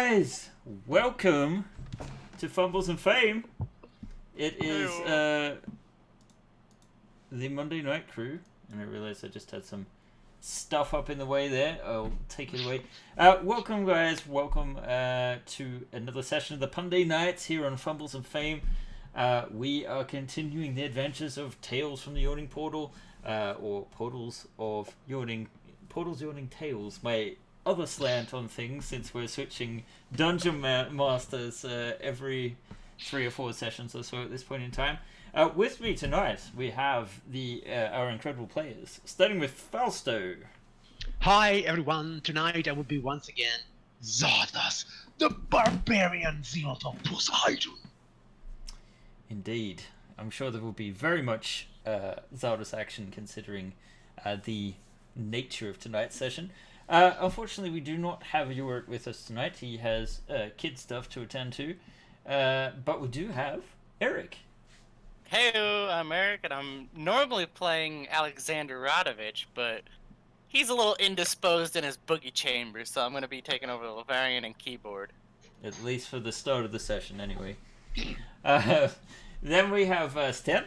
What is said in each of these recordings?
guys, welcome to Fumbles and Fame. It is the Monday Night Crew, and I realized I just had some stuff up in the way there. I'll take it away. Welcome guys, welcome to another session of the Punday Nights here on Fumbles and Fame. We are continuing the adventures of Tales from the Yawning Portal, or Portals Yawning Tales, my other slant on things, since we're switching dungeon masters every 3 or 4 sessions or so at this point in time. With me tonight we have our incredible players, starting with Fausto. Hi everyone, tonight I will be once again Zardas, the barbarian zealot of Poseidon. Indeed, I'm sure there will be very much Zardas action considering the nature of tonight's session. Unfortunately, we do not have Uric with us tonight. He has kid stuff to attend to. But we do have Eric. Hey, I'm Eric, and I'm normally playing Alexander Radovich, but he's a little indisposed in his boogie chamber, so I'm going to be taking over the Lavarian and keyboard. At least for the start of the session, anyway. Then we have Sten.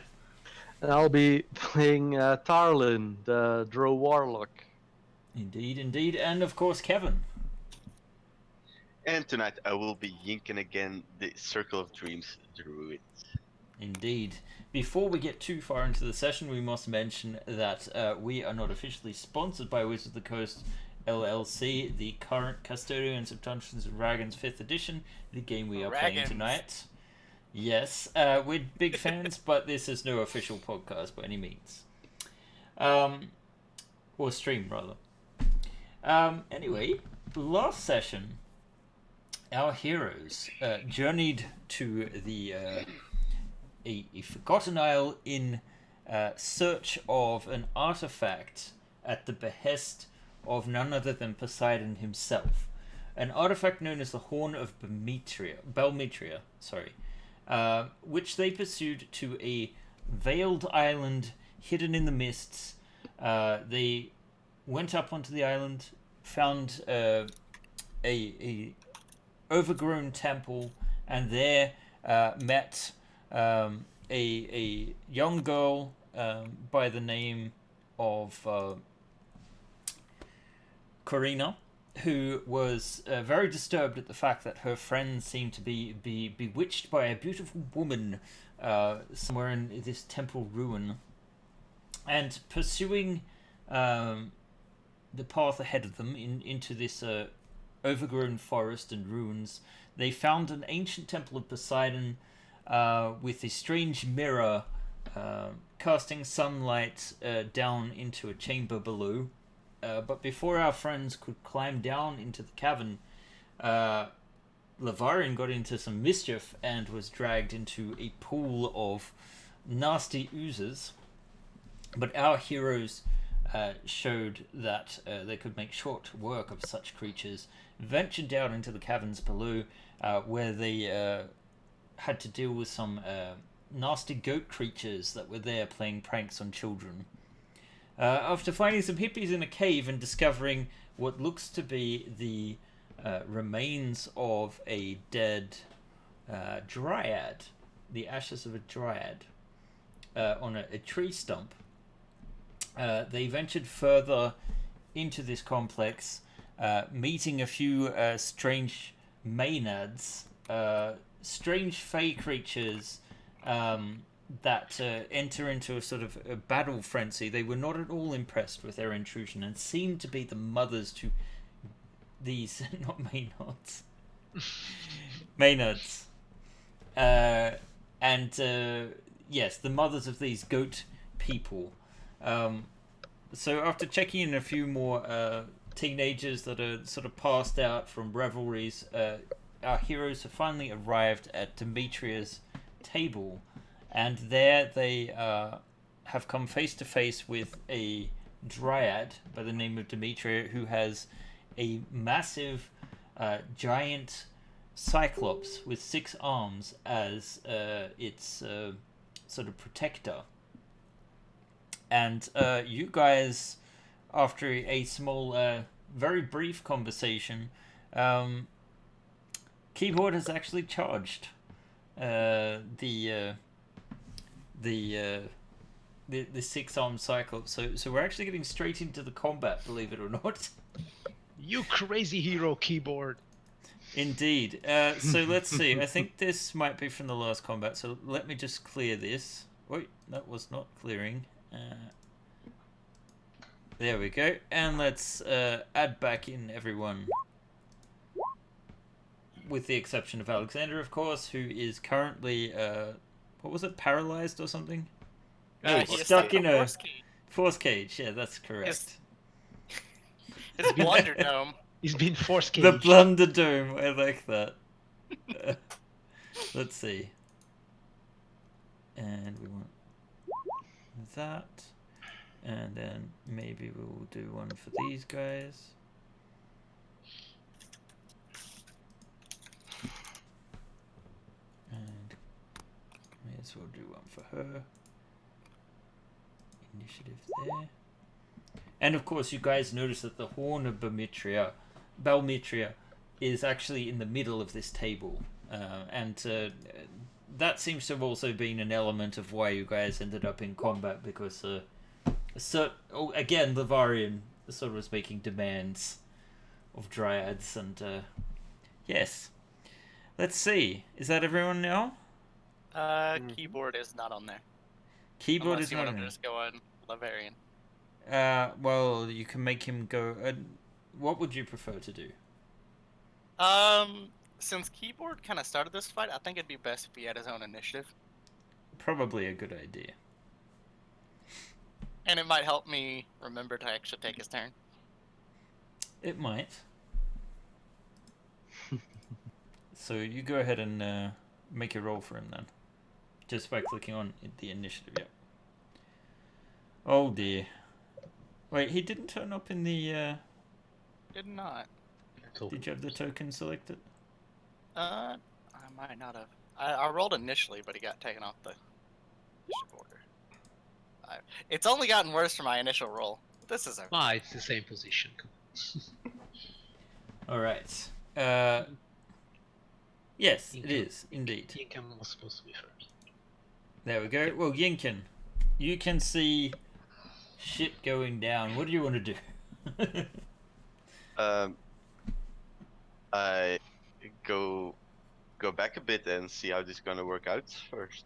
And I'll be playing Tarlin, the Drow Warlock. Indeed. And of course, Kevin. And tonight I will be yinking again the Circle of Dreams Druid. Indeed. Before we get too far into the session, we must mention that we are not officially sponsored by Wizards of the Coast LLC, the current custodians of Dungeons & Dragons 5th edition, the game we are playing tonight. Yes, we're big fans, but this is no official podcast by any means. Or stream, rather. Anyway, last session, our heroes journeyed to the a forgotten isle in search of an artifact at the behest of none other than Poseidon himself. An artifact known as the Horn of Belmetria, which they pursued to a veiled island hidden in the mists. They went up onto the island, found a overgrown temple, and there met a young girl by the name of Corina, who was very disturbed at the fact that her friends seemed to be bewitched by a beautiful woman somewhere in this temple ruin. And pursuing the path ahead of them into this overgrown forest and ruins, they found an ancient temple of Poseidon with a strange mirror casting sunlight down into a chamber below. But before our friends could climb down into the cavern, Lavarian got into some mischief and was dragged into a pool of nasty oozes. But our heroes showed that they could make short work of such creatures, ventured down into the caverns below, where they had to deal with some nasty goat creatures that were there playing pranks on children. After finding some hippies in a cave and discovering what looks to be the remains of a dead dryad, the ashes of a dryad, on a tree stump, they ventured further into this complex, meeting a few strange maenads, strange fey creatures that enter into a sort of a battle frenzy. They were not at all impressed with their intrusion and seemed to be the mothers to these, not maenads, maenads. Yes, the mothers of these goat people. So after checking in a few more teenagers that are sort of passed out from revelries, our heroes have finally arrived at Demetria's table, and there they have come face to face with a dryad by the name of Demetria, who has a massive giant cyclops with 6 arms as its sort of protector. And you guys, after a small, very brief conversation, Keyboard has actually charged the 6-arm Cyclops. So we're actually getting straight into the combat, believe it or not. You crazy hero, Keyboard. Indeed. So let's see. I think this might be from the last combat. So let me just clear this. Wait, that was not clearing. There we go. And let's add back in everyone. With the exception of Alexander, of course, who is currently, what was it, paralyzed or something? No, He's stuck in a force cage. force cage. Yeah, that's correct. His blunder dome. He's been force caged. The blunder dome. I like that. Let's see. And we want that. And then maybe we'll do one for these guys. And may as well do one for her. Initiative there. And of course, you guys notice that the horn of Balmitria, is actually in the middle of this table. That seems to have also been an element of why you guys ended up in combat, because again, Lavarian sort of was making demands of dryads, and yes. Let's see. Is that everyone now? Keyboard is not on there. Keyboard Unless is you not want on to just go on Lavarian. well, you can make him go. What would you prefer to do? Since Keyboard kind of started this fight, I think it'd be best if he had his own initiative. Probably a good idea. And it might help me remember to actually take his turn. It might. So you go ahead and make a roll for him then. Just by clicking on the initiative, yep. Oh dear. Wait, he didn't turn up in the... Did not. Did you have the token selected? I might not have. I rolled initially, but he got taken off the initiative order. It's only gotten worse for my initial roll. This is okay. It's the same position. Alright. Yes, it is, indeed. Yinken was supposed to be first. There we go. Well, Yinken, you can see shit going down. What do you want to do? I go back a bit and see how this is gonna work out first.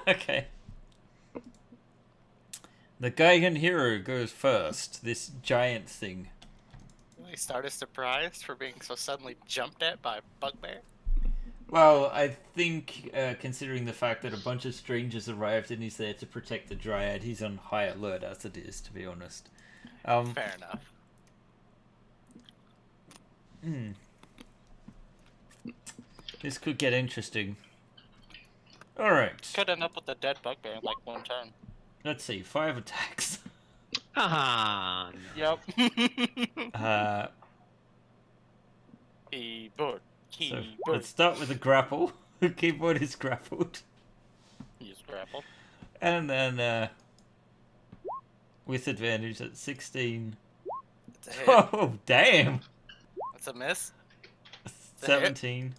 Okay. The Gaigan hero goes first. This giant thing. Really start a surprise for being so suddenly jumped at by a bugbear. Well, I think, considering the fact that a bunch of strangers arrived and he's there to protect the Dryad, he's on high alert as it is, to be honest. Fair enough. This could get interesting. Alright. Could end up with a dead bugbear in like one turn. Let's see. 5 attacks. Ah, no. Yep. Keyboard. So Keyboard. let's start with a grapple. The keyboard is grappled. He's grappled. And then, with advantage at 16. It's a hit. Oh, damn! That's a miss. It's a hit. 17.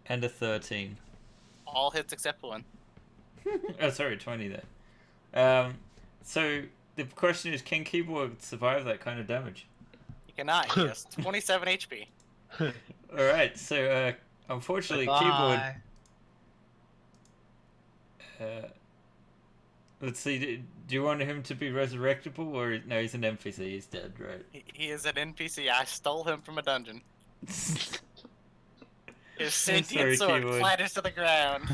And a 13. All hits except one. Oh, sorry, 20 there. So, the question is, can keyboard survive that kind of damage? He cannot. He has 27 HP. Alright, so, unfortunately, keyboard... Let's see, do you want him to be resurrectable, or... No, he's an NPC, he's dead, right? He is an NPC. I stole him from a dungeon. His sentient sword keyboard. clatters to the ground.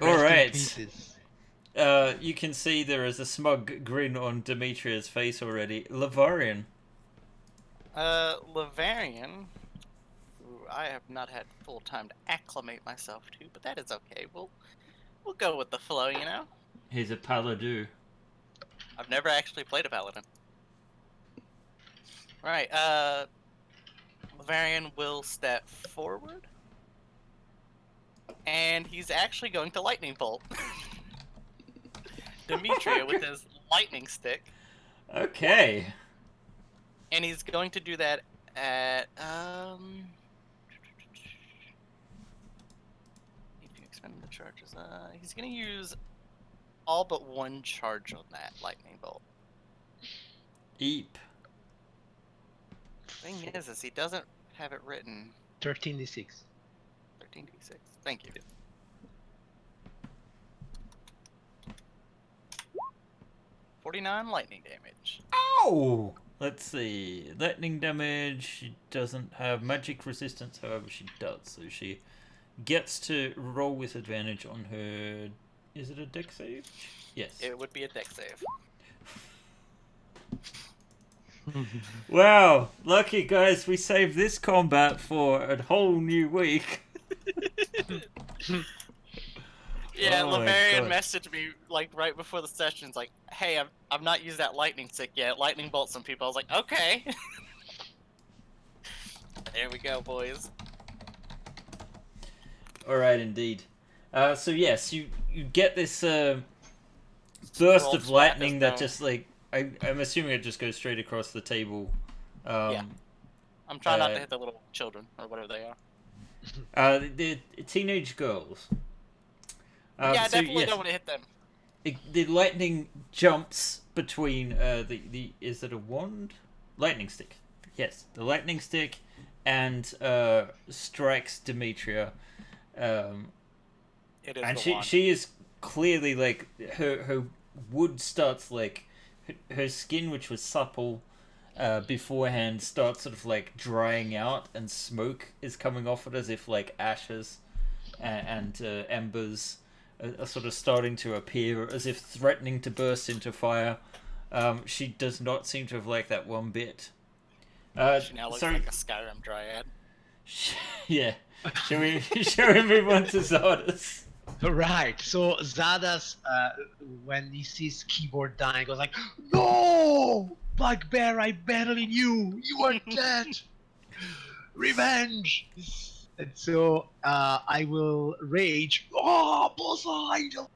Alright. You can see there is a smug grin on Demetria's face already. Lavarian. Lavarian, who I have not had full time to acclimate myself to, but that is okay. We'll go with the flow, you know? He's a paladin. I've never actually played a paladin. Right, Lavarian will step forward. And he's actually going to lightning bolt Demetria with his lightning stick. Okay. And he's going to do that at if you expend the charges, he's gonna use all but one charge on that lightning bolt. Eep. Thing is he doesn't have it written. 13d6. 13d6. Thank you. 49 lightning damage. Oh! Let's see. Lightning damage. She doesn't have magic resistance, however, she does. So she gets to roll with advantage on her. Is it a deck save? Yes. It would be a deck save. Wow! Lucky guys, we saved this combat for a whole new week. Yeah, Oh my Lavarian God. messaged me like right before the session's like, "Hey, I've not used that lightning stick yet. Lightning bolt some people." I was like, "Okay." There we go, boys. All right, indeed. So yes, you get this burst of lightning that just like I'm assuming it just goes straight across the table. Yeah. I'm trying not to hit the little children or whatever they are. The teenage girls. Yeah, I so, definitely yes, don't want to hit them. the lightning jumps between the is it a wand? Lightning stick. Yes, the lightning stick, and strikes Demetria. It is And the wand. she is clearly like her wood starts like her skin, which was supple beforehand, starts sort of like drying out, and smoke is coming off it as if like ashes and embers are sort of starting to appear as if threatening to burst into fire. She does not seem to have liked that one bit. She now looks like a Skyrim dryad. Yeah. Shall we move on to Zardas? Right. So Zadas, when he sees keyboard dying, goes like, "No, bugbear! I battle in you. You are dead. Revenge!" And so I will rage. Oh, Poseidon!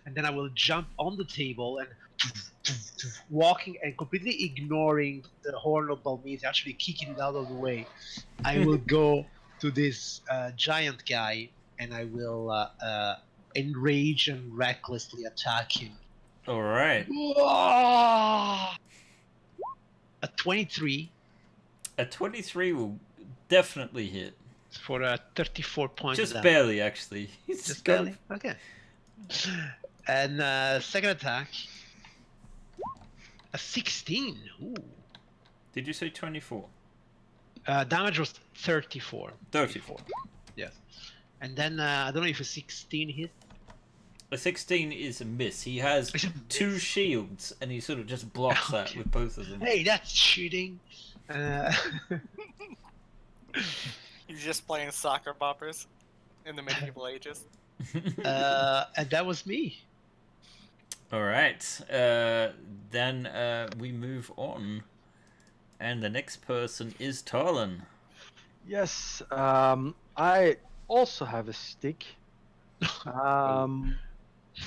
And then I will jump on the table and walking and completely ignoring the horn of Balmith, actually kicking it out of the way. I will go to this giant guy and I will enrage and recklessly attack him. All right. A 23 A 23 will definitely hit. for 34 points. Just of damage. barely, actually. He's Just got- barely? Okay. And second attack. A 16. Ooh. Did you say 24? Damage was 34. 34. Yes. And then I don't know if a 16 hit. A 16 is a miss. He has It's a two miss. shields, and he sort of just blocks that Okay. with both of them. Hey, that's cheating. He's just playing soccer boppers in the medieval ages. And that was me. All right. Then we move on, and the next person is Tarlin. Yes, I also have a stick.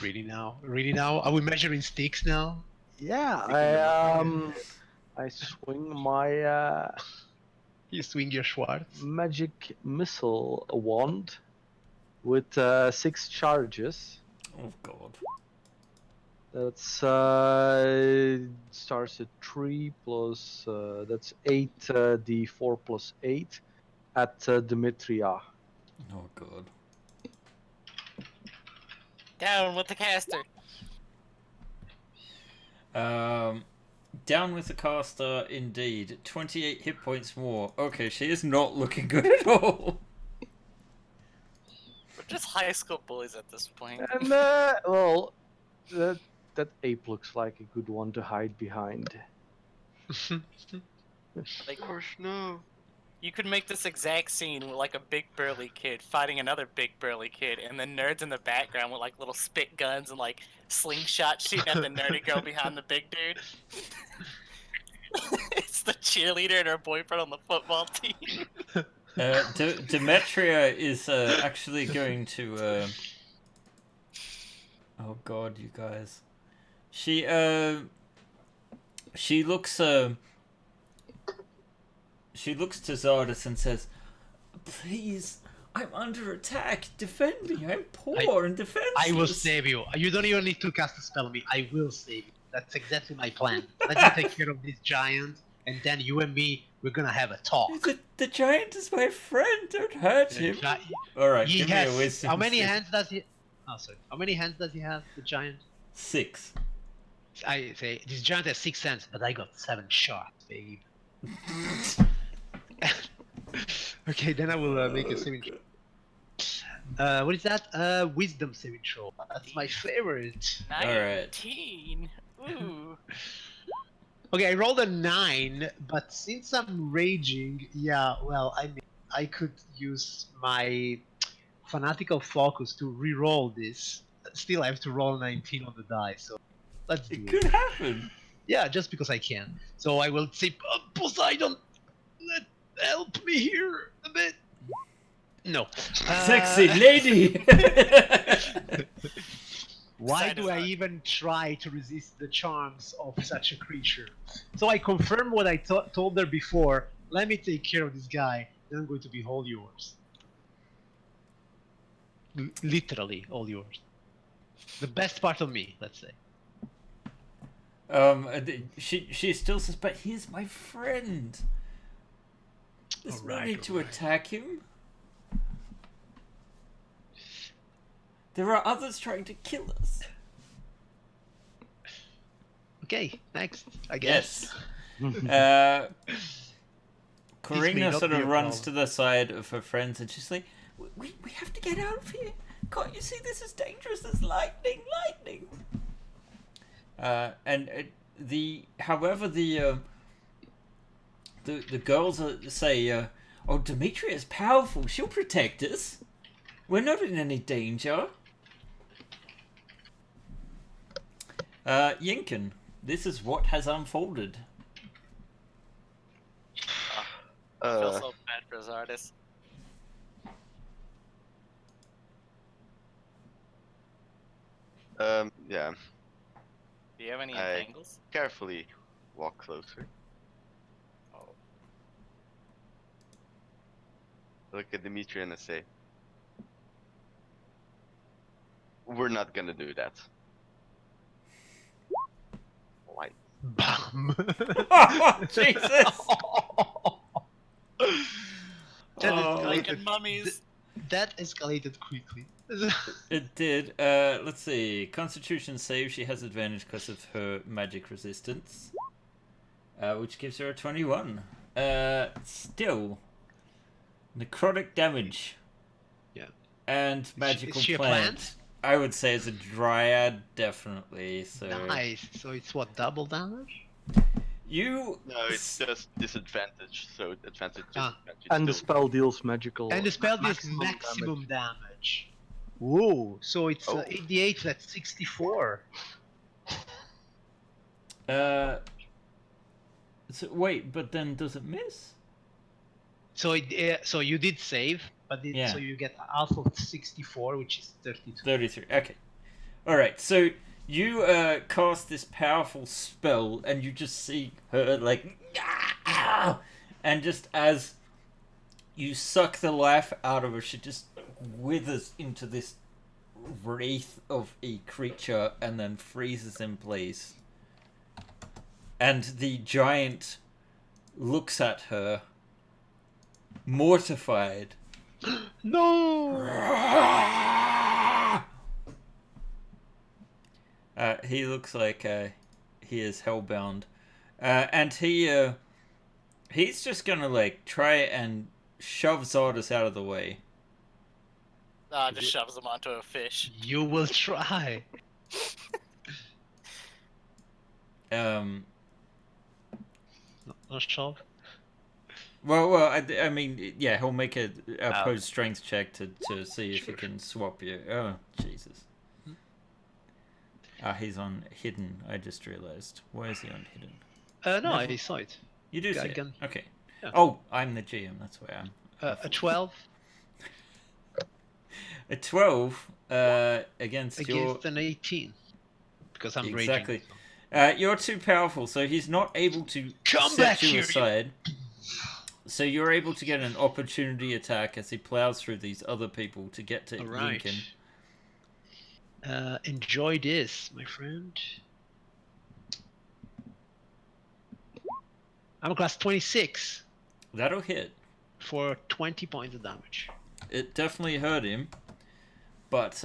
Really now? Really now? Are we measuring sticks now? Yeah, I swing my You swing your Schwartz. magic missile wand with 6 charges. Oh God. That's starts at 3 plus that's 8 d4 plus 8 at Demetria. Oh God. Down with the caster. Down with the caster, indeed. 28 hit points more. Okay, she is not looking good at all. We're just high school bullies at this point. And well, that ape looks like a good one to hide behind. Like, Gosh, no. you could make this exact scene with like a big burly kid fighting another big burly kid, and the nerds in the background with like little spit guns and like slingshot shooting at the nerdy girl behind the big dude. It's the cheerleader and her boyfriend on the football team. Demetria is actually going to. Oh God, you guys. She looks she looks to Zardes and says, "Please, I'm under attack. Defend me. I'm poor and defenseless." I will save you. You don't even need to cast a spell on me. I will save you. That's exactly my plan. Let me take care of this giant, and then you and me, we're gonna have a talk. The giant is my friend. Don't hurt The him. gi- All right, He give me a has. wisdom. How many save. hands does he? Oh, sorry. How many hands does he have? The giant. 6. I say this giant has 6 hands, but I got 7 shots, babe. Okay, then I will make a saving throw. What is that? Wisdom saving throw. That's my favorite. 19. Ooh. Okay, I rolled a 9, but since I'm raging, yeah, well, I mean, I could use my fanatical focus to re-roll this. Still, I have to roll 19 on the die, so let's do It it. could happen. Yeah, just because I can. So I will say, Poseidon, help me here a bit. No. Sexy lady. Why Poseidon's do I not- even try to resist the charms of such a creature? So I confirm what I told her before. Let me take care of this guy, then I'm going to be all yours. Literally all yours. The best part of me, let's say. She still suspects he's my friend. There's no need to attack him. There are others trying to kill us. Okay, next, I guess. Yes. may Corina not sort be of a runs problem. to the side of her friends and she's like, we have to get out of here. Can't you see this is dangerous? There's lightning. However, the girls say, "Oh, Demetria is powerful. She'll protect us. We're not in any danger." Yinkin, this is what has unfolded. I feel so bad for Zardes. Yeah. Do you have any I- entangles? Carefully walk closer. Oh. Look at Dimitri and I say, "We're not gonna do that." Why? Bam! Jesus! That Oh. Lincoln mummies. That escalated quickly. It did. Let's see. Constitution save. She has advantage because of her magic resistance, which gives her a 21. Still, necrotic damage. Yeah. And magical is she a plant. plant? I would say it's a dryad, definitely. So Nice. So it's what, double damage? you. No, it's just disadvantage. So advantage, Ah. disadvantage. And the still- spell deals magical. And the spell deals maximum maximum damage. Whoa! So it's Oh. 88. That's 64. So wait, but then does it miss? So so you did save, but Yeah. so you get half of 64, which is 32. 33. Okay. Alright, so you cast this powerful spell and you just see her like "Ah!" and just as you suck the life out of her, she just withers into this wraith of a creature and then freezes in place. And the giant looks at her, mortified. No! He looks like he is hellbound, and he's just gonna like try and shove Zardes out of the way. Just shoves him onto a fish. You will try. Um. No shove. Well. I mean, yeah, he'll make a opposed strength check to see if he can swap you. Oh, Jesus. He's on hidden. I just realized. Why is he on hidden? No, Never- I saw it. You do I see it. can- Okay. yeah. Oh, I'm the GM. That's why I'm. A 12 A 12 against your. against an 18. Because I'm Exactly. raging. You're too powerful, so he's not able to Come set back you here, you- aside. So you're able to get an opportunity attack as he plows through these other people to get to All right. Yinkin. Enjoy this, my friend. I'm a class 26 That'll hit. for 20 points of damage. It definitely hurt him, but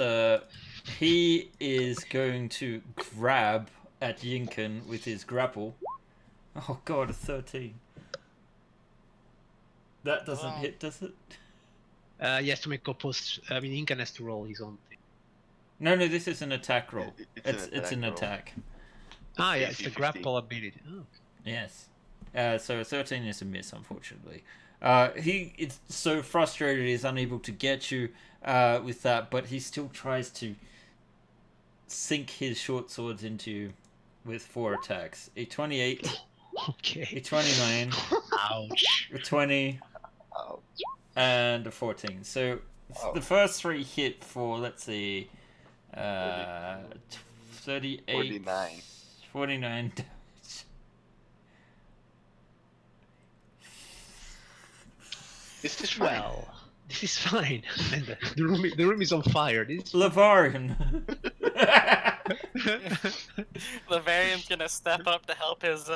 he is going to grab at Yinkin with his grapple. Oh god, a 13. That doesn't hit, does it? He has to make opposed. I mean, Incan has to roll his own thing. No, this is an attack roll. It's an roll. attack. Ah, yeah, it's AC the 15. grapple ability. Oh. Yes. So a 13 is a miss, unfortunately. He is so frustrated he's unable to get you with that, but he still tries to sink his short swords into you with 4 attacks. A 28, Okay. a 29, Ouch. a 20, Oh, and a 14. So the first 3 hit for, let's see, 38, 49. 49 damage. Is this fine? Well, this is fine. And the room is on fire. This is Lavarian. Lavarian's gonna step up to help his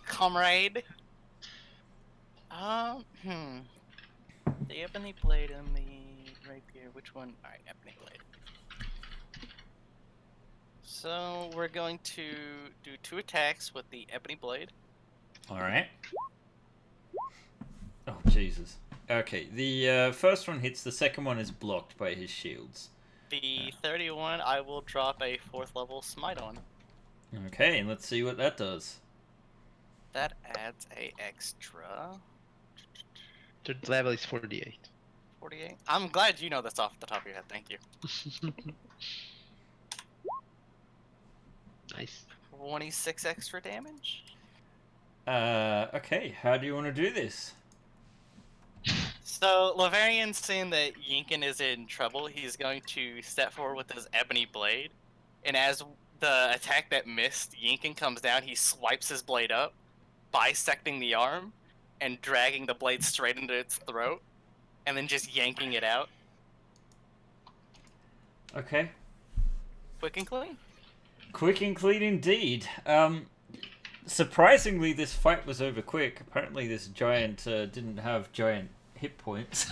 comrade. The ebony blade and the rapier. Which one? All right, ebony blade. So we're going to do 2 attacks with the ebony blade. Alright. Oh, Jesus. Okay, the first one hits, the second one is blocked by his shields. The 31, I will drop a 4th level smite on. Okay, and let's see what that does. That adds a extra third level is 48. 48. I'm glad you know this off the top of your head. Thank you. Nice. 26 extra damage. Okay, how do you want to do this? So Lavarian's seeing that Yinkin is in trouble. He's going to step forward with his ebony blade, and as the attack that missed, Yinkin comes down. He swipes his blade up, bisecting the arm, and dragging the blade straight into its throat, and then just yanking it out. Okay. Quick and clean. Quick and clean indeed. Surprisingly, this fight was over quick. Apparently this giant didn't have giant hit points.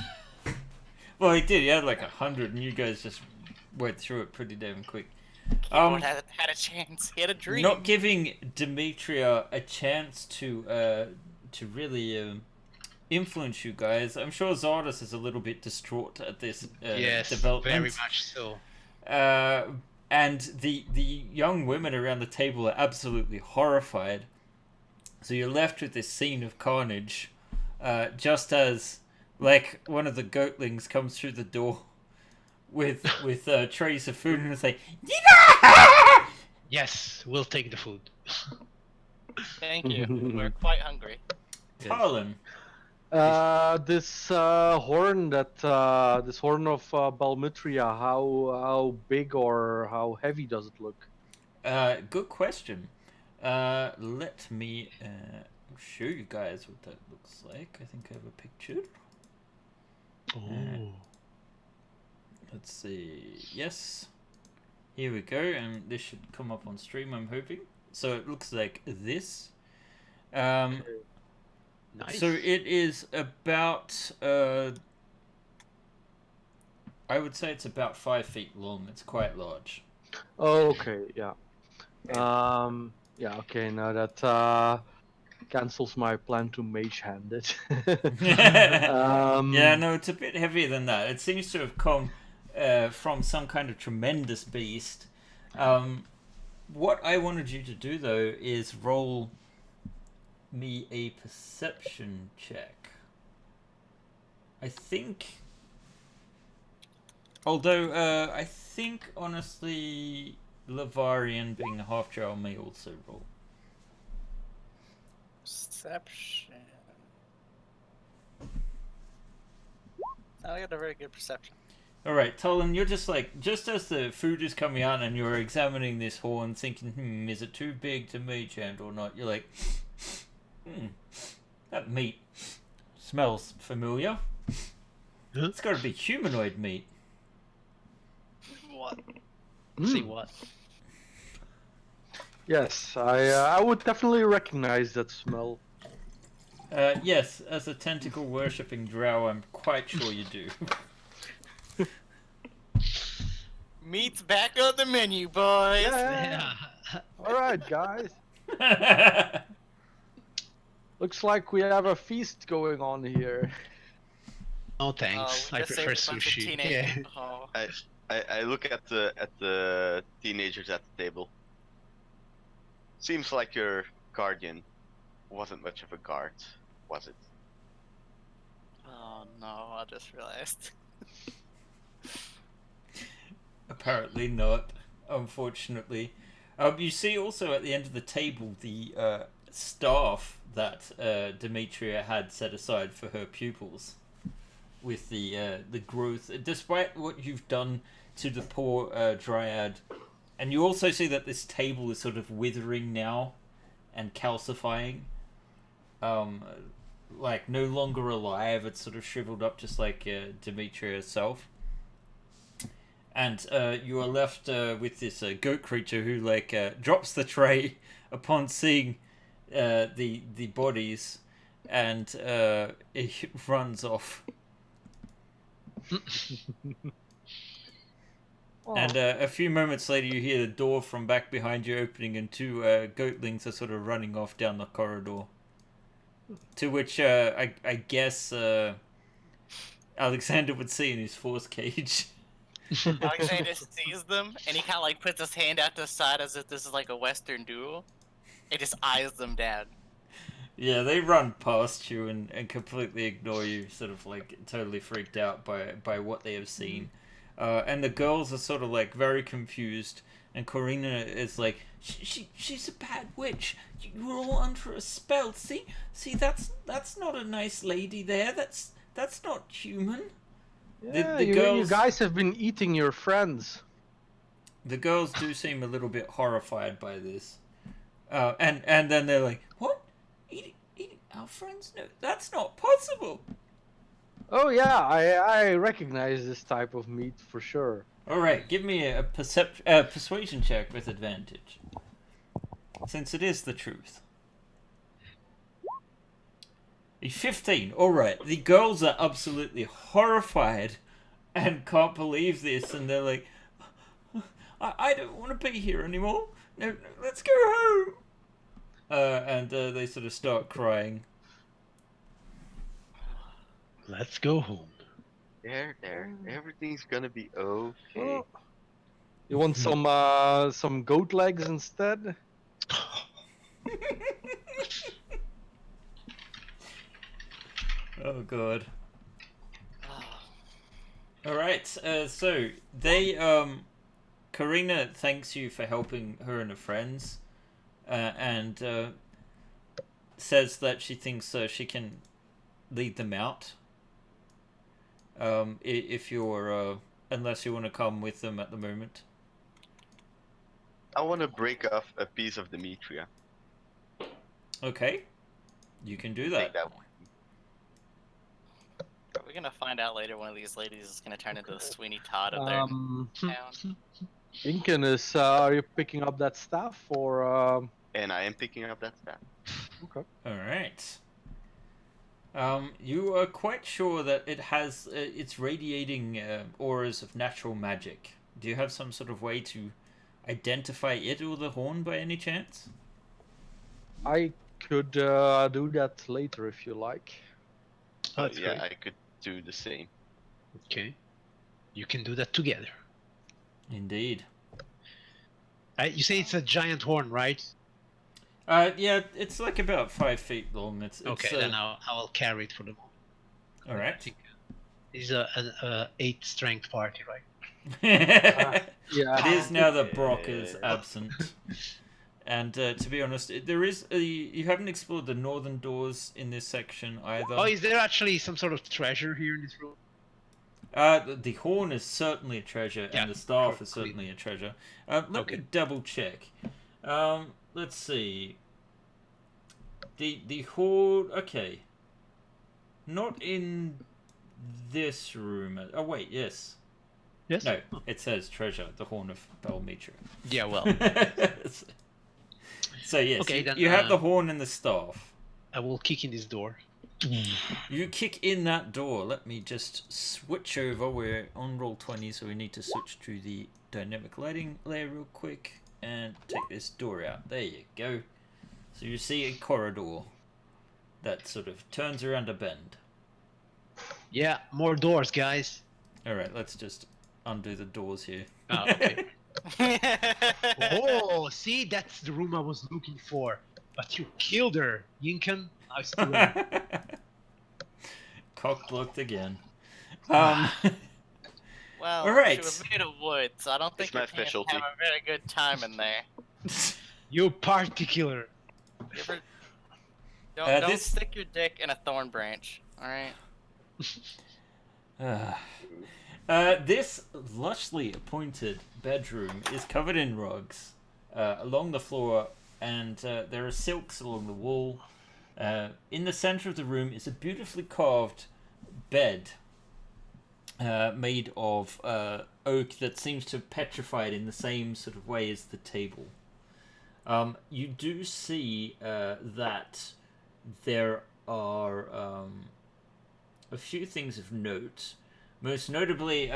Well, he did. He had like 100, and you guys just went through it pretty damn quick. Keyboard had a chance. He had a dream. Not giving Demetria a chance to really influence you guys. I'm sure Zardos is a little bit distraught at this Yes, development. very much so. And the young women around the table are absolutely horrified. So you're left with this scene of carnage, just as like one of the goatlings comes through the door with trays of food and it's like, Yes, we'll take the food. Thank you. We're quite hungry. Talon. This horn of Balmutria, how big or how heavy does it look? Good question. Let me show you guys what that looks like. I think I have a picture. Oh. Let's see. Yes. Here we go, and this should come up on stream, I'm hoping. So it looks like this. Nice. So it is about, I would say it's about 5 feet long. It's quite large. Oh, okay, yeah. Yeah, okay, now that cancels my plan to mage hand it. Yeah, no, it's a bit heavier than that. It seems to have come from some kind of tremendous beast. What I wanted you to do, though, is roll me a perception check. I think... Although, I think, honestly, Lavarian being a half-drow may also roll. Perception. I got a very good perception. Alright, Tolan, you're just as the food is coming out and you're examining this horn, thinking, is it too big to mage hand or not? You're like, that meat Smells familiar. Huh? It's got to be humanoid meat. What? Hmm. See what? Yes, I would definitely recognize that smell. Yes, as a tentacle worshipping drow, I'm quite sure you do. Meat's back on the menu, boys. Yeah. All right, guys. Looks like we have a feast going on here. No thanks. We I just prefer saved a bunch of sushi. teenagers. Yeah. Oh. I look at the teenagers at the table. Seems like your guardian wasn't much of a guard, was it? Oh no, I just realized. Apparently not, unfortunately. You see also at the end of the table the staff that Demetria had set aside for her pupils, with the growth. Despite what you've done to the poor dryad, and you also see that this table is sort of withering now and calcifying. Like no longer alive. It's sort of shriveled up, just like Demetria herself. And you are left with this goat creature who drops the tray upon seeing the bodies, and it runs off. And a few moments later, you hear the door from back behind you opening, and two goatlings are sort of running off down the corridor. To which I guess Alexander would see in his force cage. Alexander sees them and he kind of like puts his hand out to the side as if this is like a Western duel. It just eyes them down. Yeah, they run past you and completely ignore you, sort of like totally freaked out by what they have seen. And the girls are sort of like very confused, and Corina is like, she's a bad witch. You're all under a spell. See, that's not a nice lady there. That's not human. Yeah, The you girls- guys have been eating your friends. The girls do seem a little bit horrified by this, and then they're like, "What? Eating our friends? No, that's not possible." Oh yeah, I recognize this type of meat for sure. All right, give me a persuasion check with advantage, since it is the truth. A 15. All right, the girls are absolutely horrified and can't believe this, and they're like, I don't want to be here anymore. No, let's go home. And they sort of start crying. Let's go home. There. Everything's gonna be okay. Oh. You want some goat legs instead? Oh god. All right. So they Karina thanks you for helping her and her friends, and says that she thinks she can lead them out. If you're unless you want to come with them at the moment. I want to break off a piece of Demetria. Okay, you can do Take that. that one. We're gonna find out later one of these ladies is gonna turn into the Sweeney Todd of their town. Incan is, are you picking up that staff or? And I am picking up that staff. Okay. All right. You are quite sure that it has it's radiating auras of natural magic. Do you have some sort of way to identify it or the horn by any chance? I could do that later if you like. Oh, that's yeah, great. I could do the same. Okay. You can do that together. Indeed. You say it's a giant horn, right? Yeah, it's like about 5 feet long. It's Okay, then I'll carry it for the moment. all I right. think he's a 8 strength party, right? Yeah. It is now that Brock is absent. And to be honest, there is you haven't explored the northern doors in this section either. Oh, is there actually some sort of treasure here in this room? The horn is certainly a treasure, Yeah, and the staff cool, is certainly a treasure. Let Okay. me double check. Let's see. The horn. Okay. Not in this room. Oh wait, yes. Yes. No, it says treasure, the horn of Belmitra. Yeah. Well, so yes, Okay, then, you have the horn and the staff. I will kick in this door. You kick in that door. Let me just switch over. We're on roll 20, so we need to switch to the dynamic lighting layer real quick and take this door out. There you go. So you see a corridor that sort of turns around a bend. Yeah. More doors, guys. All right, let's just undo the doors here. Oh, okay. Oh, see, that's the room I was looking for. But you killed her, Yinkan. Now it's too late. Cock blocked again. Well, All right. she was made of wood, so I don't think It's my you can have specialty. a very good time in there. You party killer. You ever... Don't This- stick your dick in a thorn branch, alright? This lushly appointed bedroom is covered in rugs along the floor, and there are silks along the wall. In the center of the room is a beautifully carved bed made of oak that seems to have petrified in the same sort of way as the table. You do see that there are a few things of note. Most notably,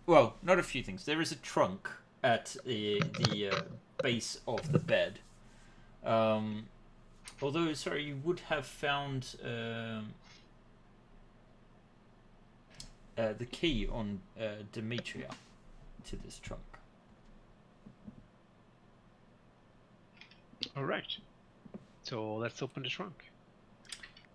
well, not a few things. There is a trunk at the base of the bed. Although, sorry, you would have found the key on Demetria to this trunk. All right. So let's open the trunk.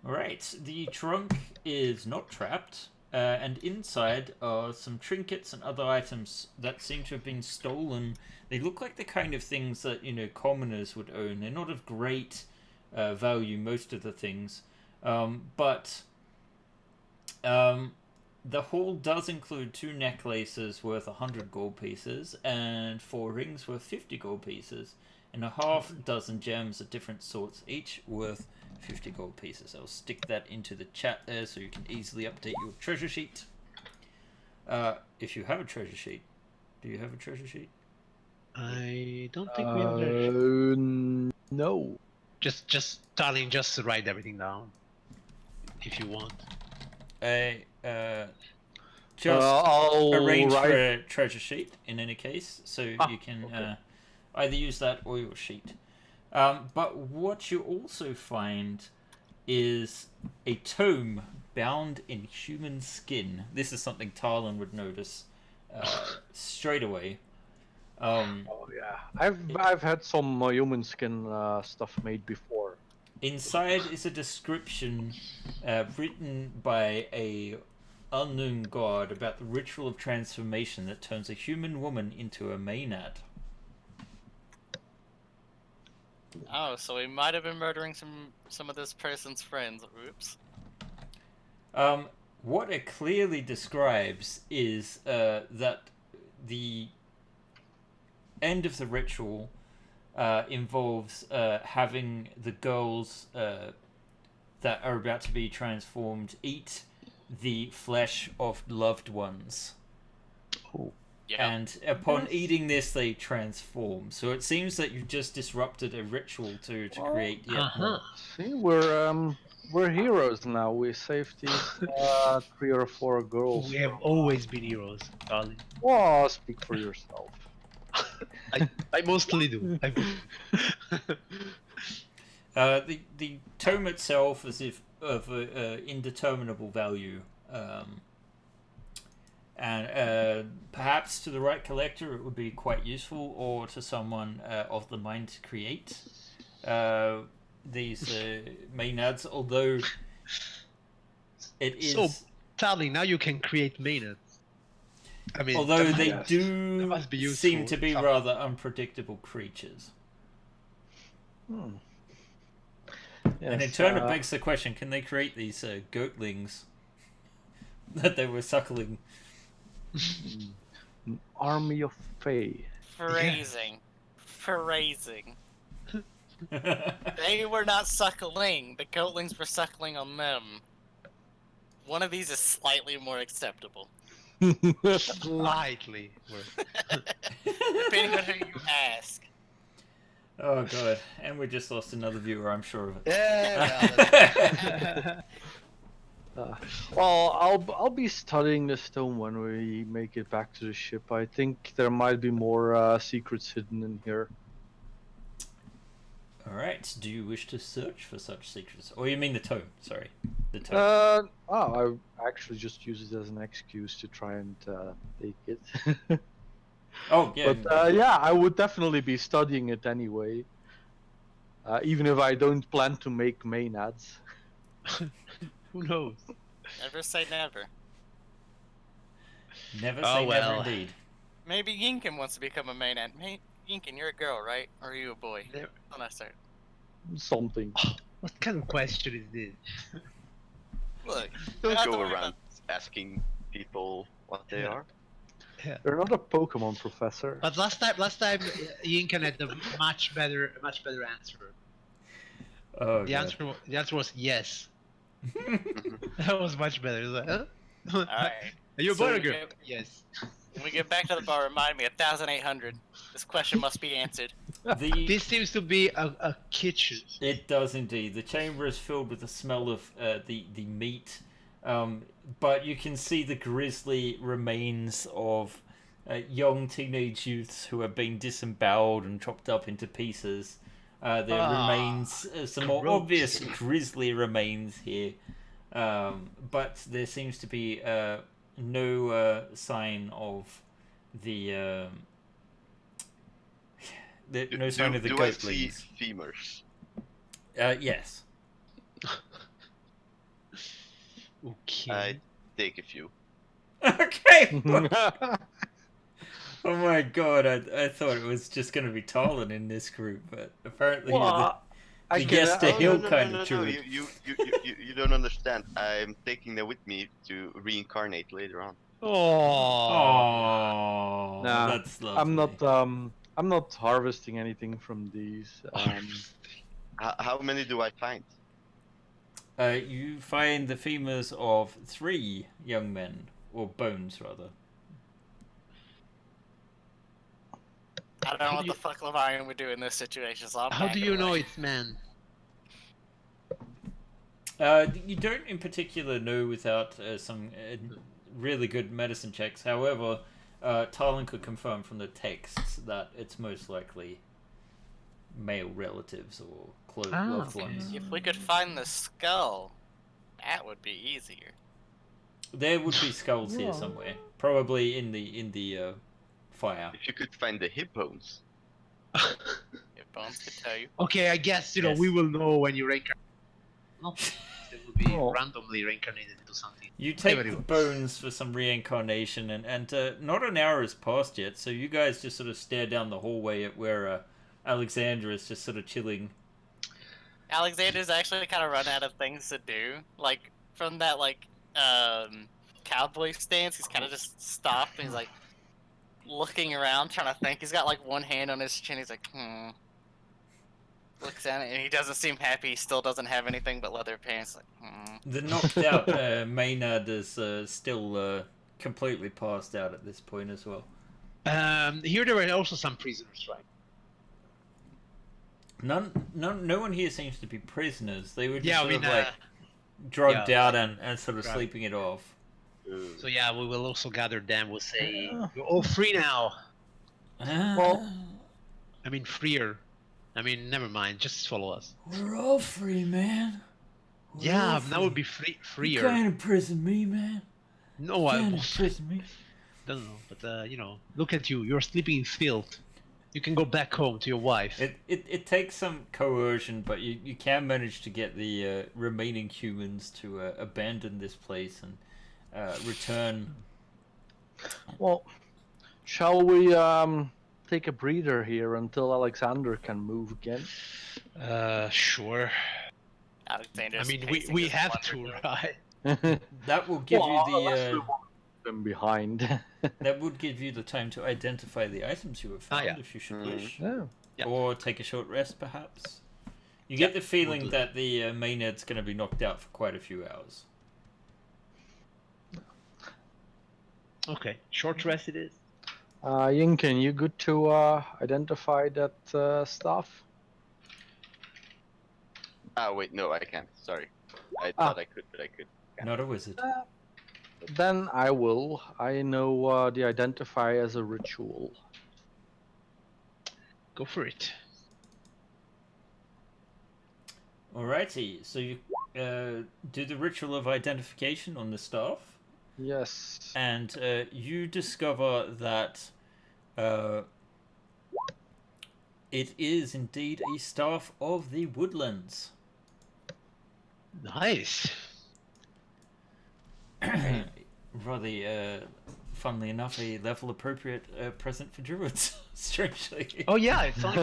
All right, the trunk is not trapped. And inside are some trinkets and other items that seem to have been stolen. They look like the kind of things that, you know, commoners would own. They're not of great value, most of the things. But the haul does include 2 necklaces worth 100 gold pieces and 4 rings worth 50 gold pieces and a half dozen gems of different sorts, each worth 50 gold pieces. I'll stick that into the chat there so you can easily update your treasure sheet. If you have a treasure sheet. Do you have a treasure sheet? I don't think we have that. No. Just, darling, just write everything down. If you want. Just I'll arrange write- for a treasure sheet in any case, so you can okay. either use that or your sheet. But what you also find is a tome bound in human skin. This is something Tarlan would notice straight away. Oh yeah, I've had some human skin stuff made before. Inside is a description written by a unknown god about the ritual of transformation that turns a human woman into a maenad. Oh, so we might have been murdering some of this person's friends. Oops. What it clearly describes is that the end of the ritual involves having the girls that are about to be transformed eat the flesh of loved ones. Yeah. And upon eating this, they transform. So it seems that you've just disrupted a ritual to create yet more. See, we're heroes now. We saved these 3 or 4 girls. We have always been heroes, darling. Oh, speak for yourself. I mostly do. The tome itself is of indeterminable value. And perhaps to the right collector it would be quite useful, or to someone of the mind to create these maenads, although it is... So, darling, now you can create maenads. I mean, although that they must- do that must be seem useful to be somehow. rather unpredictable creatures. And in Yes, turn it begs the question, can they create these goatlings that they were suckling? an army of Fae. Phrasing. Phrasing. They were not suckling. The goatlings were suckling on them. One of these is slightly more acceptable. Slightly worse. Depending on who you ask. Oh god, and we just lost another viewer, I'm sure of it. Yeah, Well, I'll be studying the stone when we make it back to the ship. I think there might be more secrets hidden in here. Alright, do you wish to search for such secrets? Or you mean the tome, sorry. The tome. I actually just use it as an excuse to try and take it. Oh, yeah. But yeah, I would definitely be studying it anyway. Even if I don't plan to make Maenads. who knows? Never say never. Never Oh, say well. never indeed. Maybe Yinkin wants to become a Maynard. Yinkin, you're a girl, right? Or are you a boy? Never- Oh, no, sorry. Something. What kind of question is this? Look, Don't have to go worry around asking people what they Yeah. are. You're not a Pokemon professor. But last time, Yinkan had a much better answer. Oh, The god. answer was yes. That was much better. It was like, huh? Alright. Are you a So- boy or girl? Yes. When we get back to the bar, remind me, 1,800. This question must be answered. This seems to be a kitchen. It does indeed. The chamber is filled with the smell of the meat, but you can see the grisly remains of young teenage youths who have been disemboweled and chopped up into pieces. There remains some more gross. obvious grisly remains here, but there seems to be no sign of the. No sign of the do I see goatlings. femurs? Yes. Okay. I take a few. Okay. Oh my god, I thought it was just going to be Talon in this group, but apparently I the can- guest to Oh, hill no, kind no, of no, no, druid. you don't understand. I'm taking them with me to reincarnate later on. Oh, Nah, that's lovely. I'm not harvesting anything from these. How many do I find? You find the femurs of 3 young men, or bones rather. I don't know what the fuck Levian would do in this situation, so I'm How do backing you know away. it's man? You don't in particular know without some really good medicine checks. However, Talon could confirm from the texts that it's most likely male relatives or loved okay. ones. If we could find the skull, that would be easier. There would be skulls here somewhere, probably in the fire. If you could find the hip bones. If Bones could tell you. Okay, I guess Yes. we will know when you reincarnate. Not it will be Oh. randomly reincarnated into something. You take Whatever the you want. bones for some reincarnation, and not an hour has passed yet, so you guys just sort of stare down the hallway at where Alexandra is just sort of chilling. Alexander's actually kind of run out of things to do. Like, from that, cowboy stance, he's kind of just stopped, and he's, looking around, trying to think. He's got, one hand on his chin, he's like, Looks at it, and he doesn't seem happy. He still doesn't have anything but leather pants, The knocked out Maynard is still completely passed out at this point as well. Here there were also some prisoners, right? No one here seems to be prisoners. They were just Yeah, I sort mean, of drugged yeah, out and sort of drugged. sleeping it off. so yeah, we will also gather them. We'll say you're all free now. Well- I mean, freer. I mean, never mind. Just follow us. We're all free, man. We're Yeah, all that would free. be You freer. can't imprison me, man. No, You I can't imprison me. don't know, but look at you. You're sleeping in filth. You can go back home to your wife. It takes some coercion, but you can manage to get the remaining humans to abandon this place and return. Well, shall we take a breather here until Alexander can move again? Sure. Alexander's I mean, pacing we his have to, wonder. right? That will give Well, you unless we the want them behind. that would give you the time to identify the items you have found, yeah. if you should Mhm. wish, Yeah. or take a short rest, perhaps. You Yeah, get the feeling we'll do that the Maynard's going to be knocked out for quite a few hours. Okay, short rest it is. Yinkin, you good to identify that stuff? Ah, wait, no, I can't. Sorry. I Ah. thought I could, but I could. Not a wizard. Then I will. I know the identifier as a ritual. Go for it. Alrighty, so you do the ritual of identification on the staff, Yes. and you discover that it is indeed a staff of the woodlands. Nice. Rather, funnily enough, a level appropriate present for druids. Strangely, Oh yeah, it's on.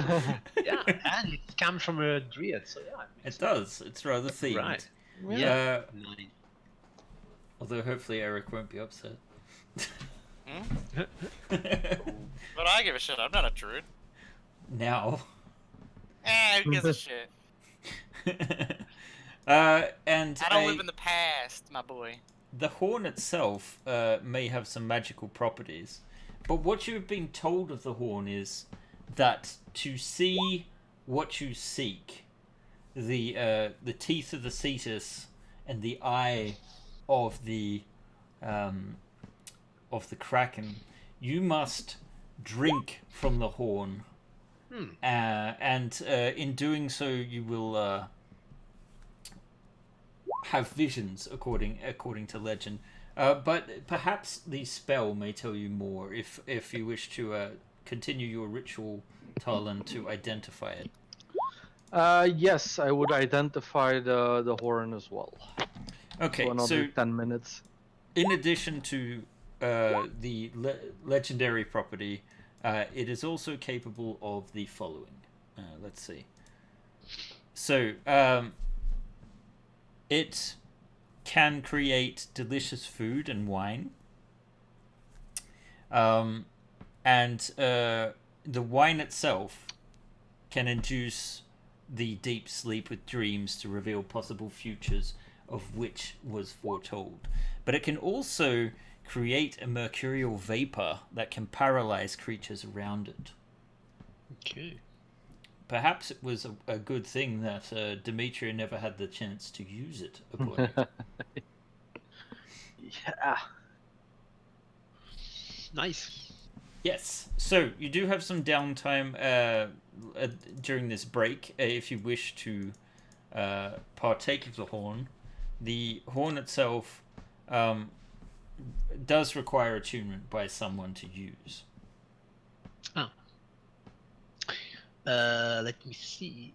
Yeah, and it comes from a druid, so yeah. it does. It's rather themed. Right. Yeah. Yeah. Uh, although hopefully Eric won't be upset. But I give a shit. I'm not a druid. Now. Who gives a shit? And I don't live in the past, my boy. the horn itself may have some magical properties, but what you have been told of the horn is that to see what you seek, the teeth of the cetus and the eye of the kraken, you must drink from the horn, and in doing so, you will have visions, according to legend. But perhaps the spell may tell you more if you wish to continue your ritual, Talon, to identify it. Yes, I would identify the horn as well. Okay, For another so 10 minutes. in addition to the legendary property, it is also capable of the following. Let's see. So, it can create delicious food and wine. And the wine itself can induce the deep sleep with dreams to reveal possible futures of which was foretold. But it can also create a mercurial vapor that can paralyze creatures around it. Okay. Perhaps it was a good thing that Demetria never had the chance to use it upon you. Yeah. Nice. Yes, so you do have some downtime during this break if you wish to partake of the horn. The horn itself does require attunement by someone to use. Oh. Let me see.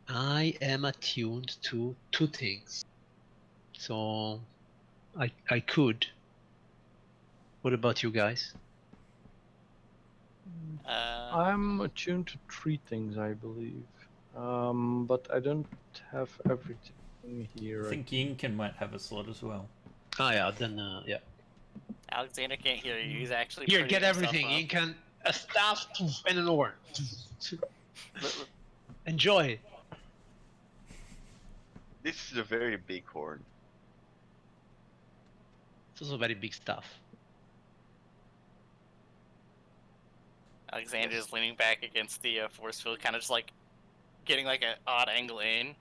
I am attuned to two things, so I could. What about you guys? I'm attuned to 3 things, I believe. But I don't have everything here. I think Yinkin might have a slot as well. Oh yeah, then yeah. Alexander can't hear you. He's actually Here, putting get himself everything. up. You can a staff and an horn. Enjoy it. This is a very big horn. It's also very big stuff. Alexander's leaning back against the force field, kind of just like getting like an odd angle in.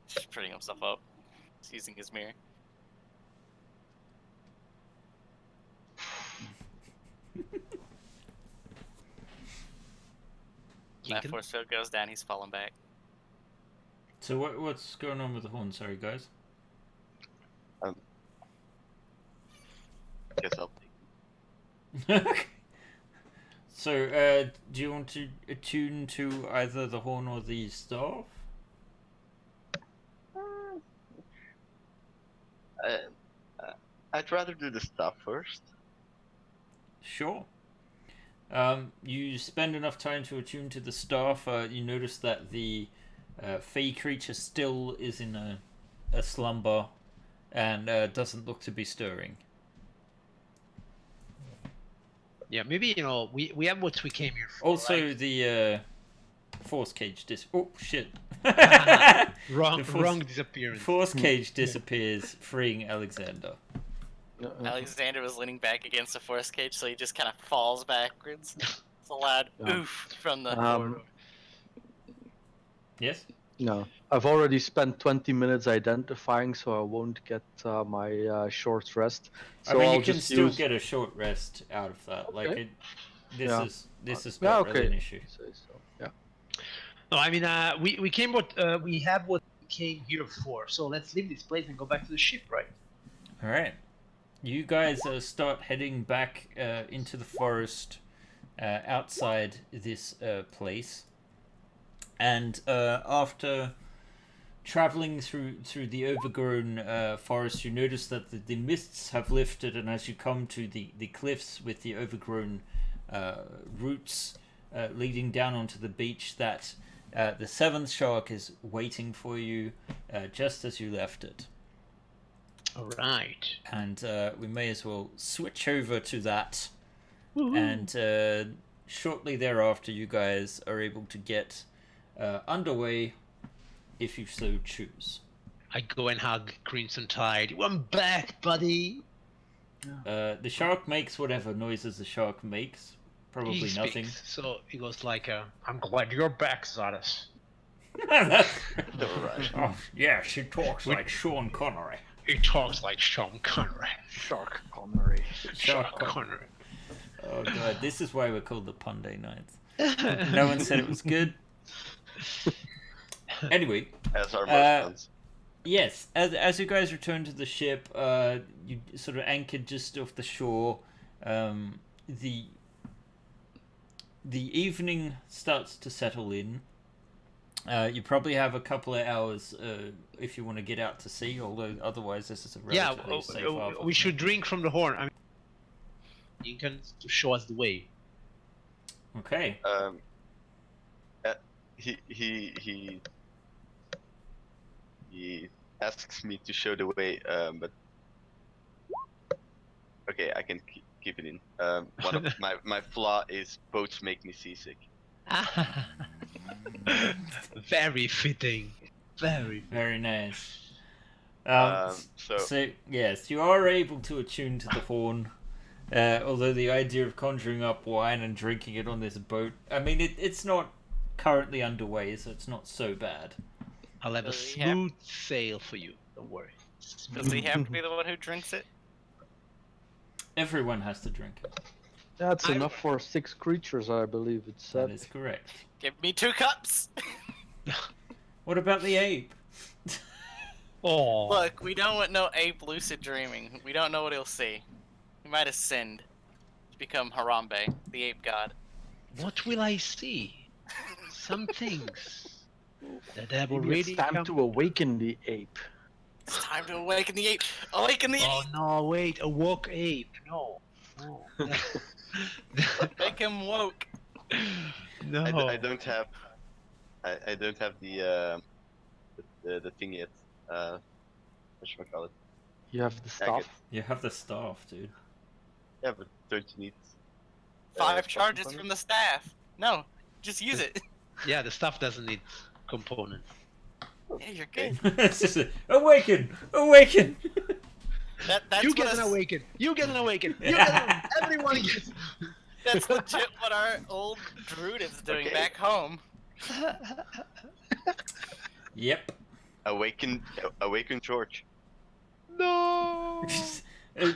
Just putting himself up. He's using his mirror. That force field goes down, he's falling back. So what's going on with the horn? Sorry, guys. Guess I'll take. So, do you want to attune to either the horn or the staff? I'd rather do the stuff first. Sure. You spend enough time to attune to the staff. You notice that the fey creature still is in a slumber and doesn't look to be stirring. Yeah, maybe we have what we came here for. Also, right? the force cage oh shit. Wrong, The force- wrong disappearance. Force cage disappears, freeing Alexander. Alexander was leaning back against the force cage, so he just kind of falls backwards. It's a loud Yeah. oof from the Um, corridor. Yes? No, I've already spent 20 minutes identifying, so I won't get my short rest. So I mean, I'll you can just still use... get a short rest out of that. Like, Okay. this Yeah. is yeah, not okay. really an issue. Say so. Yeah. No, I mean, we came we have what we came here for. So let's leave this place and go back to the ship, right? All right. You guys start heading back into the forest outside this place. And after traveling through the overgrown forest, you notice that the mists have lifted, and as you come to the cliffs with the overgrown roots leading down onto the beach, that the seventh shark is waiting for you just as you left it. All right. And we may as well switch over to that. Woohoo. And shortly thereafter, you guys are able to get underway if you so choose. I go and hug Crimson Tide. I'm back, buddy. The shark makes whatever noises the shark makes. Probably He nothing. speaks, so he goes like, "I'm glad you're back, Zadis." That's- Alright. oh, yeah, she talks like Sean Connery. He talks like Sean Connery. Shark Connery. Shark Connery. Oh god, this is why we're called the Punday Nights. No one said it was good. Anyway, As are most ones. yes, as you guys return to the ship, you sort of anchored just off the shore. The evening starts to settle in. You probably have a couple of hours if you want to get out to sea, although otherwise this is a relatively safe harbor. We should drink from the horn. I mean, you can show us the way. Okay. He asks me to show the way, but okay, I can keep it in. One of my flaw is boats make me seasick. Very fitting. Very. Very nice. So yes, you are able to attune to the horn. Although the idea of conjuring up wine and drinking it on this boat, I mean, it's not currently underway, so it's not so bad. I'll have a Does he have- smooth sail for you. Don't worry. Does he have to be the one who drinks it? Everyone has to drink it. That's enough for 6 creatures, I believe it That said. is correct. Give me 2 cups. What about the ape? Oh. Look, we don't want no ape lucid dreaming. We don't know what he'll see. He might ascend to become Harambe, the ape god. What will I see? Some things that have Maybe already it's time come. to awaken the ape. It's time to awaken the ape. Awaken the Oh ape. no! Wait, a woke ape. No. No. Make him woke. No. I don't have the thing yet. Whatchamacallit? You have the Agate. staff. You have the staff, dude. Yeah, but don't you need 5 potion charges point? from the staff. No, just use it. Yeah, the stuff doesn't need components. Yeah, you're good. It's just awaken! Awaken! That's You what get a- an awaken. You get an awaken. You get an everyone gets. That's legit what our old druid is doing Okay. back home. Yep. Awaken George. No.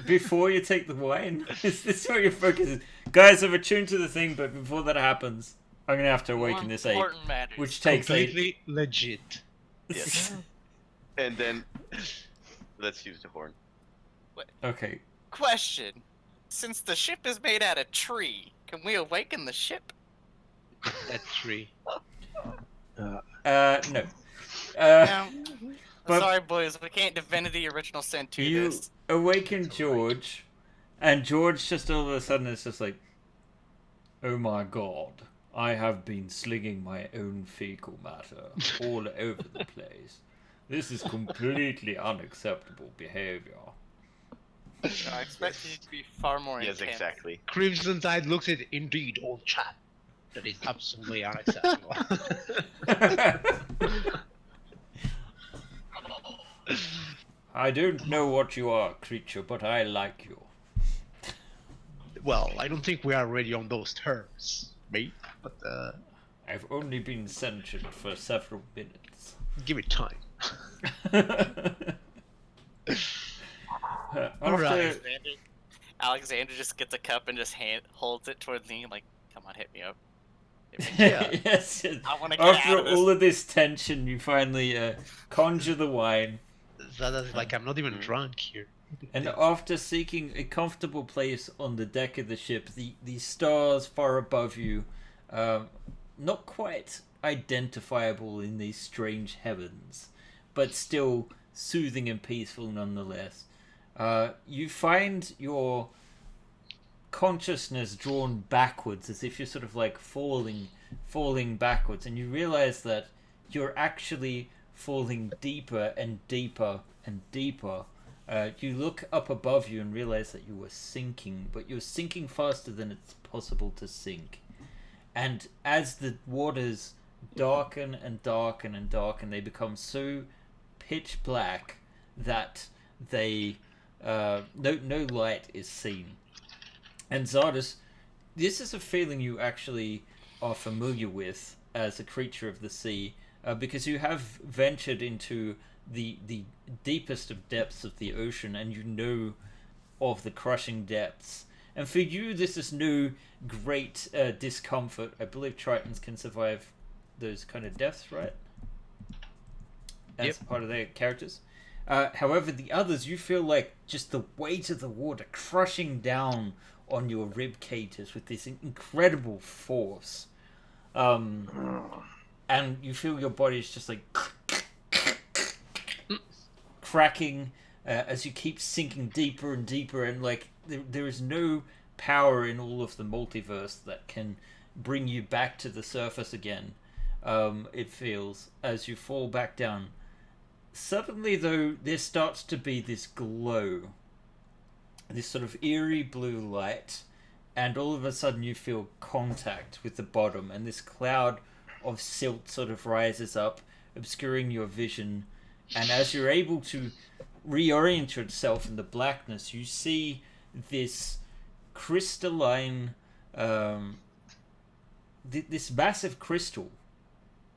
Before you take the wine, is this what your focus is? Guys, I've attuned to the thing, but before that happens, I'm gonna have to awaken More this ape, important matters. which takes 8. Completely legit. Yes. And then let's use the horn. Okay. Question: since the ship is made out of tree, can we awaken the ship? That tree. No. No. But- Sorry, boys, we can't Divinity Original Sin 2 You this. awaken George, and George just all of a sudden is just like, oh my god, I have been slinging my own fecal matter all over the place. This is completely unacceptable behavior. I expected you to be far more Yes, intense. exactly. Crimson Tide looks at it. Indeed, old chap. That is absolutely unacceptable. I don't know what you are, creature, but I like you. Well, I don't think we are already on those terms, mate. But I've only been sentient for several minutes. give it time. After, Alexander just gets a cup and just holds it towards me, like, come on, hit me up. Yeah. yes, I want to get after out of this. all of this tension, you finally conjure the wine. That is like I'm not even drunk here. And after seeking a comfortable place on the deck of the ship, the stars far above you, not quite identifiable in these strange heavens, but still soothing and peaceful nonetheless. You find your consciousness drawn backwards, as if you're sort of like falling backwards, and you realize that you're actually falling deeper and deeper and deeper. You look up above you and realize that you were sinking, but you're sinking faster than it's possible to sink. And as the waters darken and darken and darken, they become so pitch black that they no light is seen. And Zardes, this is a feeling you actually are familiar with as a creature of the sea, because you have ventured into the deepest of depths of the ocean, and you know of the crushing depths. And for you, this is no great discomfort. I believe Tritons can survive those kind of depths, right? As part of their characters. However, the others, you feel like just the weight of the water crushing down on your rib cages with this incredible force. And you feel your body's just like cracking as you keep sinking deeper and deeper, and like there is no power in all of the multiverse that can bring you back to the surface again. It feels as you fall back down. Suddenly, though, there starts to be this glow, this sort of eerie blue light, and all of a sudden you feel contact with the bottom, and this cloud of silt sort of rises up, obscuring your vision. And as you're able to reorient yourself in the blackness, you see this crystalline, this massive crystal,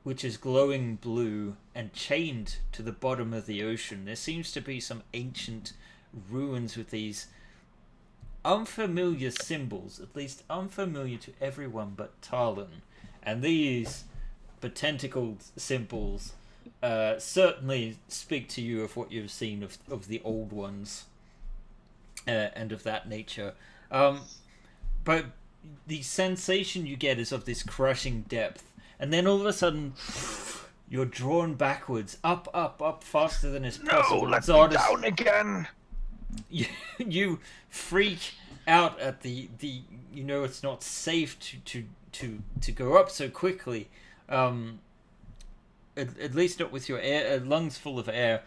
which is glowing blue and chained to the bottom of the ocean. There seems to be some ancient ruins with these unfamiliar symbols, at least unfamiliar to everyone but Talon. And these tentacled symbols certainly speak to you of what you've seen of the old ones and of that nature. But the sensation you get is of this crushing depth. And then all of a sudden, you're drawn backwards, up, faster than is possible. No, let me down again. You freak out at the you know it's not safe to go up so quickly. At least not with your air, lungs full of air,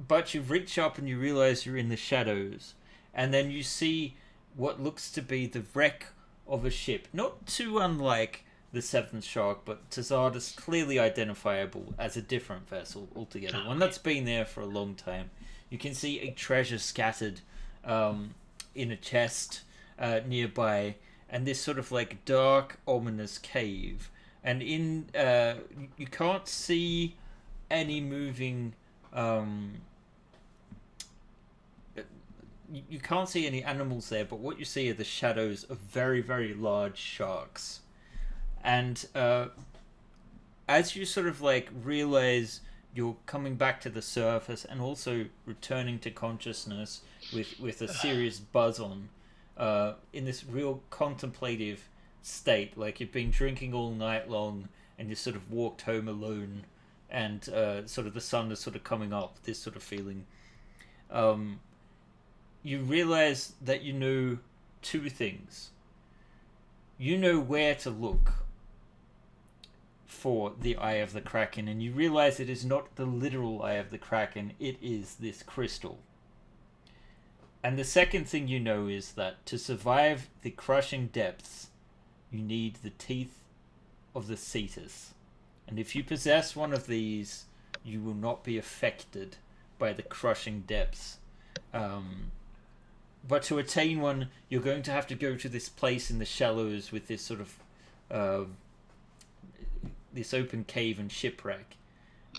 but you reach up and you realize you're in the shadows, and then you see what looks to be the wreck of a ship, not too unlike the Seventh Shark, but to Zardes clearly identifiable as a different vessel altogether, one that's been there for a long time. You can see a treasure scattered in a chest nearby, and this sort of like dark, ominous cave. And in you can't see any moving. You can't see any animals there, but what you see are the shadows of very, very large sharks. And as you sort of like realize you're coming back to the surface and also returning to consciousness with a serious buzz on, in this real contemplative state, like you've been drinking all night long and you sort of walked home alone, and sort of the sun is sort of coming up, this sort of feeling. You realize that you know two things. You know where to look for the Eye of the Kraken, and you realize it is not the literal Eye of the Kraken, it is this crystal. And the second thing you know is that to survive the crushing depths you need the teeth of the Cetus. And if you possess one of these, you will not be affected by the crushing depths. But to attain one, you're going to have to go to this place in the shallows with this sort of this open cave and shipwreck.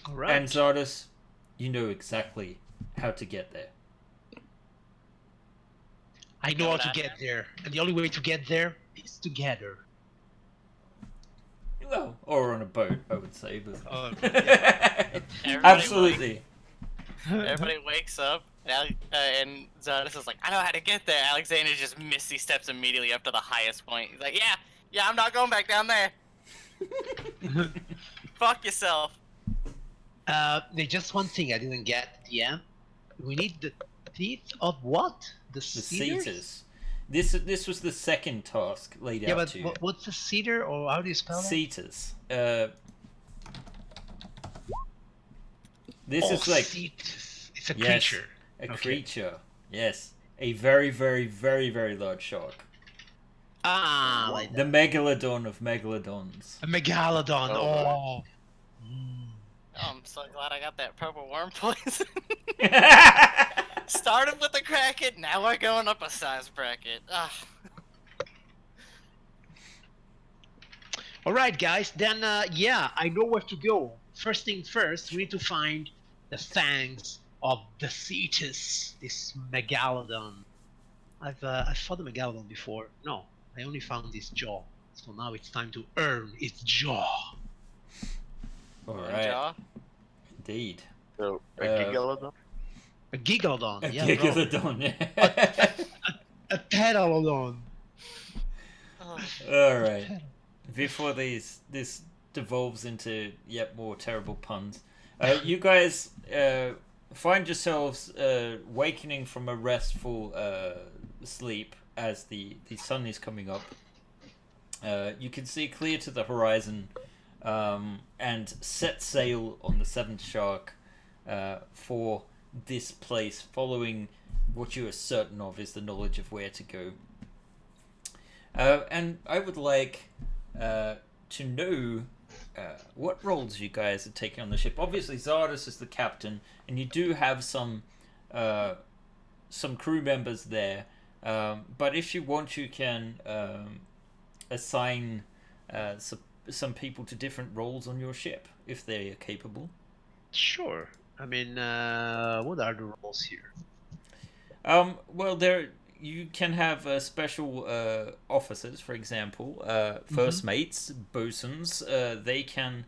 All right. And Zardos, you know exactly how to get there. I know how to get there, and the only way to get there is together. Well, or on a boat, I would say, but Everybody absolutely. Everybody wakes up, and Zardos is like, I know how to get there. Alexander just misty steps immediately up to the highest point. He's like, yeah, I'm not going back down there. Fuck yourself. There's just one thing I didn't get at the end. We need the teeth of what? The Cetus. This was the second task laid out to you. Yeah, but what's a cedar, or how do you spell that? Cetus. This is like Cetus. It's a creature. A creature. Yes, a very, very, very, very large shark. Ah, like the megalodon of megalodons. a megalodon. Oh. I'm so glad I got that purple worm poison. Started with the kraken, now we're going up a size bracket. Ugh. All right, guys. Then, yeah, I know where to go. First thing first, we need to find the fangs of the Cetus, this megalodon. I've fought the megalodon before. No, I only found its jaw. So now it's time to earn its jaw. All right. Jaw? So, Indeed. a gigalodon? A gigalodon. A Yeah, gigalodon. a pterodon. Oh. All right. Before this devolves into yet more terrible puns, you guys find yourselves wakening from a restful sleep as the sun is coming up. You can see clear to the horizon and set sail on the seventh shark for this place, following what you are certain of is the knowledge of where to go. And I would like to know what roles you guys are taking on the ship. Obviously, Zardos is the captain, and you do have some crew members there. But if you want, you can assign some people to different roles on your ship if they are capable. Sure. I mean, what are the roles here? Well, you can have special officers, for example, first mates, bosuns. They can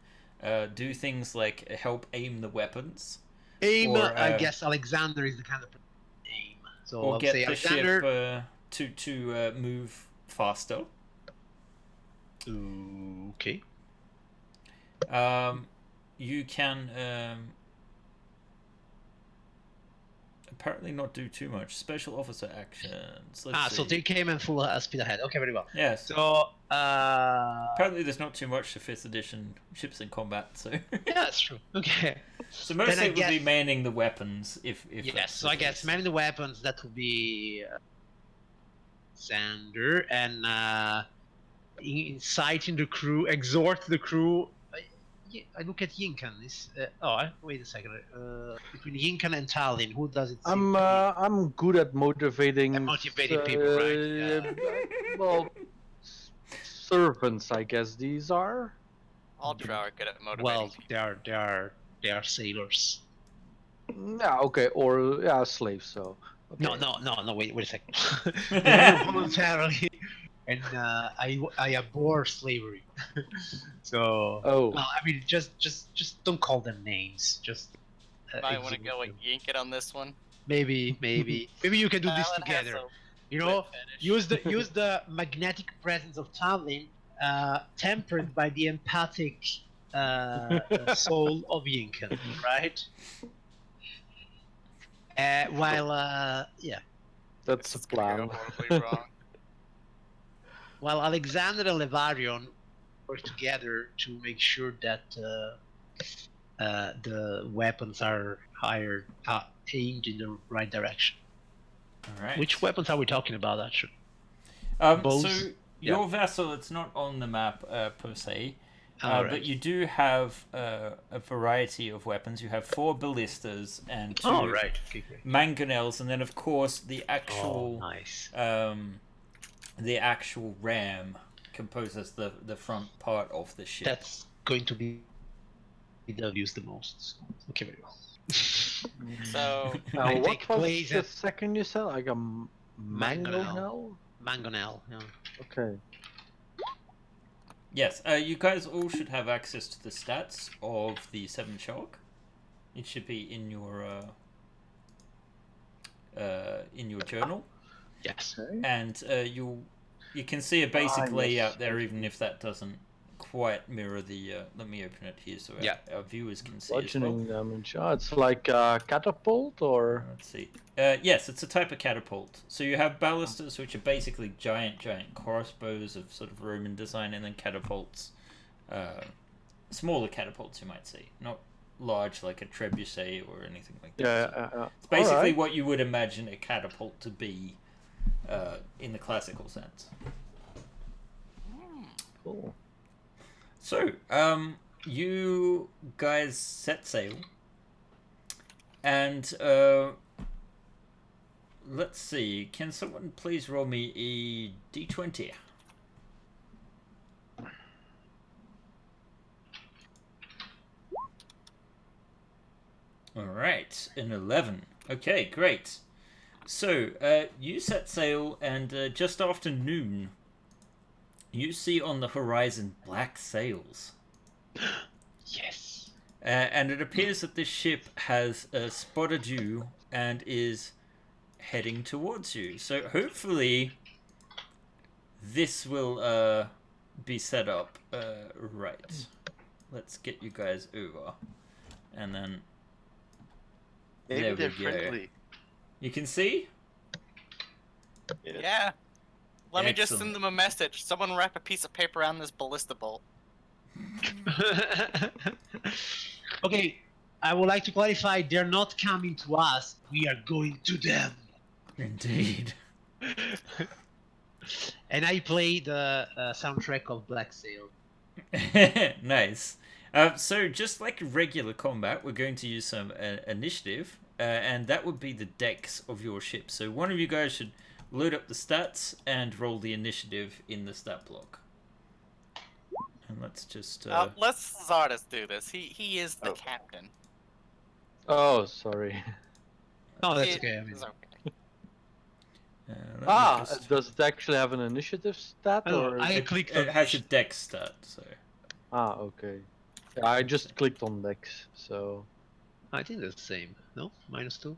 do things like help aim the weapons. Aim, or, I guess Alexander is the kind of person to aim. So or I'll get say the Alexander. ship to move faster. Okay. You can apparently not do too much. Special officer actions. Let's see. So they came in full speed ahead. Okay, very well. Yes. So, apparently there's not too much to 5th edition ships in combat, so... yeah, that's true. Okay. So mostly Then I it would be guess- manning the weapons, if Yes, that's so the I guess case. manning the weapons, that would be Xander, and inciting the crew, exhort the crew. I look at Yinkan. Wait a second. Between Yinkan and Tallinn, who does it? I'm good at motivating. Motivating people, right? Yeah. Well, servants, I guess these are. Ultra are good at motivating Well, people. they are sailors. Yeah, okay, or yeah, slaves. So. Okay. No. Wait a second. They do voluntarily, and I abhor slavery. So. Oh. Well, I mean, just don't call them names. Just. Might want to execute go with them. Yinkin on this one. Maybe you can do this Alan has together. a You know, wet fetish. use the magnetic presence of Tallinn, tempered by the empathic soul of Yinkan, right? Yeah. That's This the is gonna plan. go horribly wrong. While Alexander and Levarion work together to make sure that the weapons are aimed in the right direction. All right. Which weapons are we talking about, actually? So bows? your vessel, it's not on the map per se, All but right. you do have a variety of weapons. You have 4 ballistas and 2 All right. Okay, great. mangonels, and then of course the Oh, actual nice. ram composes the front part of the ship. That's going to be used the most. Okay, very well. So I what take was place the at second you said? Like a mango Mangonel. hell? Mangonel. Yeah. Okay. Yes, you guys all should have access to the stats of the 7 shark. It should be in your journal, Yes. Okay. and you can see a basic yes. layout there, even if that doesn't quite mirror the. Let me open it here so our viewers can see as well. Bludgeoning damage. Oh, it's like a catapult or. Let's see. Yes, it's a type of catapult. So you have ballistas, which are basically giant crossbows of sort of Roman design, and then catapults, smaller catapults you might see, not large like a trebuchet or anything like that. Yeah. It's basically Alright. what you would imagine a catapult to be, in the classical sense. Cool. So, you guys set sail, and let's see. Can someone please roll me a d20? All right, an 11. Okay, great. So, you set sail, and just after noon, you see on the horizon black sails. Yes. And it appears that this ship has spotted you and is heading towards you. So hopefully this will be set up right. Let's get you guys over. And then Maybe there they're we go. friendly. You can see? yeah, let me just Excellent. send them a message. Someone wrap a piece of paper around this ballista bolt. Okay, I would like to clarify. They're not coming to us. We are going to them. Indeed. And I play the soundtrack of Black Sail. Nice. So just like regular combat, we're going to use some initiative, and that would be the dex of your ship. So one of you guys should load up the stats and roll the initiative in the stat block. And let's just... Let Zardas do this. He is the captain. Oh, sorry. Oh, that's It okay. I mean, is okay. let me just- Does it actually have an initiative stat I don't or? know, I it, clicked it on has a dex stat, so... Okay. Yeah, I just clicked on Dex, so. I think that's the same. No, -2.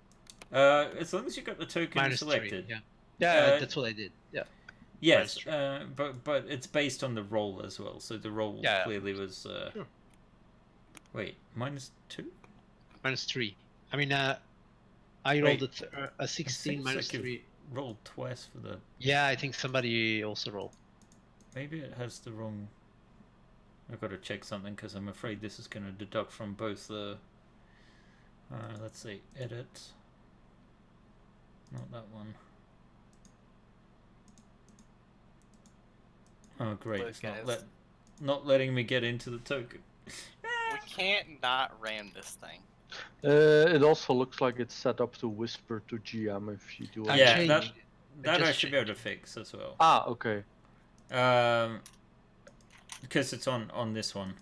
As long as you got the token -3. selected. Yeah. Yeah, Uh, that's what I did. Yeah. Yes, -3. but it's based on the roll as well. So the roll Yeah. clearly was. Sure. Wait, -2? -3. I mean, I rolled a 16 Seems like you've -3. rolled twice for the. Yeah, I think somebody also rolled. Maybe it has the wrong. I've got to check something because I'm afraid this is going to deduct from both the. Let's see, edit. Not that one. Oh great! Look, It's guys. not letting me get into the token. We can't not ram this thing. It also looks like it's set up to whisper to GM if you do it. I Yeah, changed that it. that I just should be able to fix as well. Okay. Because it's on this one.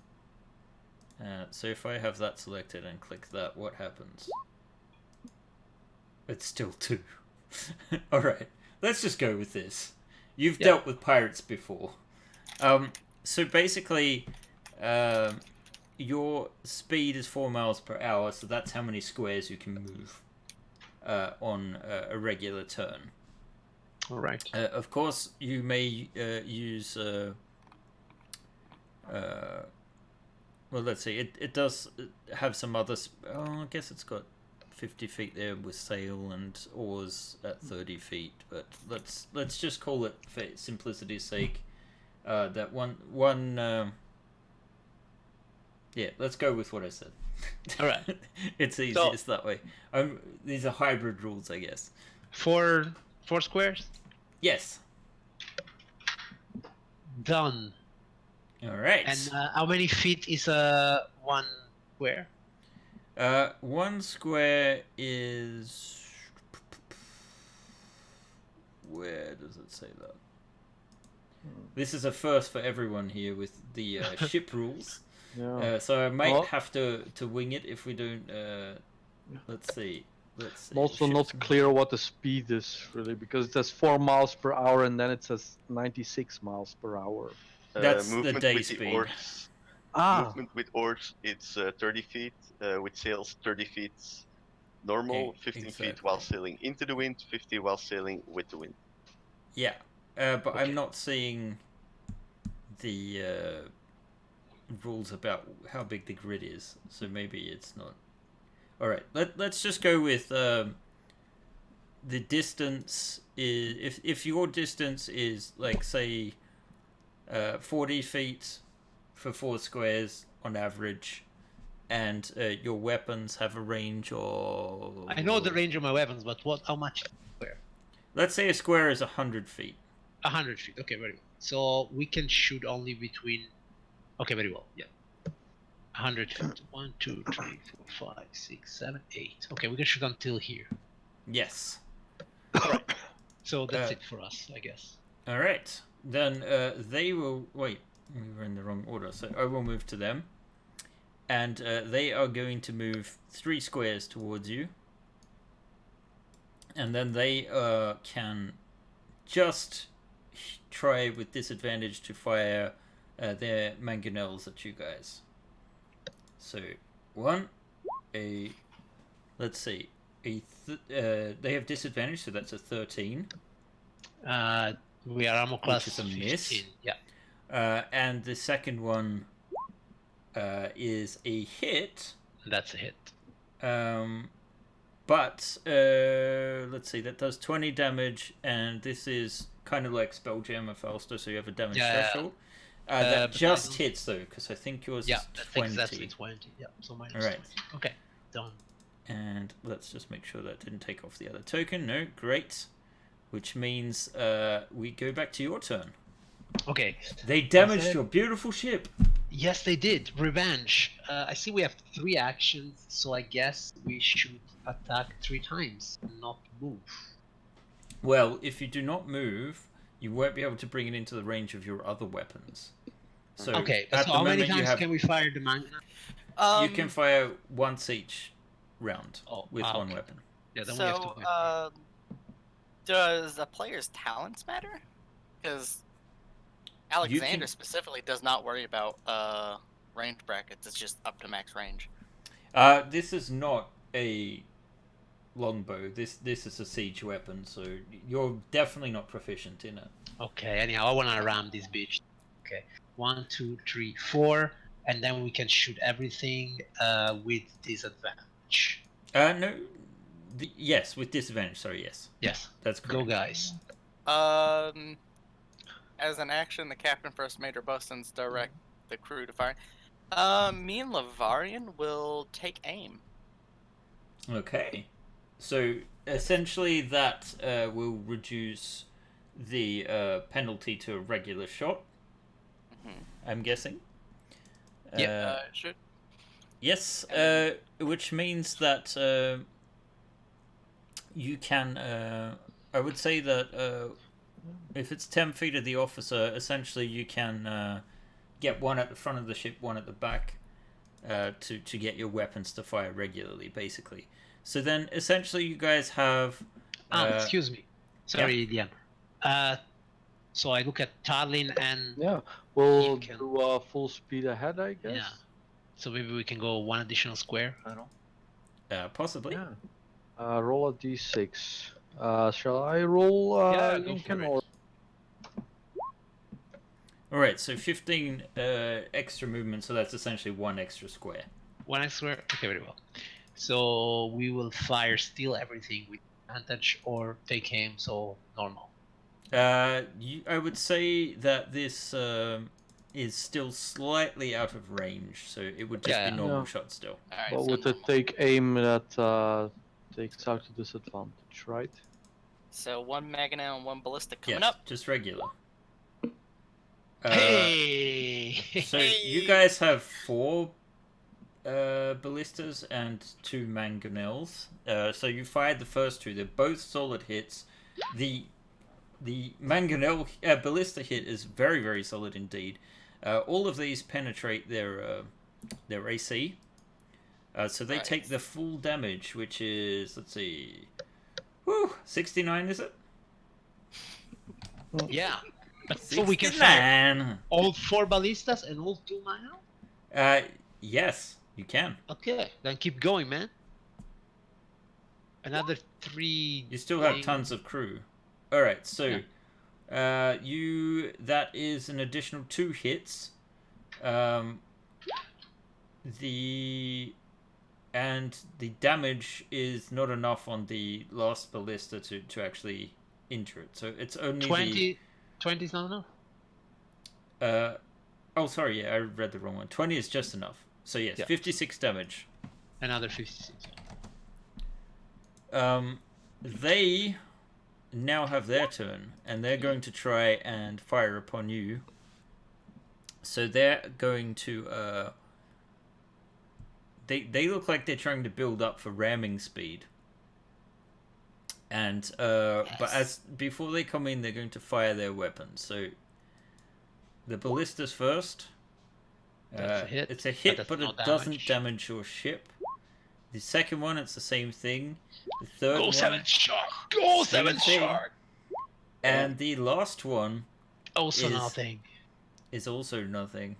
So if I have that selected and click that, what happens? It's still 2. Alright, let's just go with this. You've dealt with pirates before. So basically, your speed is 4 miles per hour, so that's how many squares you can move on a regular turn. All right. Of course, you may use... well, let's see. It does have some other... I guess it's got 50 feet there with sail and oars at 30 feet. But let's just call it, for simplicity's sake, that one. Yeah, let's go with what I said. All right. It's easiest that way. These are hybrid rules, I guess. 4 squares. Yes. Done. All right. And how many feet is one square? 1 square is. Where does it say that? This is a first for everyone here with the ship rules. Yeah. So I might Well- have to wing it if we don't. Let's see. I'm also not clear what the speed is really, because it says 4 miles per hour and then it says 96 miles per hour. That's the Movement day with the speed. oars. Ah, Movement with oars, it's 30 feet. With sails, 30 feet. Normal, 15 feet exactly. while sailing into the wind, 50 while sailing with the wind. Yeah, but Okay. I'm not seeing the rules about how big the grid is, so maybe it's not. All right, let's just go with the distance is if your distance is like say 40 feet for 4 squares on average, and your weapons have a range of. I know the range of my weapons, but what? How much? Square? Let's say a square is 100 feet. 100 feet. Okay, very well. So we can shoot only between. Okay, very well. Yeah. 100 feet. 1, 2, 3, 4, 5, 6, 7, 8. Okay, we can shoot until here. Yes. So that's it for us, I guess. All right. Then they will wait. We were in the wrong order, so I will move to them, and they are going to move 3 squares towards you, and then they can just try with disadvantage to fire their mangonels at you guys. So let's see, they have disadvantage, so that's a 13. We are armor class Which is a 15. miss. Yeah, And the second one is a hit. that's a hit. But let's see, that does 20 damage, and this is kind of like Spelljam or Falster, so you have a damage threshold. That but just hits though, because I think yours Yeah, is that's 20. exactly 20. Yeah, so minus All right. 20. Okay, done. And let's just make sure that didn't take off the other token. No, great. Which means we go back to your turn. Okay. They damaged it? your beautiful ship. Yes, they did. Revenge. I see we have 3 actions, so I guess we should attack 3 times, not move. Well, if you do not move, you won't be able to bring it into the range of your other weapons. So Okay, at so the how many moment you times have can we fire the magna? you can fire once each round with one okay. weapon. Yeah, then we have to So, wait. does a player's talents matter? Because Alexander specifically does not worry about range brackets. It's just up to max range. This is not a longbow. This is a siege weapon, so you're definitely not proficient in it. Okay, anyhow, I wanna ram this bitch. Okay, 1, 2, 3, 4, and then we can shoot everything with disadvantage. No. Yes, with disadvantage. Sorry, yes. Yes, That's correct. go guys. As an action, the captain, first mate, or bosuns direct the crew to fire. Me and Lavarian will take aim. Okay. So essentially, that will reduce the penalty to a regular shot. I'm guessing. Should. Yes, which means that you can. I would say that if it's 10 feet of the officer, essentially you can get one at the front of the ship, one at the back, to get your weapons to fire regularly, basically. So then, essentially, you guys have. Excuse me. Sorry, Dian. So I look at Tarlin and yeah. We'll You can- do full speed ahead, I guess. yeah. So maybe we can go 1 additional square. I don't know. Possibly. Yeah. Roll a d6. Shall I roll Yeah, go Lincoln for it. or? All right, so 15 extra movement, so that's essentially 1 extra square. 1 square. Okay, very well. So we will fire steal everything with advantage or take aim, so normal. I would say that this is still slightly out of range, so it would just Yeah. be normal Yeah. shot still. All right. But so with the normal. take aim, that takes out the disadvantage, right? So 1 Mangonel and 1 Ballista coming Yes, up. just regular. Hey! So you guys have 4 ballistas and 2 mangonels. So you fired the first 2. They're both solid hits. The mangonel ballista hit is very, very solid indeed. All of these penetrate their AC. So they take the full damage, which is, let's see, 69, is it? Yeah. 69. So we can fire all 4 ballistas and all 2 mangonels? Yes, you can. Okay, then keep going, man. Another 3. You still have tons of crew. All right, so that is an additional 2 hits. The damage is not enough on the last ballista to actually injure it. So it's only 20. 20 is not enough. Oh, sorry. Yeah, I read the wrong one. 20 is just enough. So yes, Yeah. 56 damage. Another 56. They now have their turn, and they're going to try and fire upon you. So they're going to they look like they're trying to build up for ramming speed. And but before they come in, they're going to fire their weapons. So the ballistas first. That's a hit. It's a hit, But but that's it no doesn't damage your ship. The second one, it's the same thing. The third Go one, 7 shark! Go 7 thing. shark! And the last one Also is- nothing. is also nothing.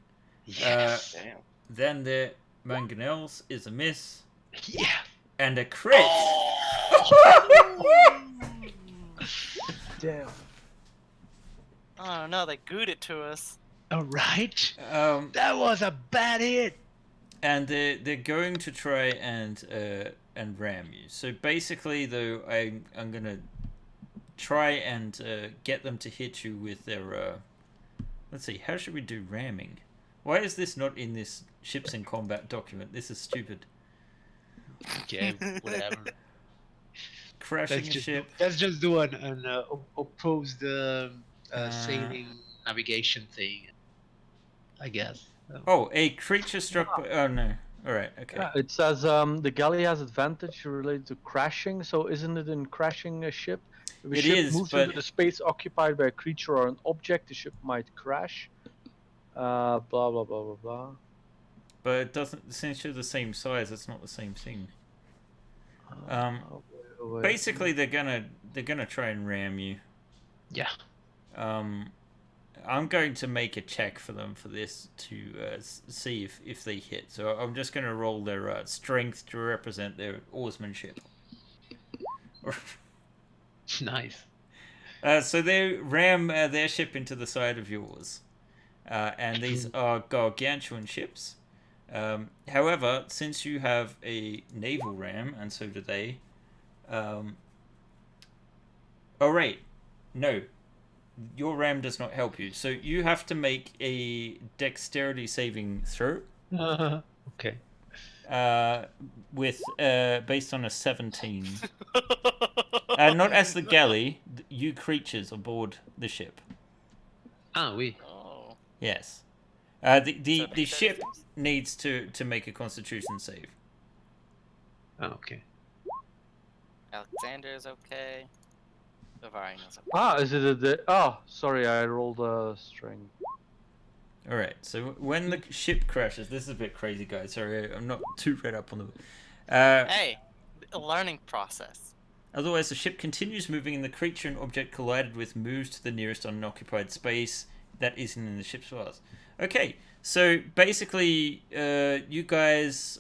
Yes. Damn. Then the mangonels is a miss Yeah. and a crit. Damn. Oh no, they gooed it to us. All right. Um, That was a bad hit. and they're going to try and ram you. So basically, though, I'm gonna try and get them to hit you with their. Let's see. How should we do ramming? Why is this not in this ships in combat document? This is stupid. Okay, whatever. Crashing a ship. Let's just do an opposed sailing navigation thing. I guess. Oh, a creature struck by... Oh, no. Alright, okay. Yeah, it says the galley has advantage related to crashing. So isn't it in crashing a ship? If a It ship is, moves but- into the space occupied by a creature or an object, the ship might crash. Blah blah blah blah blah. But it doesn't... Since you're the same size, it's not the same thing. Wait. Basically, they're gonna try and ram you. Yeah. I'm going to make a check for them for this to see if they hit. So I'm just going to roll their strength to represent their oarsmanship. Nice. So they ram their ship into the side of yours. And these are gargantuan ships. However, since you have a naval ram, and so do they... Oh, right. No. Your ram does not help you. So you have to make a dexterity saving throw. Okay. With based on a 17. Not as the galley, you creatures aboard the ship. Ah, oui. Oh. Yes. The So ship saves? needs to make a Constitution save. Ah, okay. Alexander is okay. Varina's okay. Ah, is it oh, sorry, I rolled a string. All right. So when the ship crashes, this is a bit crazy, guys. Sorry, I'm not too read up on the. Hey, a learning process. Otherwise, the ship continues moving, and the creature and object collided with moves to the nearest unoccupied space that isn't in the ship's path. Okay, so basically, you guys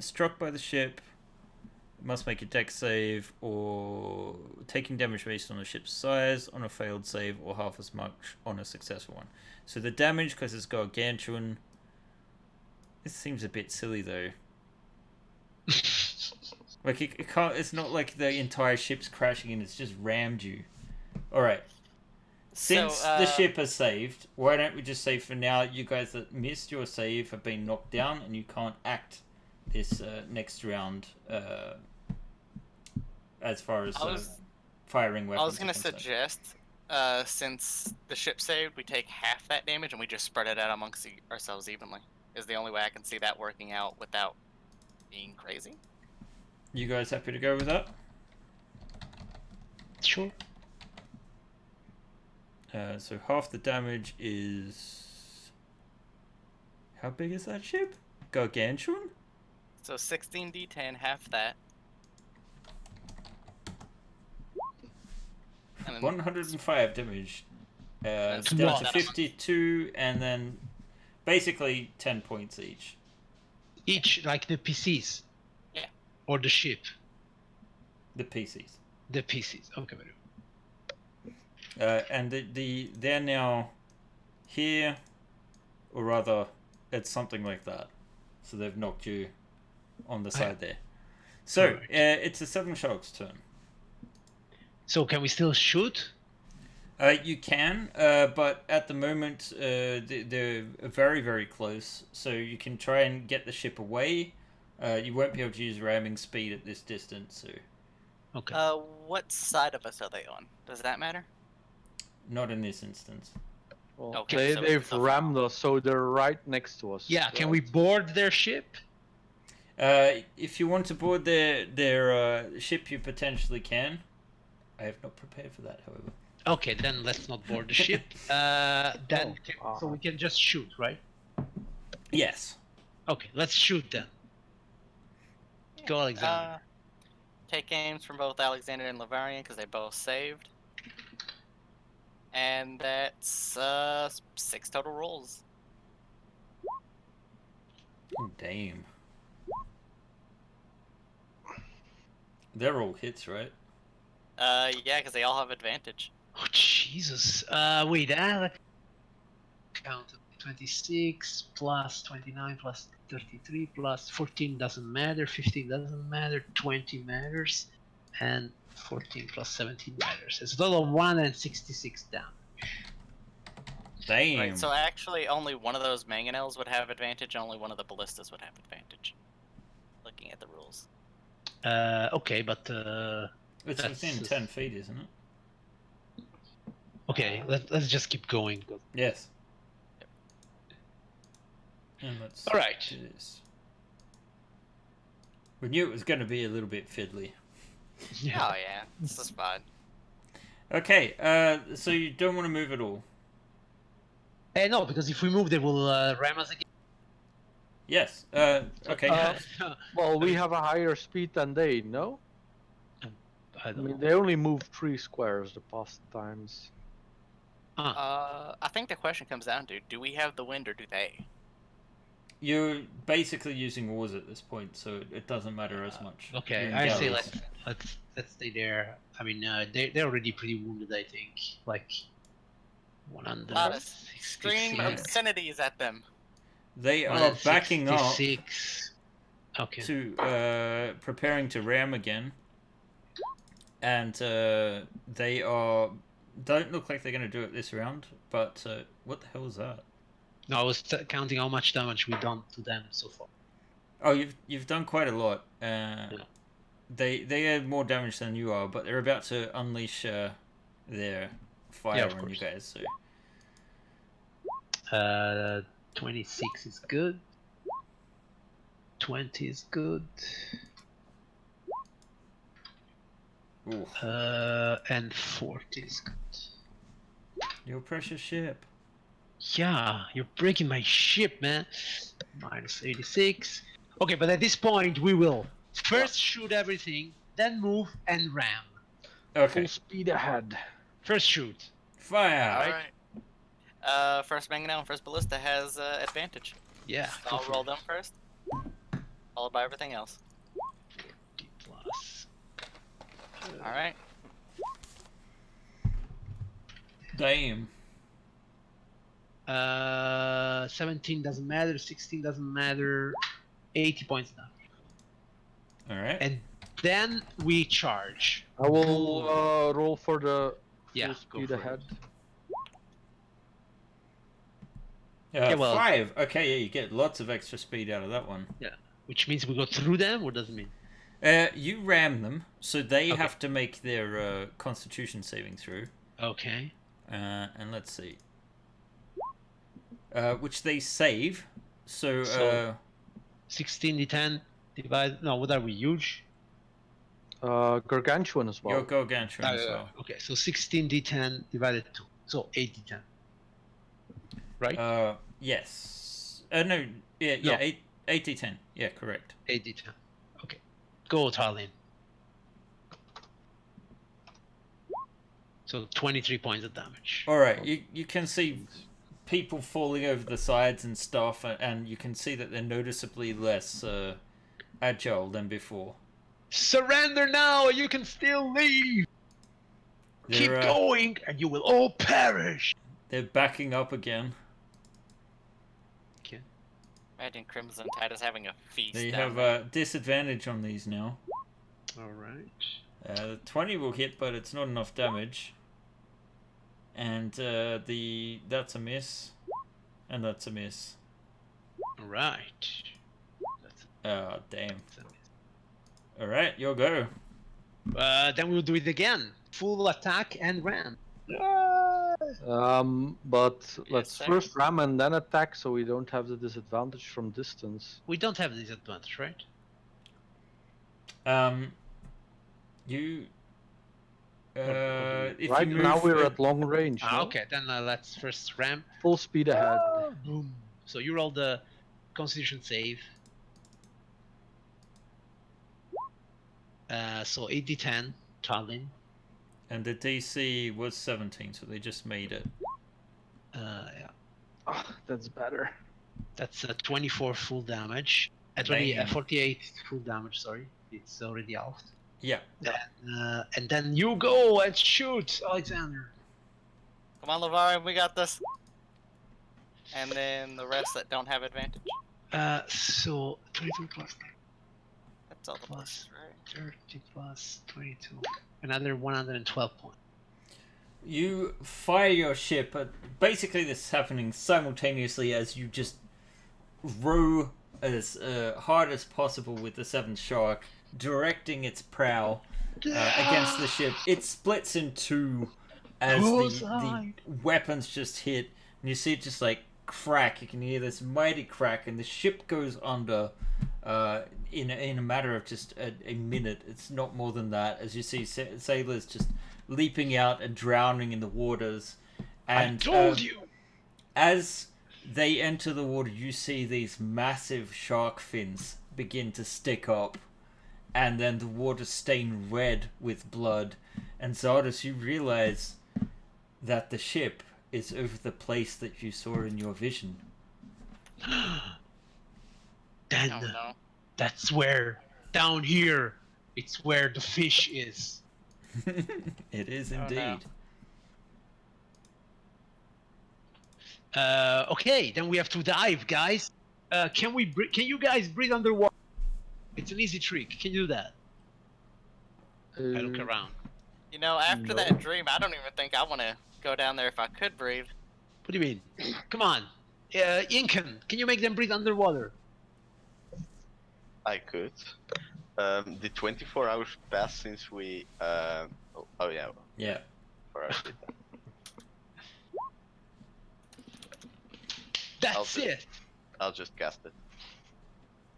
struck by the ship must make a dex save, or taking damage based on the ship's size on a failed save, or half as much on a successful one. So the damage, because it's gargantuan. This seems a bit silly though. Like it can't. It's not like the entire ship's crashing and it's just rammed you. All right. Since the ship has saved, why don't we just say for now, you guys that missed your save have been knocked down and you can't act this next round as far as firing weapons. I was gonna are concerned. suggest since the ship saved, we take half that damage and we just spread it out amongst ourselves evenly. Is the only way I can see that working out without being crazy. You guys happy to go with that? Sure. So half the damage is... How big is that ship? Gargantuan? So 16d10, half that. And then 105 damage. That's Down what? to 52, and then basically 10 points each. Each, like the PCs. Yeah. Or the ship. The PCs. The PCs. Okay, very And they're now here, or rather, it's something like that. So they've knocked you on the side there. So Alright. it's a Seven Sharks' turn. So can we still shoot? You can, but at the moment they're very, very close. So you can try and get the ship away. You won't be able to use ramming speed at this distance, so Okay. what side of us are they on? Does that matter? not in this instance. Well, Okay, so they've it's a- rammed us, so they're right next to us. Yeah, can right? we board their ship? If you want to board their ship, you potentially can. I have not prepared for that, however. Okay, then let's not board the ship. So we can just shoot, right? Yes. Okay, let's shoot then. Go, Alexander. Take aims from both Alexander and Lavarian because they both saved. And that's 6 total rolls. Oh, damn. They're all hits, right? Yeah, because they all have advantage. Oh Jesus! Wait, count 26 plus 29 plus 33 plus 14 doesn't matter. 15 doesn't matter. 20 matters, and 14 plus 17 matters. It's a total of 166 damage. Damn. Right, so actually only one of those mangonels would have advantage, only one of the ballistas would have advantage. Looking at the rules. Okay, but It's that's within just- 10 feet, isn't it? okay, let's just keep going. Yes. And let's All right. do this. We knew it was going to be a little bit fiddly. Oh yeah, this is fun. Okay, so you don't want to move at all? No, because if we move, they will ram us again. Yes. Okay. Well, we have a higher speed than they, no? I I don't mean, know. they only moved 3 squares the past times. I think the question comes down to, do we have the wind or do they? You're basically using oars at this point, so it doesn't matter as much. Okay, You're in I say galleys. let's stay there. I mean, they're already pretty wounded. I think like 100. A lot of scream obscenities at them. They are backing up 66. Okay. to preparing to ram again, and they don't look like they're going to do it this round. But what the hell is that? No, I was counting how much damage we've done to them so far. Oh, you've done quite a lot. They had more damage than you are, but they're about to unleash their fire of on you course. guys. So 26 is good. 20 is good. ooh, And 40 is good. your precious ship. Yeah, you're breaking my ship, man. Minus 86. Okay, but at this point, we will first shoot everything, then move and ram. Okay, Full speed ahead. First shoot. fire. Alright. First mangonel and first ballista has advantage. Yeah. I'll roll them first, followed by everything else. 40 plus. Alright. Damn. 17 doesn't matter, 16 doesn't matter, 80 points down. All right. And then we charge. I will roll for the Yeah, full go speed for it. ahead. Yeah, well- 5. Okay, yeah, you get lots of extra speed out of that one. Which means we go through them, or does it mean? You ram them, so they Okay. have to make their Constitution saving throw. Okay. And let's see. Which they save. So, So- 16d10 divided. No, what are we? Huge? Gargantuan as well. you're gargantuan as well. Okay, so 16d10 divided 2. So 8d10. Right? Yes. No. Yeah. No. 8d10. Yeah, correct. 8d10. Okay. Go, Tarlin. So 23 points of damage. All right. You can see people falling over the sides and stuff, and you can see that they're noticeably less agile than before. Surrender now, you can still leave. Keep They're, going, and you will all perish. They're backing up again. Okay. Imagine Crimson Tide is having a feast. They down have there. a disadvantage on these now. All right. 20 will hit, but it's not enough damage. And that's a miss, and that's a miss. All right. Oh, damn. That's a miss. All right, you'll go. Then we'll do it again. Full attack and ram. But let's sir. first ram and then attack, so we don't have the disadvantage from distance. We don't have disadvantage, right? You. If Right you move, now we're at long range. Ah, no? okay, then let's first ram. Full speed ahead. Boom. So you roll the Constitution save. So 8d10, Talin. And the DC was 17, so they just made it. Yeah. Ah, that's better. That's 24 full damage. 48 full damage, sorry. It's already halved. Yeah. And then you go and shoot, Alexander. Come on, Lavari, we got this. And then the rest that don't have advantage. So 22 plus 9, That's all the Plus. pluses, right? 30 plus 22. Another 112 points. You fire your ship. Basically, this is happening simultaneously as you just row as hard as possible with the seventh shark, directing its prow against the ship. It splits in two as the weapons just hit, and you see it just like crack. You can hear this mighty crack, and the ship goes under in a matter of just a minute. It's not more than that, as you see sailors just leaping out and drowning in the waters. And I told you! As they enter the water, you see these massive shark fins begin to stick up, and then the water stain red with blood. And Zardos, you realize that the ship is over the place that you saw in your vision. Then Oh no. that's where, down here, it's where the fish is. It is Oh, no. indeed. Okay, then we have to dive, guys. Can you guys breathe underwater? It's an easy trick. Can you do that? I look around. You know, after that dream, I don't even think I want to go down there if I could breathe. What do you mean? Come on. Incan, can you make them breathe underwater? I could. The 24 hours passed since we. Oh yeah. Yeah. 4 hours did that. That's I'll do it. I'll just cast it.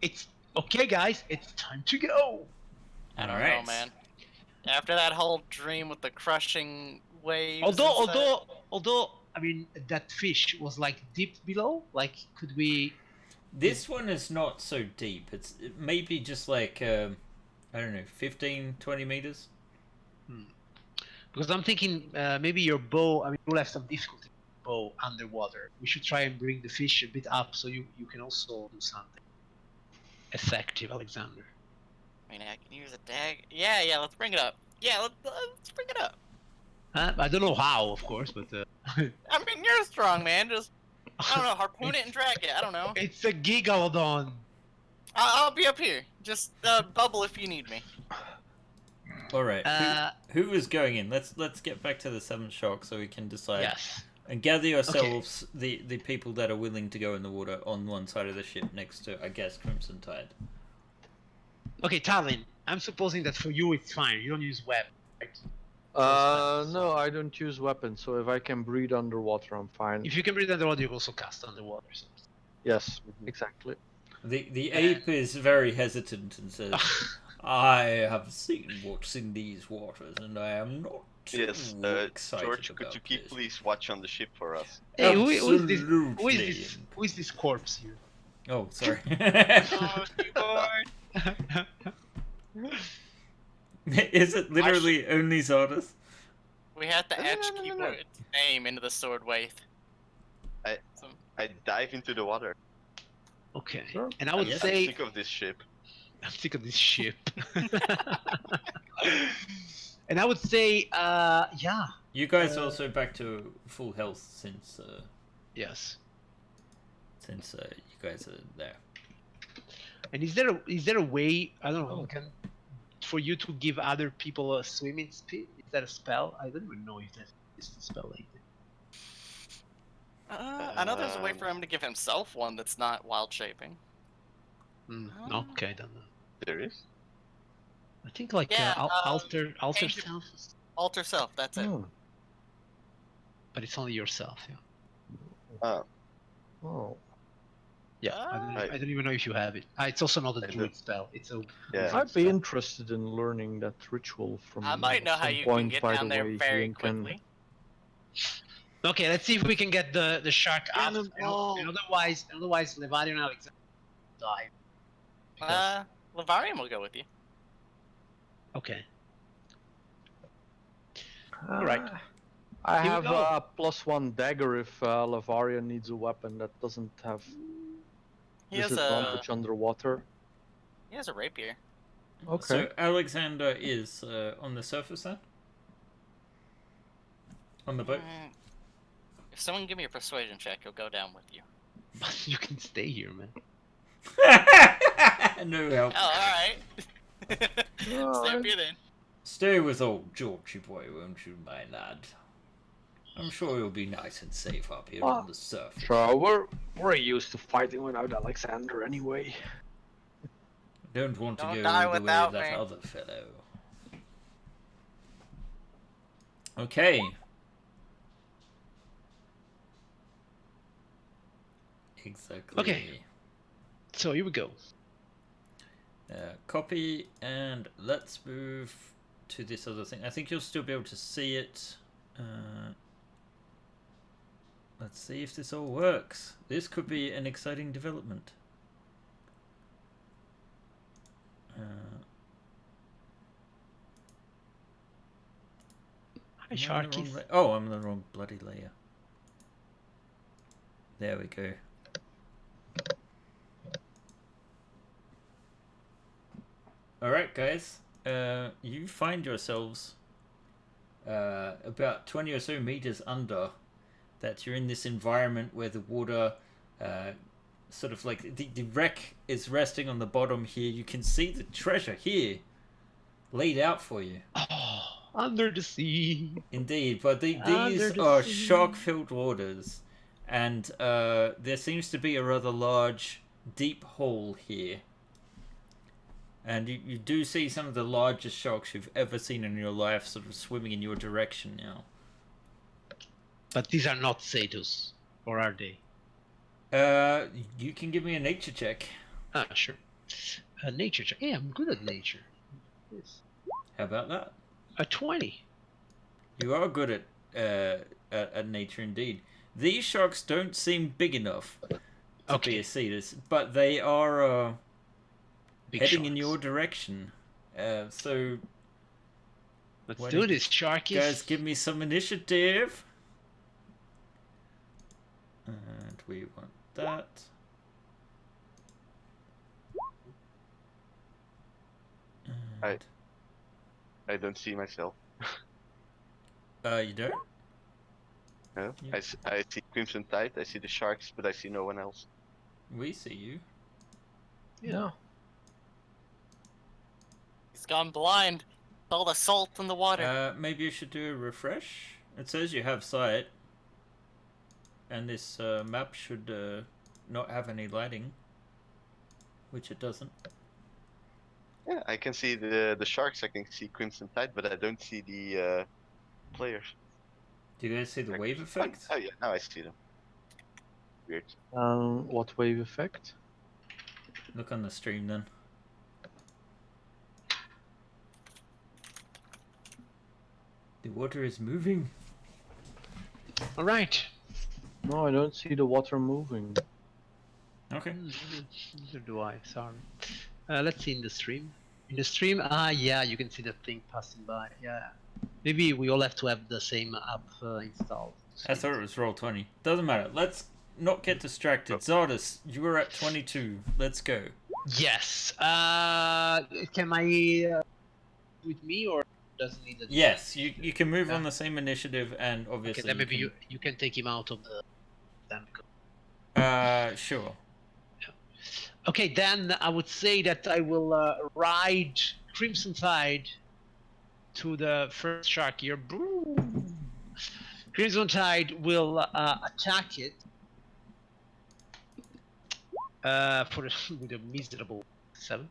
It's okay, guys. It's time to go. I don't Alright. know, man. After that whole dream with the crushing waves. Although, I mean, that fish was like deep below. Like, could we? This one is not so deep. It's maybe just like, I don't know, 15, 20 meters? Because I'm thinking maybe your bow. I mean, you'll have some difficulty with bow underwater. We should try and bring the fish a bit up so you can also do something effective, Alexander. I mean, I can use a dag. Yeah, let's bring it up. Yeah, let's bring it up. I don't know how, of course, but I mean, you're strong, man. Just, I don't know, harpoon it and drag it. I don't know. it's a gigalodon. I'll be up here. Just bubble if you need me. All right. Uh, Who is going in? Let's get back to the seventh shark so we can decide. yes. And gather yourselves the people that are willing to go in the water on one side of the ship next to, I guess, Crimson Tide. Okay, Talin. I'm supposing that for you it's fine. You don't use web. Right? spells. No, I don't use weapons, so if I can breathe underwater, I'm fine. If you can breathe underwater, you can also cast underwater. So. Yes, Mhm. exactly. The ape is very hesitant and says, "I have seen what's in these waters, and I am not too Yes, excited George, about could you keep this." please watch on the ship for us? Hey, who is this? Absolutely. Who is this corpse here? Oh, sorry. Oh, keyboard. Is it literally only Zardas? We have to No, add no, no, no, no. keyboard's name into the sword waif. I- So- I dive into the water. Okay. Sure. And I would I'm say sick of this ship. I'm sick of this ship. And I would say, yeah, You guys are also back to full health since yes. you guys are there. And is there a way, I don't know, for you to give other people a swimming speed? Is that a spell? I don't even know if that is the spell like that. I know there's a way for him to give himself one that's not wild shaping. No, okay, I don't know. There is. I think like Yeah, alter change it- self, Alter self, that's it. Oh. but it's only yourself. Yeah. Oh. Yeah. I don't even know if you have it. It's also not a I do. druid spell. It's a. Yeah. wizard I'd be spell. interested in learning that ritual from I might know how some you can point, get by down the there way, very Lincoln. quickly. Okay, let's see if we can get the shark up. And Cannonball! otherwise, Levadian and Alexander die. Because- Lavarium will go with you. okay. Alright. I Here we have go. a +1 dagger if Lavarian needs a weapon that doesn't have He has disadvantage underwater. he has a rapier. Okay. So Alexander is on the surface then? On the boat? If someone give me a persuasion check, he'll go down with you. But you can stay here, man. No help. Oh, alright. Well, Stay up here then. Stay with old Georgie boy, won't you, my lad? I'm sure you'll be nice and safe up here on the surface. Sure, we're used to fighting without Alexander anyway. Don't want to Don't go die the way without of that me. other fellow. Okay. Exactly. Okay. So here we go. Copy, and let's move to this other thing. I think you'll still be able to see it. Let's see if this all works. This could be an exciting development. Hi, Sharkies. Oh, I'm the wrong bloody layer. There we go. Alright, guys. You find yourselves about 20 or so meters under that. You're in this environment where the water sort of like the wreck is resting on the bottom here. You can see the treasure here laid out for you. Oh, under the sea. Indeed, but these Under the are sea. shark-filled waters, and there seems to be a rather large, deep hole here. And you do see some of the largest sharks you've ever seen in your life sort of swimming in your direction now. But these are not satyrs, or are they? You can give me a nature check. Ah, sure. Nature check. Yeah, I'm good at nature. Yes. How about that? A 20. You are good at nature indeed. These sharks don't seem big enough to be a cetus, but they are Big heading in sharks. your direction. So Let's why do don't this, Sharkies. guys, give me some initiative. And we want that. And, I don't see myself. you don't? No, Yeah. I see Crimson Tide. I see the sharks, but I see no one else. We see you. Yeah. He's gone blind. All the salt in the water. Maybe you should do a refresh. It says you have sight. And this map should not have any lighting. Which it doesn't. Yeah, I can see the sharks. I can see Crimson Tide, but I don't see the players. Do you guys see the wave effect? Oh yeah, now I see them. Weird. What wave effect? Look on the stream then. The water is moving. All right. No, I don't see the water moving. Okay. Neither do I. Sorry. Let's see in the stream. In the stream, yeah, you can see the thing passing by. Yeah. Maybe we all have to have the same app installed. I thought it was Roll20. Doesn't matter. Let's not get distracted. Zardus, you were at 22. Let's go. Yes. Can I with me or does it need a Yes, you can move on the same initiative, and obviously. Okay, then maybe you can take him out of the. Sure. Okay, then I would say that I will ride Crimson Tide to the first shark here. Boom. Crimson Tide will attack it with a miserable 7.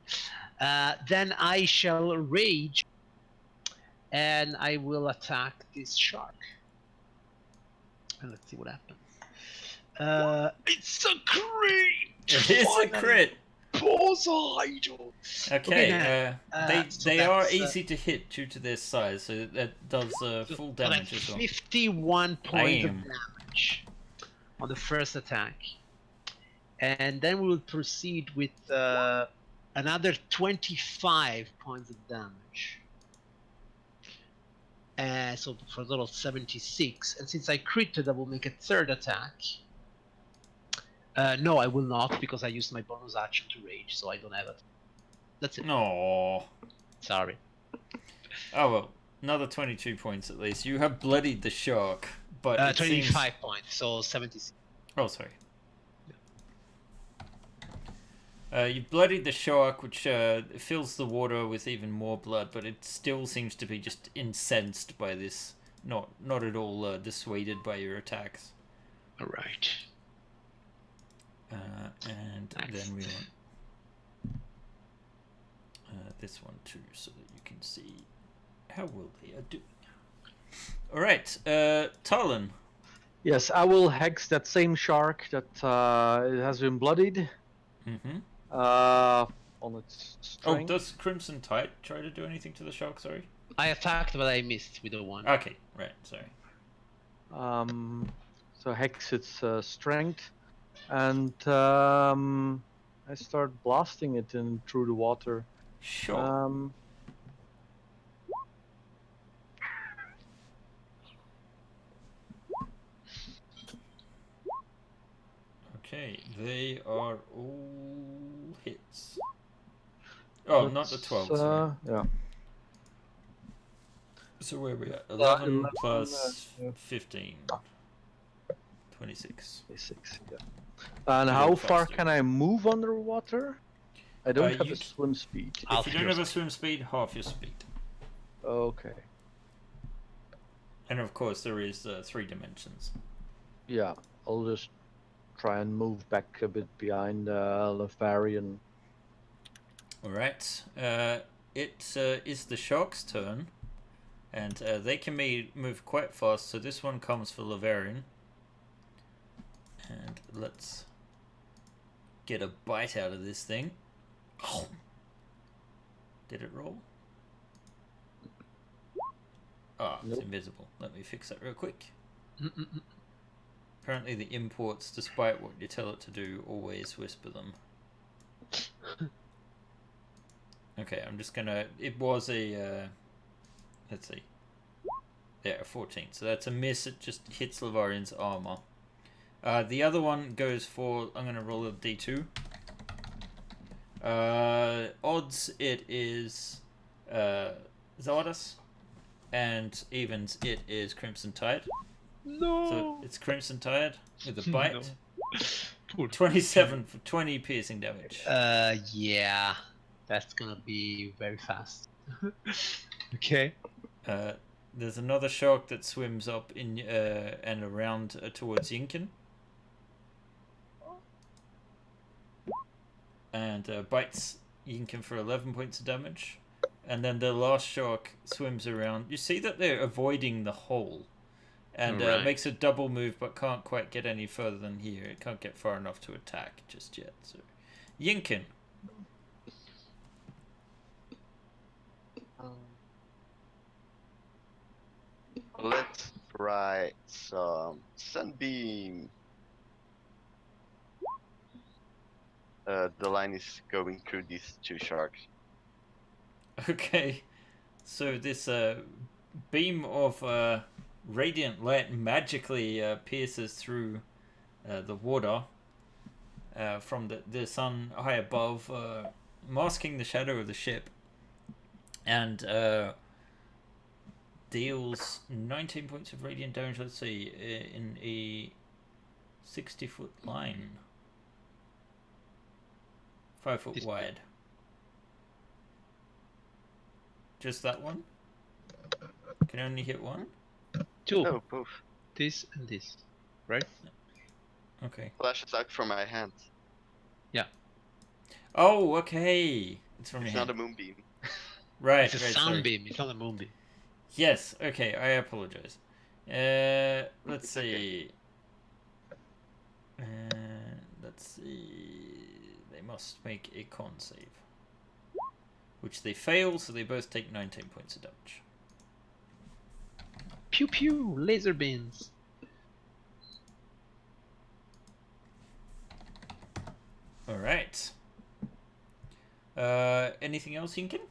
Then I shall rage, and I will attack this shark. And let's see what happens. It's a crit! It is a crit! Poseidon! Okay, so they are that's, easy to hit due to their size, so that does full damage as well. 51 points of damage on the first attack. And then we will proceed with another 25 points of damage. So for a total of 76. And since I critted, I will make a third attack. No, I will not, because I used my bonus action to rage, so I don't have it. That's it. No. Sorry. Oh well, another 22 points at least. You have bloodied the shark, but 25 points, so 76. Oh, sorry. You bloodied the shark, which fills the water with even more blood, but it still seems to be just incensed by this. Not at all dissuaded by your attacks. All right. And nice. then we want this one too, so that you can see how well they are doing. All right, Talon. Yes, I will hex that same shark that has been bloodied. Mm-hmm. On its strength. Oh, does Crimson Tide try to do anything to the shark? Sorry. I attacked, but I missed with a 1. Okay, right. Sorry. So hex its strength, and I start blasting it in through the water. Sure. Okay, they are all hits. Oh, not the 12. Sorry. Yeah. So where are we at? 11, 11 plus 15. 26. 26, yeah. And how far can I move underwater? I don't have a swim speed. If you don't have a swim speed, half your speed. Okay. And of course, there is 3 dimensions. Yeah, I'll just try and move back a bit behind Lefarian. Alright. It is the shark's turn. And they can move quite fast, so this one comes for Levarian. And let's get a bite out of this thing. Oh. Did it roll? Ah, it's invisible. Let me fix that real quick. Apparently the imports, despite what you tell it to do, always whisper them. Okay, I'm just gonna... It was a... let's see. There, 14. So that's a miss. It just hits Levarian's armor. The other one goes for... I'm gonna roll a d2. Odds, it is Zardas. And evens, it is Crimson Tide. No! So it's Crimson Tide with a bite. No. 27 for 20 piercing damage. Yeah. That's gonna be very fast. Okay. There's another shark that swims up in and around towards Yinkin. And bites Yinkin for 11 points of damage. and then the last shark swims around. You see that they're avoiding the hole, and Right. makes a double move, but can't quite get any further than here. It can't get far enough to attack just yet. So, Yinkin. Let's try some sunbeam. The line is going through these two sharks. Okay, so this beam of radiant light magically pierces through the water from the sun high above, masking the shadow of the ship, and deals 19 points of radiant damage, let's see, in a 60-foot line. 5 foot wide. Just that one? Can only hit one? Two. No, both. This and this. Right? Okay. Flashes out from my hand. Oh, okay. It's from It's your not hand. a moonbeam. Right, It's a right, sorry. sunbeam. It's not a moonbeam. Yes, okay, I apologize. Let's see. Let's see. They must make a con save. Which they fail, so they both take 19 points of damage. Pew pew. Laser beams. Alright. Anything else, Yinkin?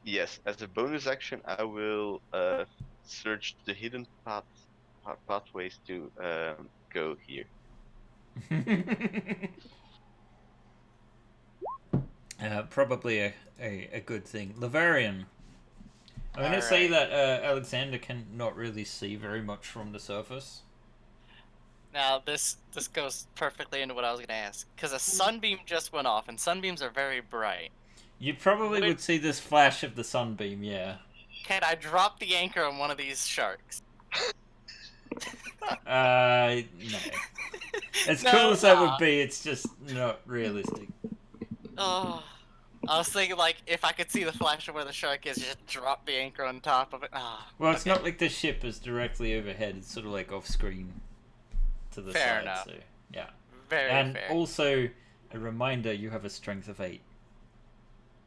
Yes, as a bonus action, I will search the hidden pathways to go here. Probably a good thing. Lavarian. I'm going to say that Alexander can not really see very much from the surface. Now this goes perfectly into what I was gonna ask, because a sunbeam just went off, and sunbeams are very bright. You probably would see this flash of the sunbeam, yeah. Can I drop the anchor on one of these sharks? No. As No, cool as that would be, it's just not realistic. Oh, I was thinking like if I could see the flash of where the shark is, just drop the anchor on top of it. Well, it's not like the ship is directly overhead. It's sort of like off screen to the Fair side. enough. So, yeah. Very And fair. also, a reminder: you have a strength of 8.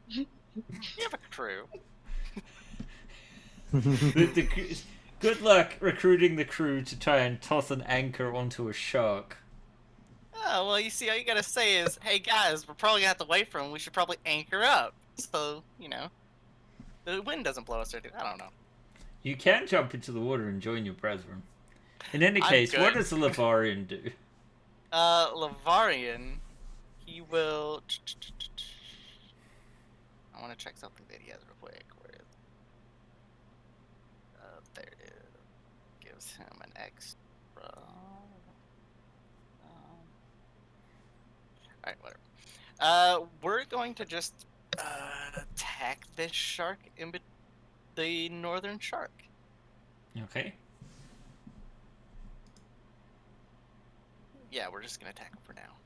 You have a crew. Good luck recruiting the crew to try and toss an anchor onto a shark. Oh, well, you see, all you gotta say is, hey guys, we're probably gonna have to wait for him. We should probably anchor up. So, you know, the wind doesn't blow us or I don't know. You can jump into the water and join your brethren. In any I'm case, what good. does the Lavarian do? Lavarian, he will. I want to check something that he has real quick. Where is? There it is. Gives him an extra. Alright, whatever. We're going to just attack this shark the northern shark. Okay. Yeah, we're just gonna attack him for now.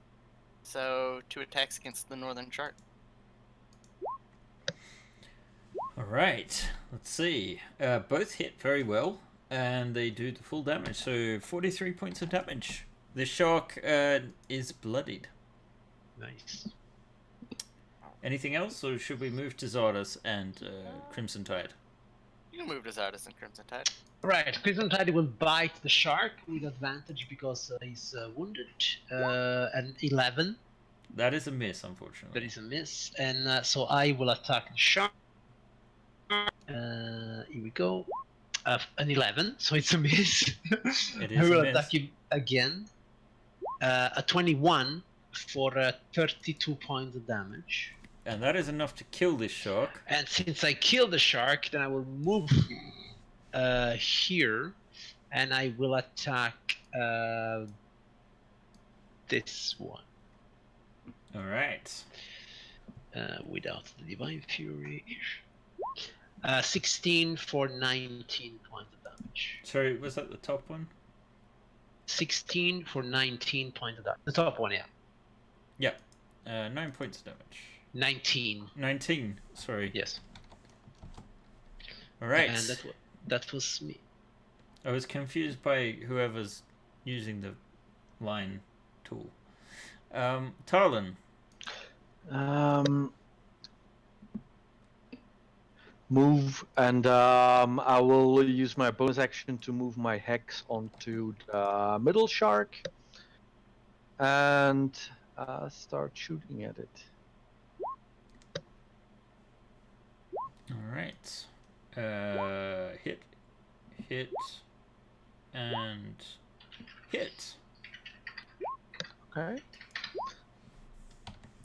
So 2 attacks against the northern shark. Alright, let's see. Both hit very well, and they do the full damage, so 43 points of damage. The shark is bloodied. Nice. Anything else, or should we move to Zardos and Crimson Tide? You can move to Zardos and Crimson Tide. Right, Crimson Tide will bite the shark with advantage because he's wounded. An 11. That is a miss, unfortunately. That is a miss. And so I will attack the shark. Here we go. An 11, so it's a miss. It is I will a miss. attack him again. A 21 for 32 points of damage. And that is enough to kill this shark. And since I killed the shark, then I will move here, and I will attack this one. Alright. Without the Divine Fury. 16 for 19 points of damage. Sorry, was that the top one? 16 for 19 points of damage. The top one, yeah. Yeah. 9 points of damage. 19. 19. Sorry. Yes. All right. And that was me. I was confused by whoever's using the line tool. Tarlin. Move, and I will use my bonus action to move my hex onto the middle shark and start shooting at it. All right. Hit, and hit. Okay.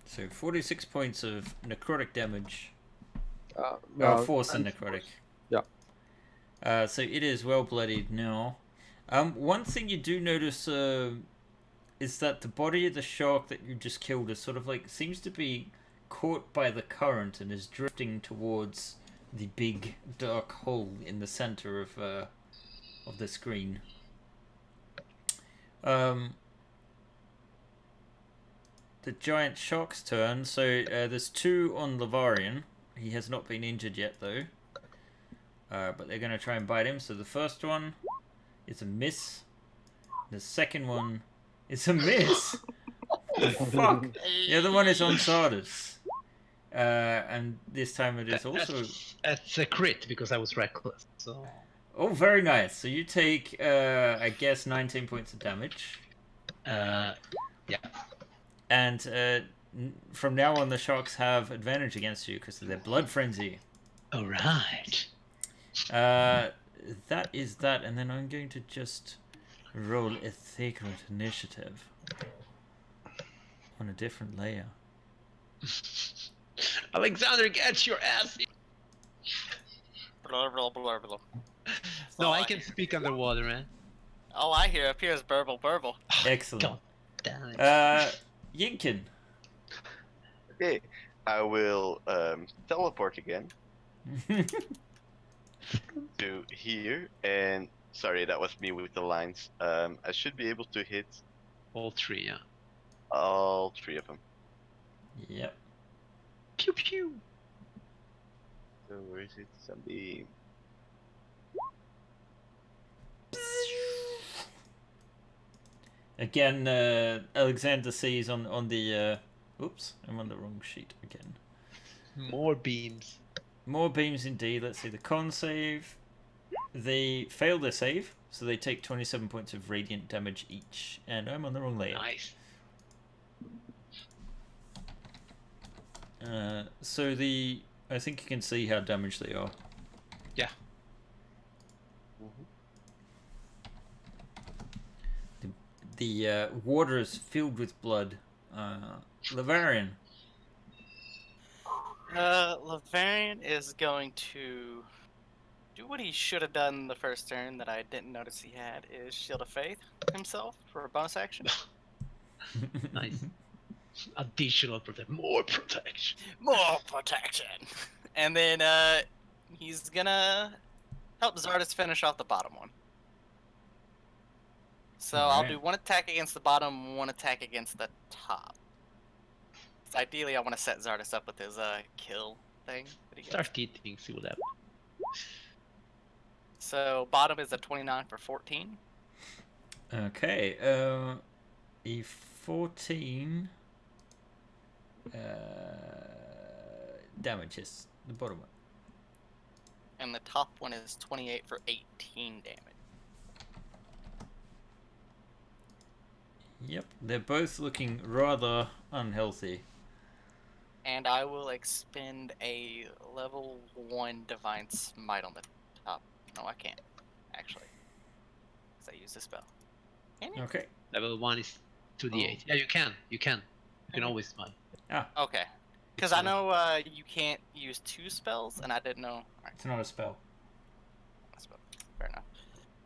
So 46 points of necrotic damage. Force and necrotic. Yeah. So it is well bloodied now. One thing you do notice is that the body of the shark that you just killed is sort of like seems to be caught by the current and is drifting towards the big dark hole in the center of the screen. The giant shark's turn. So there's 2 on Lavarian. He has not been injured yet though. But they're going to try and bite him. So the first one is a miss. The second one is a miss. Fuck. The other one is on Sardis. And this time it is also... That's a crit because I was reckless. So. Oh, very nice. So you take, I guess, 19 points of damage. Yeah. And from now on, the sharks have advantage against you because of their blood frenzy. All right. That is that, and then I'm going to just roll a secret initiative on a different layer. Alexander, get your ass in. Blah, blah, blah, blah. No, I can speak underwater, man. All I hear up here is burble, burble. Excellent. God damn it. Yinkin. Okay, I will teleport again to here, and sorry, that was me with the lines. I should be able to hit All 3, yeah. all 3 of them. Yep. Pew pew. So where is it? Sunbeam. Again, Alexander sees on the... oops, I'm on the wrong sheet again. More beams. More beams indeed. Let's see the con save. They fail their save, so they take 27 points of radiant damage each. And I'm on the wrong layer. Nice. So I think you can see how damaged they are. Yeah. The water is filled with blood. Lavarian. Lavarian is going to do what he should have done the first turn that I didn't notice he had, is Shield of Faith himself for a bonus action. Nice. Additional protection. More protection. More protection! And then he's gonna help Zardis finish off the bottom one. So I'll do 1 attack against the bottom, 1 attack against the top. So ideally, I want to set Zardis up with his kill thing that he gets. Start eating, see what happens. So bottom is a 29 for 14. Okay. A 14 damages the bottom one. And the top one is 28 for 18 damage. Yep, they're both looking rather unhealthy. And I will expend a level 1 Divine Smite on the top. No, I can't, actually. Because I use the spell. Can you? Okay. Level 1 is 2d8. Yeah, you can. You can always smite. Okay. Because I know you can't use 2 spells, and I didn't know. Alright, It's not a spell. fair enough.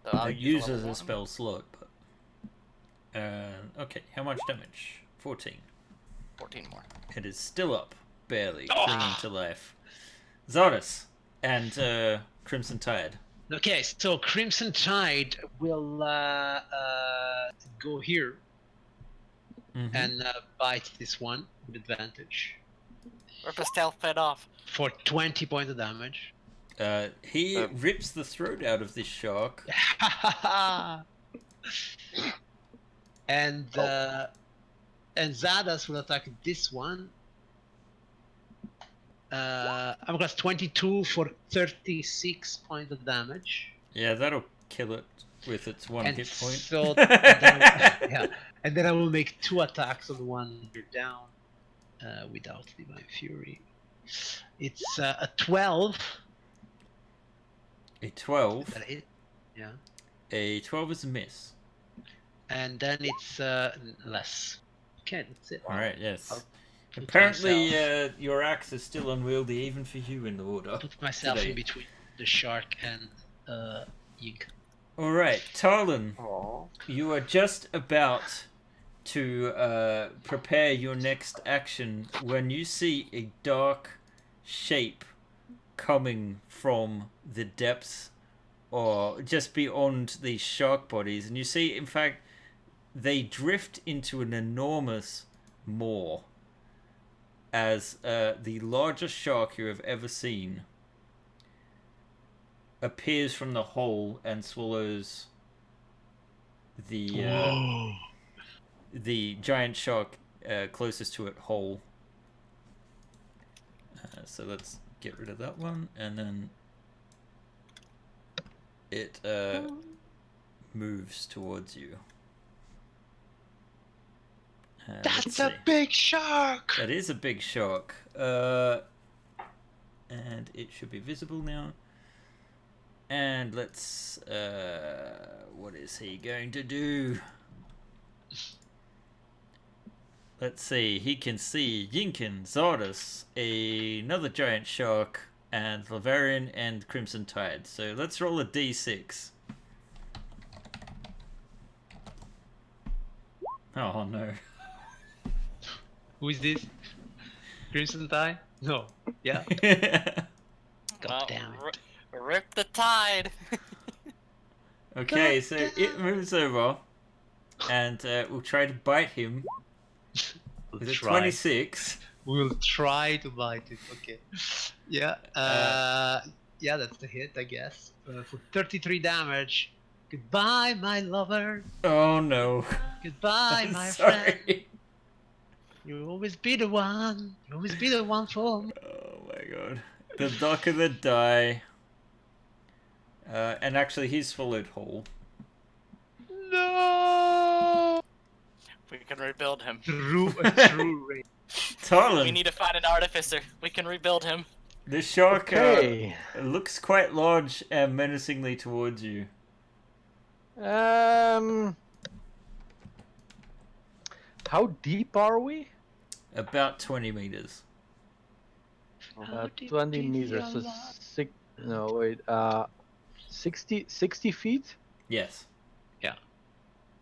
So I'll It use uses level a 1. spell slot, but... okay, how much damage? 14. 14 more. It is still up, barely, clinging to life. Zardis and Crimson Tide. Okay, so Crimson Tide will go here Mhm. and bite this one with advantage. Rip his tail fin off. For 20 points of damage. He rips the throat out of this shark. And Zadas will attack this one. I've got 22 for 36 points of damage. Yeah, that'll kill it with its one And hit point. so, and then I will make 2 attacks on the one you're down without Divine Fury. It's a 12. A 12. Is that it? Yeah. A 12 is a miss. And then it's less. Okay, that's it. Alright, yes. I'll put Apparently, myself- your axe is still unwieldy even for you in the order. Put myself today. in between the shark and Yig. Alright, Tarlin, Aw. you are just about to prepare your next action when you see a dark shape coming from the depths or just beyond these shark bodies, and you see, in fact, they drift into an enormous maw as the largest shark you have ever seen appears from the hole and swallows the giant shark closest to it whole. So let's get rid of that one, and then it moves towards you. Let's That's a see. big shark! That is a big shark. And it should be visible now. And let's... what is he going to do? Let's see. He can see Yinkin, Zardas, another giant shark, and Lavarian and Crimson Tide. So let's roll a d6. Oh no. Who is this? Crimson Tide? No. Yeah. God damn it. Rip the tide. Okay, so it moves over and we'll try to bite him with a 26. We'll try to bite it. Okay. Yeah. Yeah, that's the hit, I guess. For 33 damage. Goodbye, my lover. Oh no. Goodbye, I'm my sorry. friend. You'll always be the one. You'll always be the one for me. Oh my god. The dock of the die. And actually he's swallowed whole. No. We can rebuild him. True rage. Tarlin, We need to find an artificer. We can rebuild him. the shark Okay. looks quite large and menacingly towards you. How deep are we? About 20 meters. About deep 20 is meters. your So no, wait. 60 feet? Yes.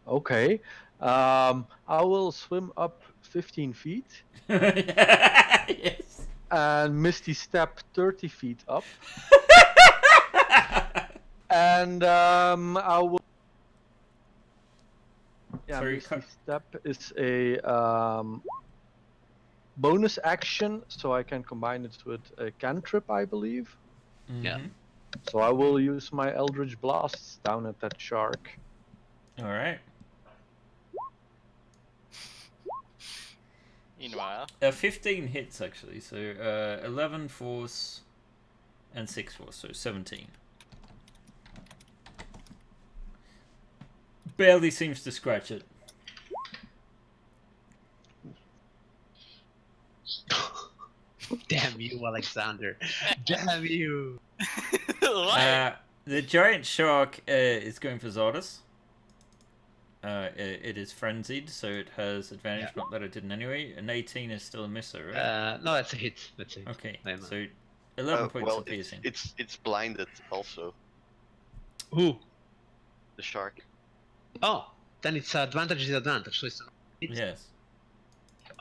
Okay. I will swim up 15 feet Yes. and Misty Step 30 feet up. And I will. Yeah, Sorry, Misty Step is a bonus action, so I can combine it with a cantrip, I believe. Yeah. Mhm. So I will use my Eldritch Blasts down at that shark. Alright. Meanwhile, 15 hits actually, so 11 force and 6 force, so 17. Barely seems to scratch it. Damn you, Alexander. Damn you. what? The giant shark is going for Zardas. It is frenzied, so it has advantage, Yeah. not that it didn't anyway. An 18 is still a misser, right? No, that's a hit. That's it. Okay, I'm, so 11 points well, of piercing. it's blinded also. Who? The shark. Oh, then it's advantage disadvantage. So it's. Yes,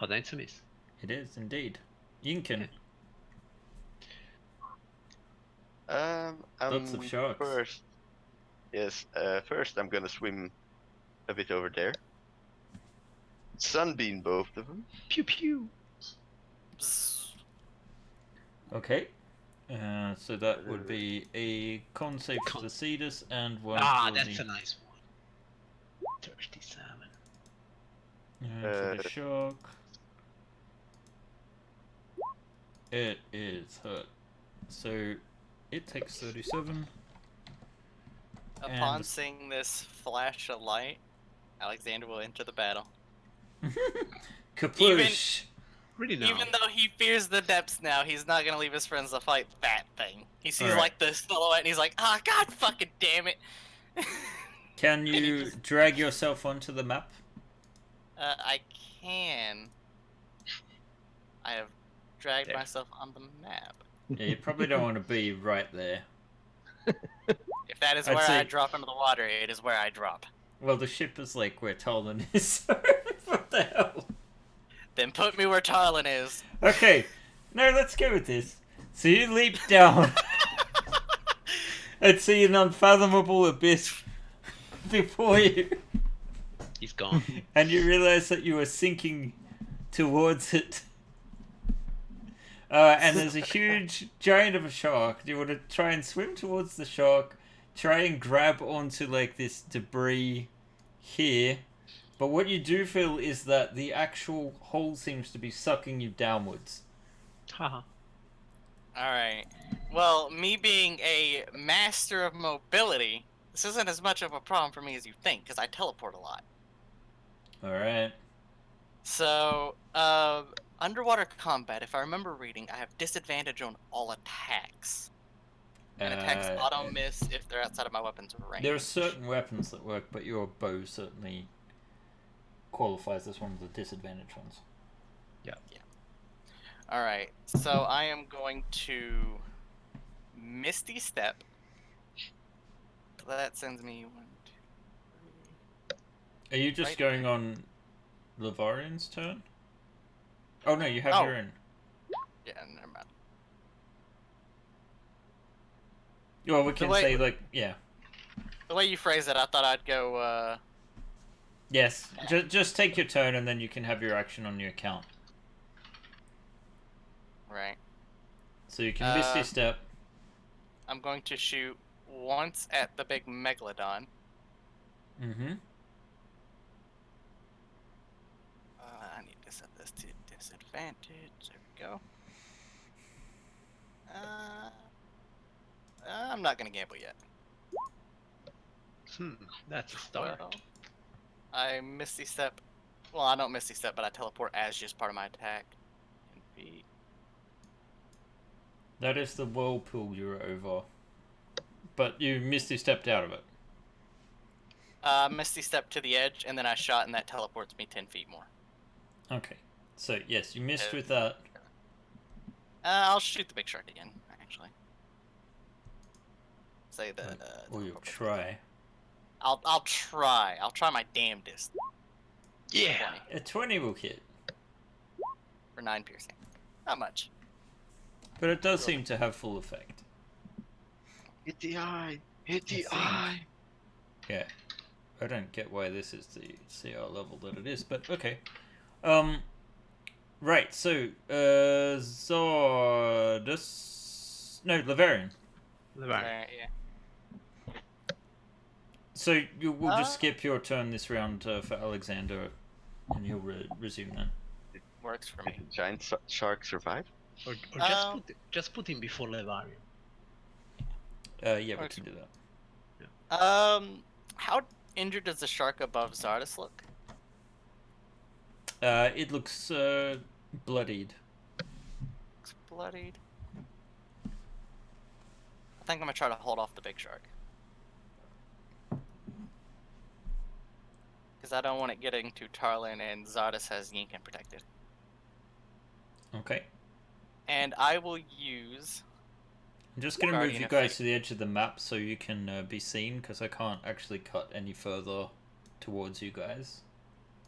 Oh, then it's a miss. it is indeed. Yinkin. Lots of sharks. First, yes. First, I'm gonna swim a bit over there. Sunbeam both of them. Pew pew. Bzz. Okay. So that would be a con save for the Cetus and one for That's the... a nice one. 37. And for the shark... It is hurt. So it takes 37. Upon And- seeing this flash of light, Alexander will enter the battle. Kaploosh! Really no. Even though he fears the depths now, he's not gonna leave his friends to fight that thing. He sees Alright. like the silhouette and he's like, ah, god fucking damn it. Can you drag yourself onto the map? I can. I have dragged There. myself on the map. Yeah, you probably don't want to be right there. If that is I'd where I say- drop into the water, it is where I drop. Well, the ship is like where Talon is, so what the hell? Then put me where Tarlin is. Okay, no, let's go with this. So you leap down and see an unfathomable abyss before you, He's gone. and you realize that you are sinking towards it. And there's a huge giant of a shark. Do you want to try and swim towards the shark? Try and grab onto like this debris here. But what you do feel is that the actual hole seems to be sucking you downwards. Haha. Alright. Well, me being a master of mobility, this isn't as much of a problem for me as you think, because I teleport a lot. Alright. So, underwater combat, if I remember reading, I have disadvantage on all attacks. And attacks auto miss if they're outside of my weapon's range. There are certain weapons that work, but your bow certainly qualifies as one of the disadvantaged ones. Alright, so I am going to Misty Step. That sends me 1, 2, 3. Are you just Right. going on Lavarian's turn? Oh no, you have Oh. your own. Yeah, never mind. Well, we can way- say like, yeah. The way you phrase it, I thought I'd go, Yes, just take your turn and then you can have your action on your account. right. So you can Misty Step. I'm going to shoot once at the big Megalodon. Mm-hmm. I need to set this to disadvantage. There we go. I'm not gonna gamble yet. That's a start. Well, I Misty Step. Well, I don't Misty Step, but I teleport as just part of my attack. 10 feet. That is the whirlpool you're over. But you Misty Stepped out of it. Misty Step to the edge, and then I shot, and that teleports me 10 feet more. Okay. So, yes, you missed with that. I'll shoot the big shark again, actually. Say the. Or you'll try. I'll try. I'll try my damnedest. Yeah. 20 A 20 will hit. for 9 piercing. Not much. But it does seem to have full effect. Hit the eye. Hit the I think. eye. Yeah. I don't get why this is the CR level that it is, but okay. Right, so, Zordus... No, Lavarian. Right, yeah. So we'll just Uh, skip your turn this round for Alexander, and he'll resume then. Works for me. Giant shark survive? Or just put him before Levarian. Yeah, we Works. can do that. How injured does the shark above Zardus look? It looks bloodied. Looks bloodied. I think I'm gonna try to hold off the big shark. Because I don't want it getting to Tarlin, and Zardus has Yinkin protected. Okay. And I will use... I'm just going to move Guardian you guys effect. to the edge of the map so you can be seen, because I can't actually cut any further towards you guys.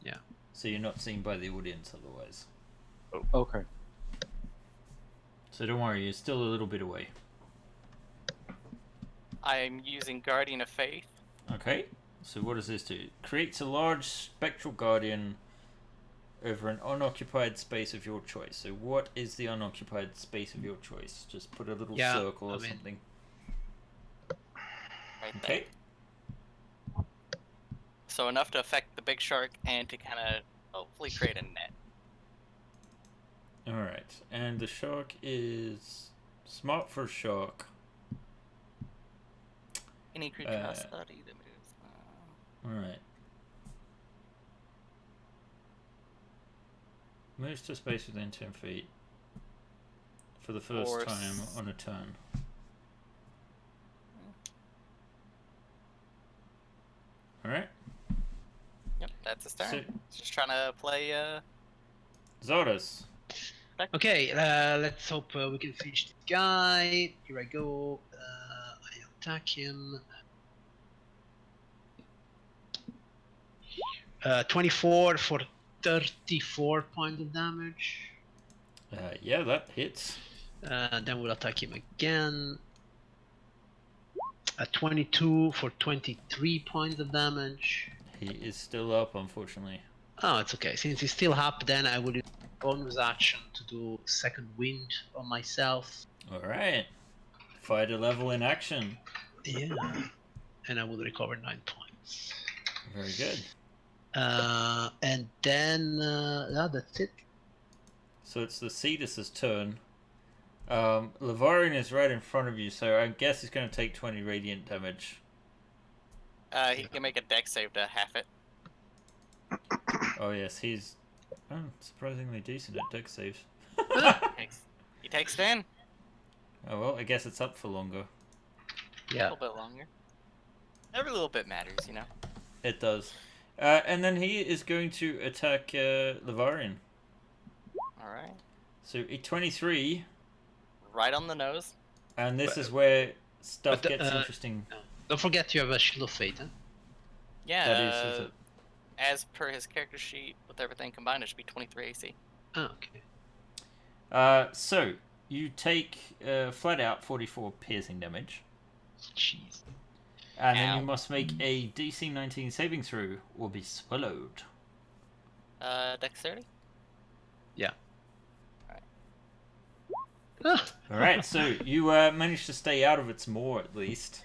Yeah. So you're not seen by the audience otherwise. Okay. So don't worry, you're still a little bit away. I'm using Guardian of Faith. Okay. So what does this do? Creates a large spectral guardian over an unoccupied space of your choice. So what is the unoccupied space of your choice? Just put a little circle or something. Right Okay. there. So enough to affect the big shark and to kind of hopefully create a net. Alright, and the shark is smart for a shark. Any creature not study that moves. Alright. Moves to a space within 10 feet for the first time on a turn. Alright. Yep, that's his turn. So, Just trying to play. Zordus. Okay, let's hope we can finish this guy. Here I go. I attack him. 24 for 34 points of damage. Yeah, that hits. Then we'll attack him again. 22 for 23 points of damage. He is still up, unfortunately. Oh, it's okay. Since he's still up, then I will use bonus action to do second wind on myself. Alright. Fighter level in action. Yeah. And I will recover 9 points. Very good. And then that's it. So it's the Cetus's turn. Lavarian is right in front of you, so I guess he's going to take 20 radiant damage. He can make a dex save to half it. Oh yes, he's surprisingly decent at dex saves. He takes 10. Oh well, I guess it's up for longer. Yeah. A little bit longer. Every little bit matters, you know. It does. And then he is going to attack Lavarian. Alright. So a 23. Right on the nose. And this is where stuff but, gets interesting. Don't forget you have a Shield of Fate, huh? Yeah, That is as per his character sheet, with everything combined, it should be 23 AC. Oh, okay. So, you take flat out 44 piercing damage. Jeez. And then you must make a DC 19 saving throw or be swallowed. Dexterity? Yeah. Alright, so you managed to stay out of its maw at least,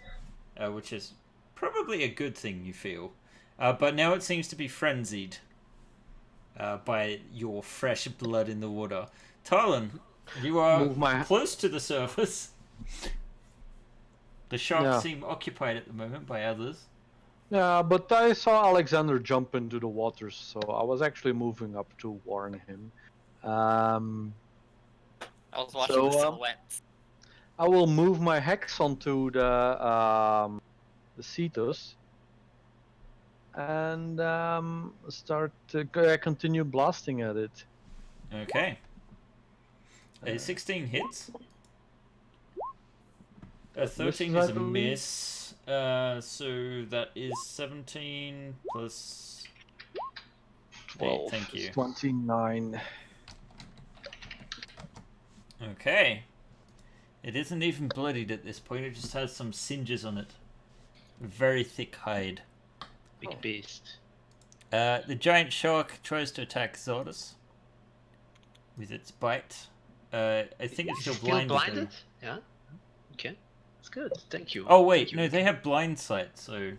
which is probably a good thing, you feel. But now it seems to be frenzied by your fresh blood in the water. Talon, you are close to the surface. The sharks seem occupied at the moment by others. Yeah, but I saw Alexander jump into the waters, so I was actually moving up to warn him. I was watching the silhouettes. I will move my hex onto the Cetus and start to continue blasting at it. Okay. A 16 hits. A 13 is a miss. So that is 17 plus 12. 8, thank you. 29. Okay. It isn't even bloodied at this point, it just has some singes on it. Very thick hide. Big beast. The giant shark tries to attack Zordus with its bite. I think it's still blinded. Blinded? Yeah. Okay. That's good. Thank you. Oh wait, no, they have blind sight, so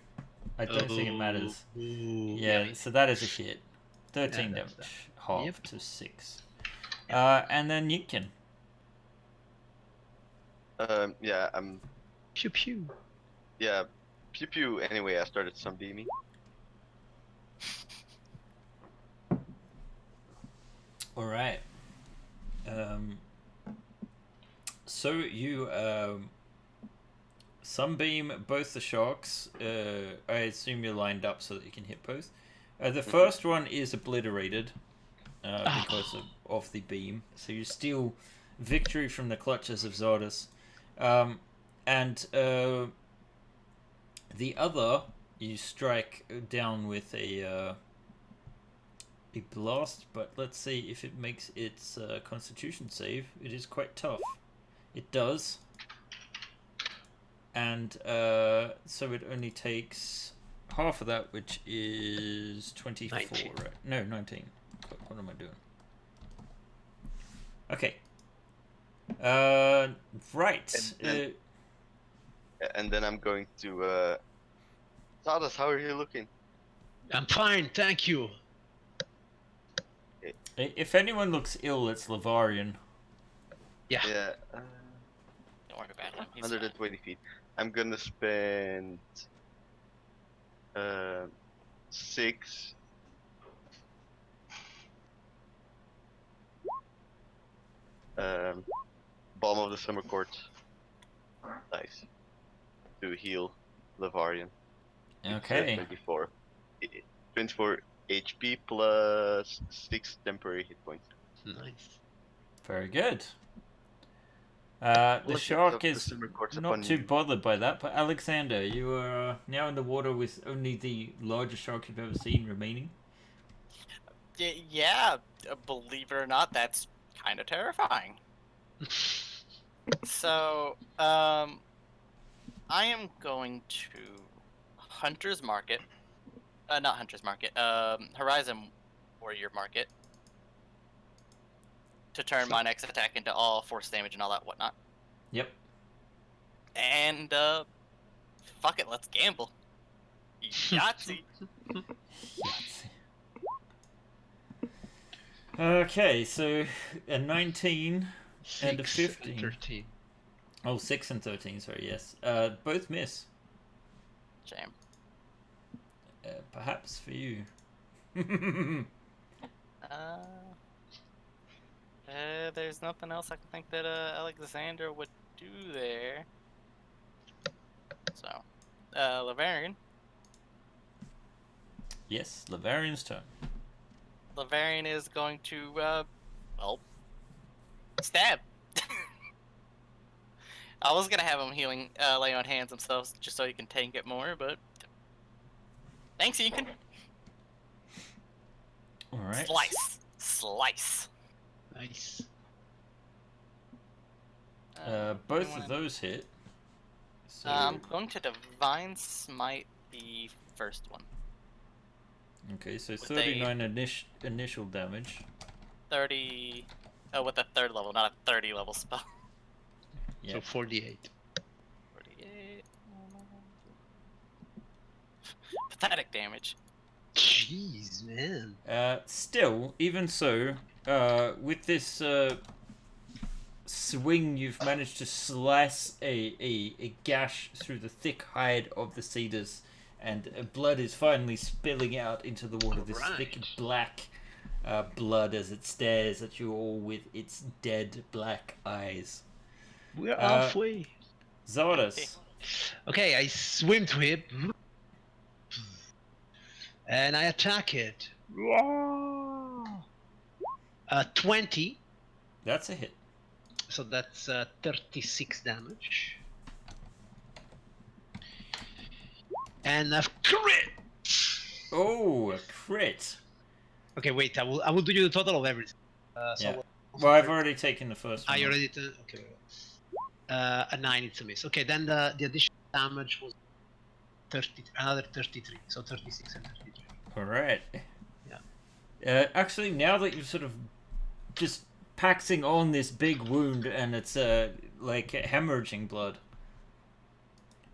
I don't think it matters. Ooh, Yeah, so that is a hit. 13 damage. Half to 6. And then Yinkin. Yeah, I'm. Pew pew. Yeah, pew pew. Anyway, I started sunbeaming. All right. So you sunbeam both the sharks. I assume you're lined up so that you can hit both. The first one is obliterated because of the beam. So you steal victory from the clutches of Zordus. And the other you strike down with a blast, but let's see if it makes its constitution save. It is quite tough. It does. And so it only takes half of that, which is 24, 19. right? No, 19. What am I doing? Okay. Right. And then I'm going to. Stardust, how are you looking? I'm fine, thank you. If anyone looks ill, it's Lavarian. Yeah. Yeah. Don't worry about him. He's fine. 120 feet. I'm gonna spend 6 Balm of the Summer Court dice to heal Lavarian. Okay. 24. 24 HP plus 6 temporary hit points. Nice. Very good. The Blessings shark of the is Summer Courts not upon too you. bothered by that, but Alexander, you are now in the water with only the largest shark you've ever seen remaining. Yeah, believe it or not, that's kind of terrifying. So, I am going to Hunter's Market. Not Hunter's Market. Horizon Warrior Market. To turn my next attack into all force damage and all that whatnot. Yep. And, fuck it, let's gamble. Yahtzee. Okay, so a 19 and a 6 15. and 13. Oh, 6 and 13, sorry, yes. Both miss. Shame. Perhaps for you. There's nothing else I can think that Alexander would do there. So, Lavarian. Yes, Lavarian's turn. Lavarian is going to, well, stab. I was gonna have him healing, lay on hands himself just so he can tank it more, but thanks, Yinkin. All right. Slice. Nice. Both of those hit. So I'm going to Divine Smite the first one. okay, so with 39 initial damage. 30. Oh, with a 3rd level, not a 30 level spell. Yeah. So 48. 48. Pathetic damage. Jeez, man. Still, even so, with this swing, you've managed to slice a gash through the thick hide of the cedars, and blood is finally spilling out into the water. This thick black blood as it stares at you all with its dead black eyes. We're halfway. Zardas. Okay, I swim to him. And I attack it. 20. That's a hit. So that's 36 damage. And a crit! Oh, a crit. Okay, wait, I will do you the total of everything. Yeah. Well, I've already taken the first one. You already did? Okay. A 9, it's a miss. Okay, then the additional damage was another 33. So 36 and 33. Alright. Yeah. Actually, now that you've sort of just paxing on this big wound and it's like hemorrhaging blood.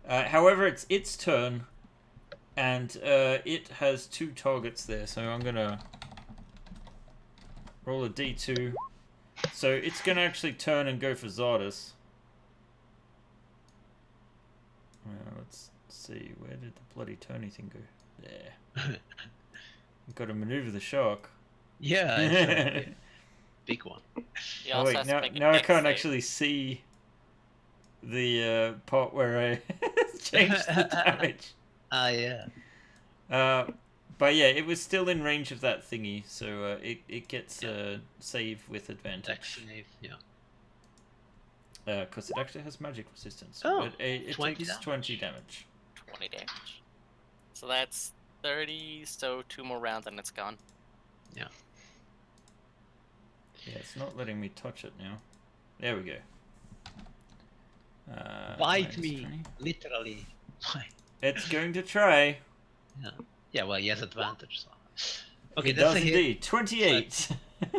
However, it's its turn, and it has 2 targets there, so I'm gonna roll a d2. So it's gonna actually turn and go for Zardas. Let's see, where did the bloody turny thing go? There. Got to maneuver the shark. Yeah, it's a big one. He Oh also wait, has to make a now I dex can't save. actually see the part where I changed the damage. Yeah. But yeah, it was still in range of that thingy, so it gets save with advantage. Dex save, yeah. Because it actually has magic resistance. Oh, but it 20 takes damage. 20 damage. 20 damage. So that's 30, so 2 more rounds and it's gone. Yeah. Yeah, it's not letting me touch it now. There we go. Bite minus me, 20. literally. It's going to try. Yeah, well, he has advantage. So. Okay, It that's does a hit. indeed. 28.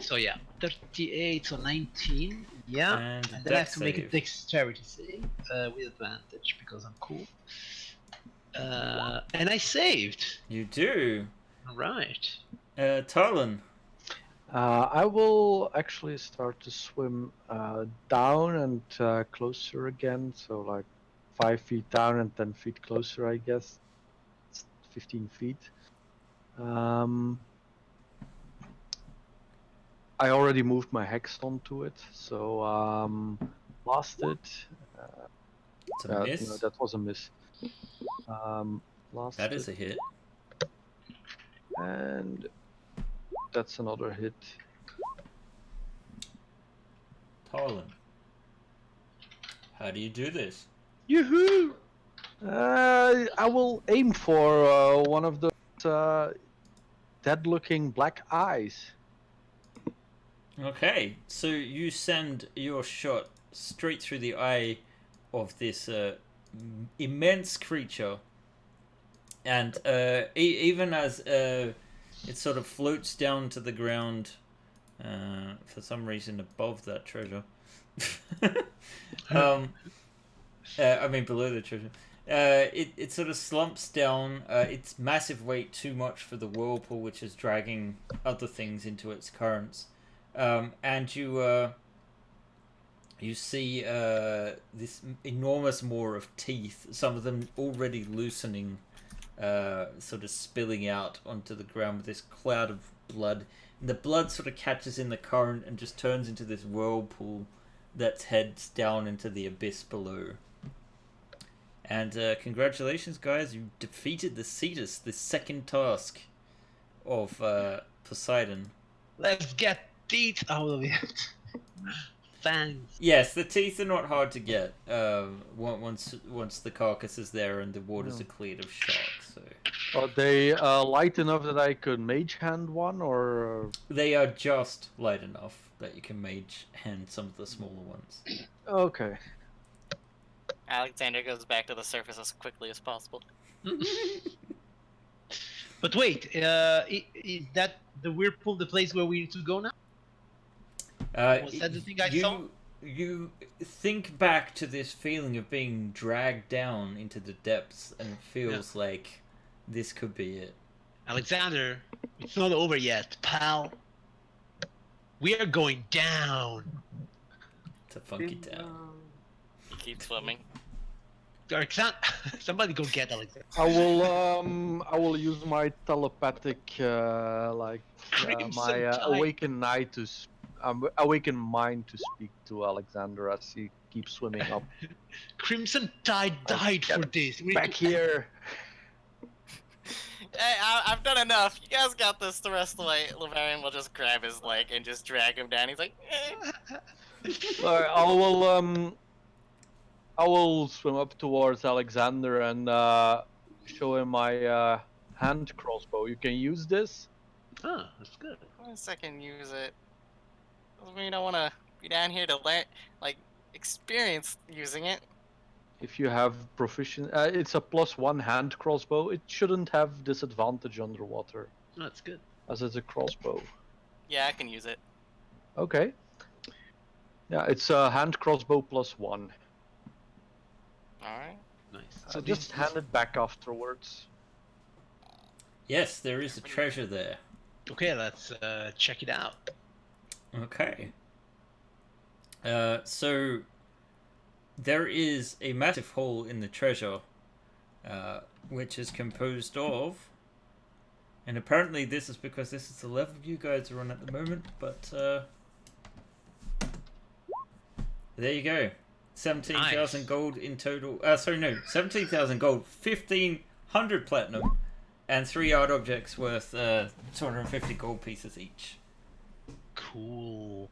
So yeah, 38, so 19. Yeah, And and then I have dex to make a save. dexterity save with advantage because I'm cool. And I saved. You do. All right. Tarlan. I will actually start to swim down and closer again. So like 5 feet down and 10 feet closer, I guess. It's 15 feet. I already moved my hex onto it, so blasted. It's a miss. No, that was a miss. Blasted. That is a hit. And that's another hit. Tarlan. How do you do this? Yoo-hoo! I will aim for one of those dead-looking black eyes. Okay, so you send your shot straight through the eye of this immense creature, and even as it sort of floats down to the ground, for some reason above that treasure. I mean below the treasure. It sort of slumps down. Its massive weight too much for the whirlpool, which is dragging other things into its currents. And you see this enormous maw of teeth, some of them already loosening, sort of spilling out onto the ground with this cloud of blood. And the blood sort of catches in the current and just turns into this whirlpool that heads down into the abyss below. And congratulations, guys! You defeated the Cetus, the second task of Poseidon. Let's get teeth out of it. Thanks. Yes, the teeth are not hard to get once the carcass is there and the waters are cleared of sharks. So Are they light enough that I could mage hand one, or? they are just light enough that you can mage hand some of the smaller ones. Okay. Alexander goes back to the surface as quickly as possible. But wait, is that the whirlpool the place where we need to go now? Was that the thing I saw? You think back to this feeling of being dragged down into the depths, and it feels like this could be it. Alexander, it's not over yet, pal. We are going down. It's a funky town. He keeps swimming. Alexander, somebody go get Alexander. I will use my telepathic my awakened night to awakened mind to speak to Alexander as he keeps swimming up. Crimson Tide died for this. Back here. Hey, I've done enough. You guys got this the rest of the way. Lavarian will just grab his leg and just drag him down. He's like, Alright, I will swim up towards Alexander and show him my hand crossbow. You can use this. Oh, that's good. one second, use it. Doesn't mean I want to be down here to experience using it. If you have proficient, it's a +1 hand crossbow. It shouldn't have disadvantage underwater, Oh, that's good. as it's a crossbow. Yeah, I can use it. Okay. Yeah, it's a hand crossbow +1. Alright. Nice. So just hand it back afterwards. Yes, there is a treasure there. Okay, let's check it out. Okay. So there is a massive hole in the treasure, which is composed of, and apparently this is because this is the level you guys are on at the moment, but there you go. 17,000 Nice. gold in total. 17,000 gold, 1,500 platinum, and 3 art objects worth 250 gold pieces each. Cool.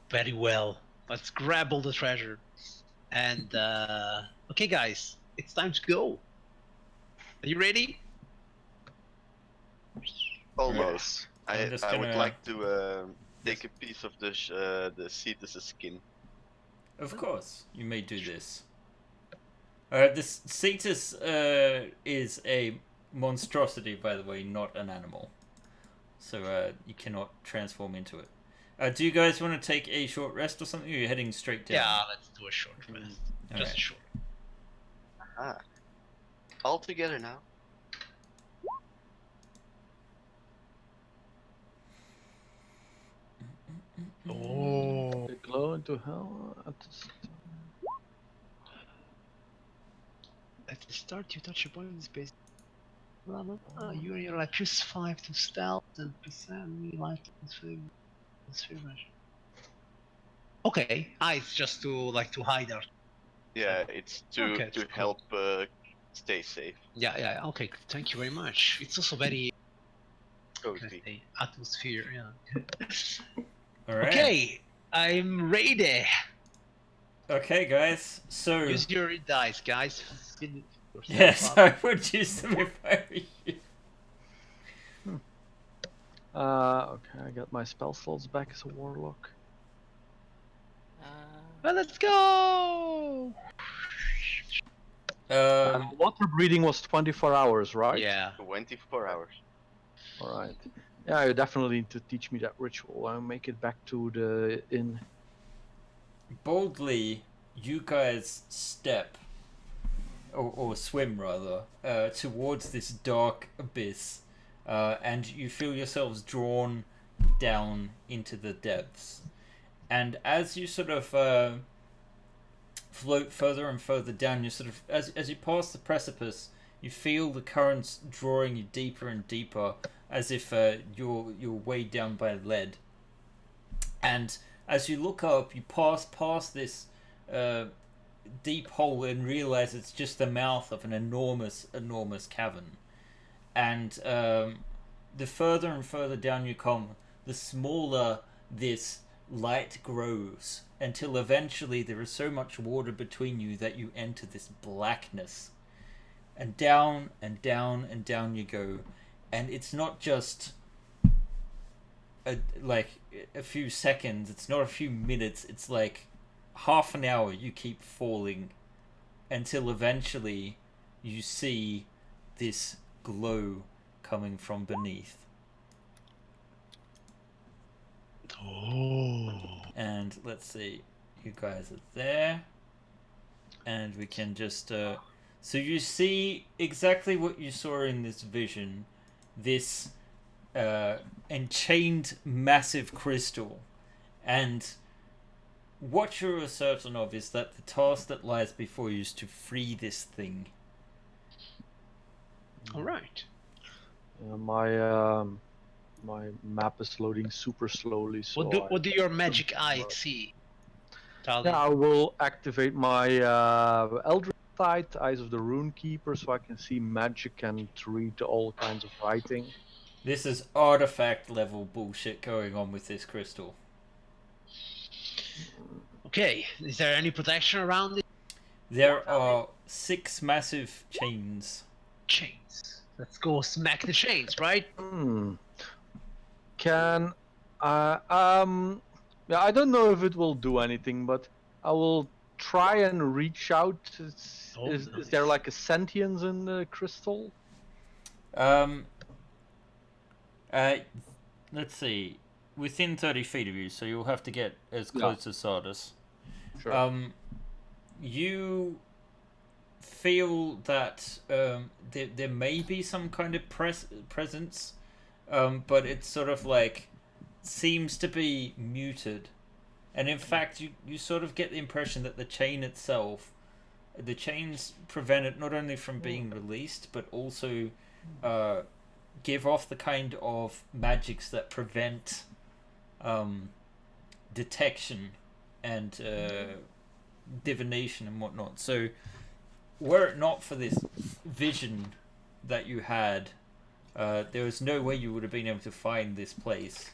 Very well. Let's grab all the treasure. And, okay, guys, it's time to go. Are you ready? Almost. I'm just I would gonna- like to take a piece of the Cetus' skin. Of course, you may do this. This Cetus is a monstrosity, by the way, not an animal. So you cannot transform into it. Do you guys want to take a short rest or something? Or are you heading straight down? Yeah, let's do a short rest. Just Alright. a short. Ah. All together now. Oh. The glow into hell at the At the start, you touch a point in space. Blah, blah, blah. You're like +5 to stealth and +7 life atmosphere measure. Okay, it's just to hide our. Yeah, it's to Okay, that's help stay safe. Yeah. Okay, thank you very much. It's also very Cozy. atmosphere. Yeah. Alright. Okay, I'm ready. Okay, guys. So Use your dice, guys. Fill yourself yes, up. I would use them if I were you. Okay, I got my spell slots back as a warlock. Well, let's go. Water breathing was 24 hours, right? Yeah. 24 hours. Alright. Yeah, you definitely need to teach me that ritual. I'll make it back to the inn. Boldly, you guys step, or swim rather, towards this dark abyss, and you feel yourselves drawn down into the depths. And as you sort of float further and further down, you sort of, as you pass the precipice, you feel the currents drawing you deeper and deeper, as if you're weighed down by lead. And as you look up, you pass past this deep hole and realize it's just the mouth of an enormous cavern. And the further and further down you come, the smaller this light grows, until eventually there is so much water between you that you enter this blackness. And down and down and down you go. And it's not just a few seconds, it's not a few minutes, it's like half an hour you keep falling until eventually you see this glow coming from beneath. Oh. And let's see, you guys are there, and we can just so you see exactly what you saw in this vision, this enchained massive crystal. And what you're certain of is that the task that lies before you is to free this thing. All right. My map is loading super slowly, so What do your magic eyes see? Tali? yeah, I will activate my Eldritch Sight, Eyes of the Rune Keeper, so I can see magic and read all kinds of writing. This is artifact level bullshit going on with this crystal. Okay, is there any protection around it? There are 6 massive chains. Chains. Let's go smack the chains, right? Can yeah, I don't know if it will do anything, but I will try and reach out. Is there like a sentience in the crystal? Let's see. Within 30 feet of you, so you'll have to get as close as Sardis. Sure. You feel that there may be some kind of presence, but it's sort of like seems to be muted. And in fact, you sort of get the impression that the chain itself, the chains prevent it not only from being released, but also give off the kind of magics that prevent detection and divination and whatnot. So were it not for this vision that you had, there was no way you would have been able to find this place.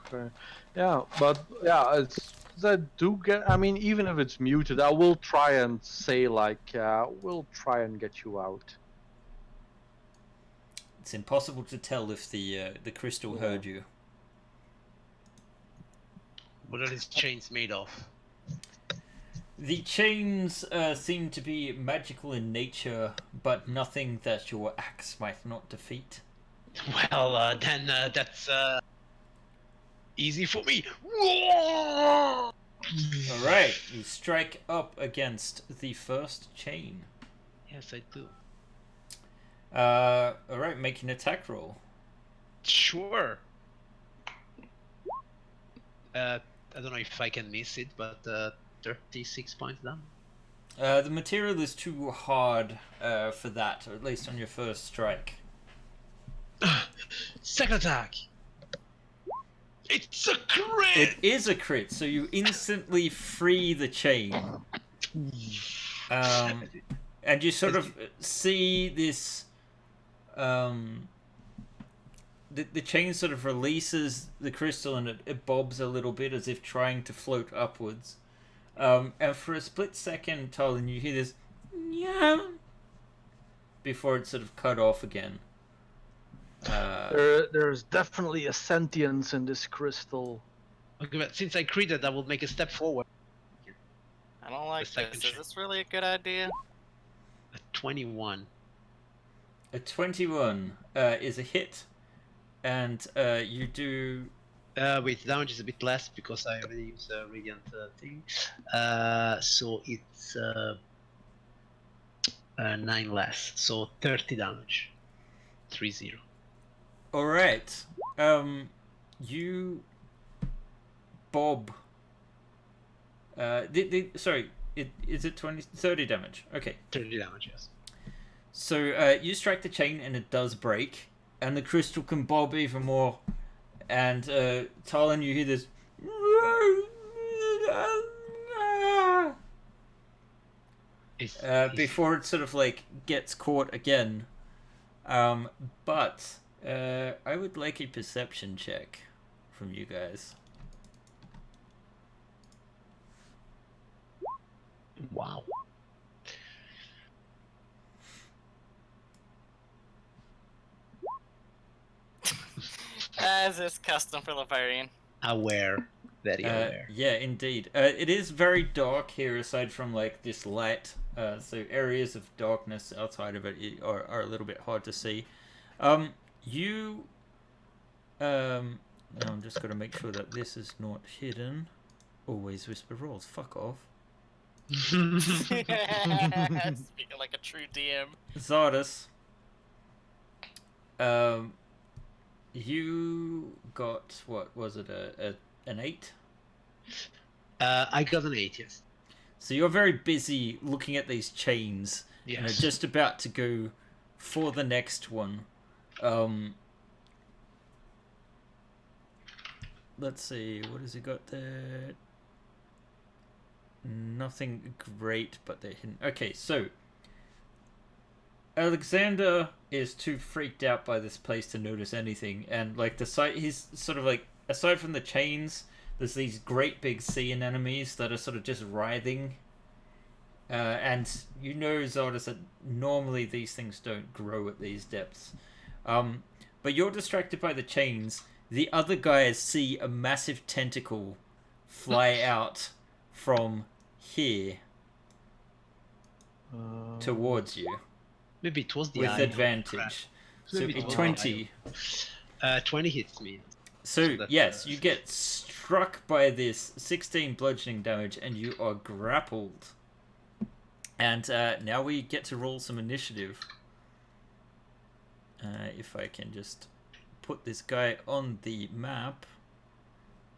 Okay. Yeah, but yeah, it's I do get. I mean, even if it's muted, I will try and say like, we'll try and get you out. It's impossible to tell if the crystal heard you. What are these chains made of? The chains seem to be magical in nature, but nothing that your axe might not defeat. Well, then that's easy for me. Alright, you strike up against the first chain. Yes, I do. Alright, make an attack roll. Sure. I don't know if I can miss it, but 36 points down. The material is too hard for that, or at least on your first strike. Second attack. It's a crit. It is a crit, so you instantly free the chain. And you sort of see this. The chain sort of releases the crystal and it bobs a little bit as if trying to float upwards. And for a split second, Talon, you hear this yeah before it's sort of cut off again. There's definitely a sentience in this crystal. Okay, but since I critted, I will make a step forward. I don't like The second this. Is check. this really a good idea? A 21. A 21 is a hit, and you do. Wait, damage is a bit less because I already used a radiant thing. So it's 9 less. So 30 damage. 3-0. All right. You bob. Sorry. Is it 30 damage? Okay. 30 damage, yes. So you strike the chain and it does break, and the crystal can bob even more. And Talon, you hear this. Before it sort of like gets caught again. But I would like a perception check from you guys. Wow. As is custom for Lavarian. Aware. Very aware. Yeah, indeed. It is very dark here, aside from like this light. So areas of darkness outside of it are a little bit hard to see. Now I'm just gonna make sure that this is not hidden. Always whisper rolls. Fuck off. Speaking like a true DM. Zardas. You got, what was it, an 8? I got an 8, yes. So you're very busy looking at these chains and are Yes. just about to go for the next one. Let's see, what has he got there? Nothing great, but they're hidden. Okay, so Alexander is too freaked out by this place to notice anything, and like he's sort of like, aside from the chains, there's these great big sea anemones that are sort of just writhing. And you know, Zardas, that normally these things don't grow at these depths. But you're distracted by the chains. The other guys see a massive tentacle fly out from here towards you Maybe it was the with eye. advantage. So Maybe a it was 20. 20 hits me. So that's, yes, you get struck by this 16 bludgeoning damage, and you are grappled. And now we get to roll some initiative. If I can just put this guy on the map,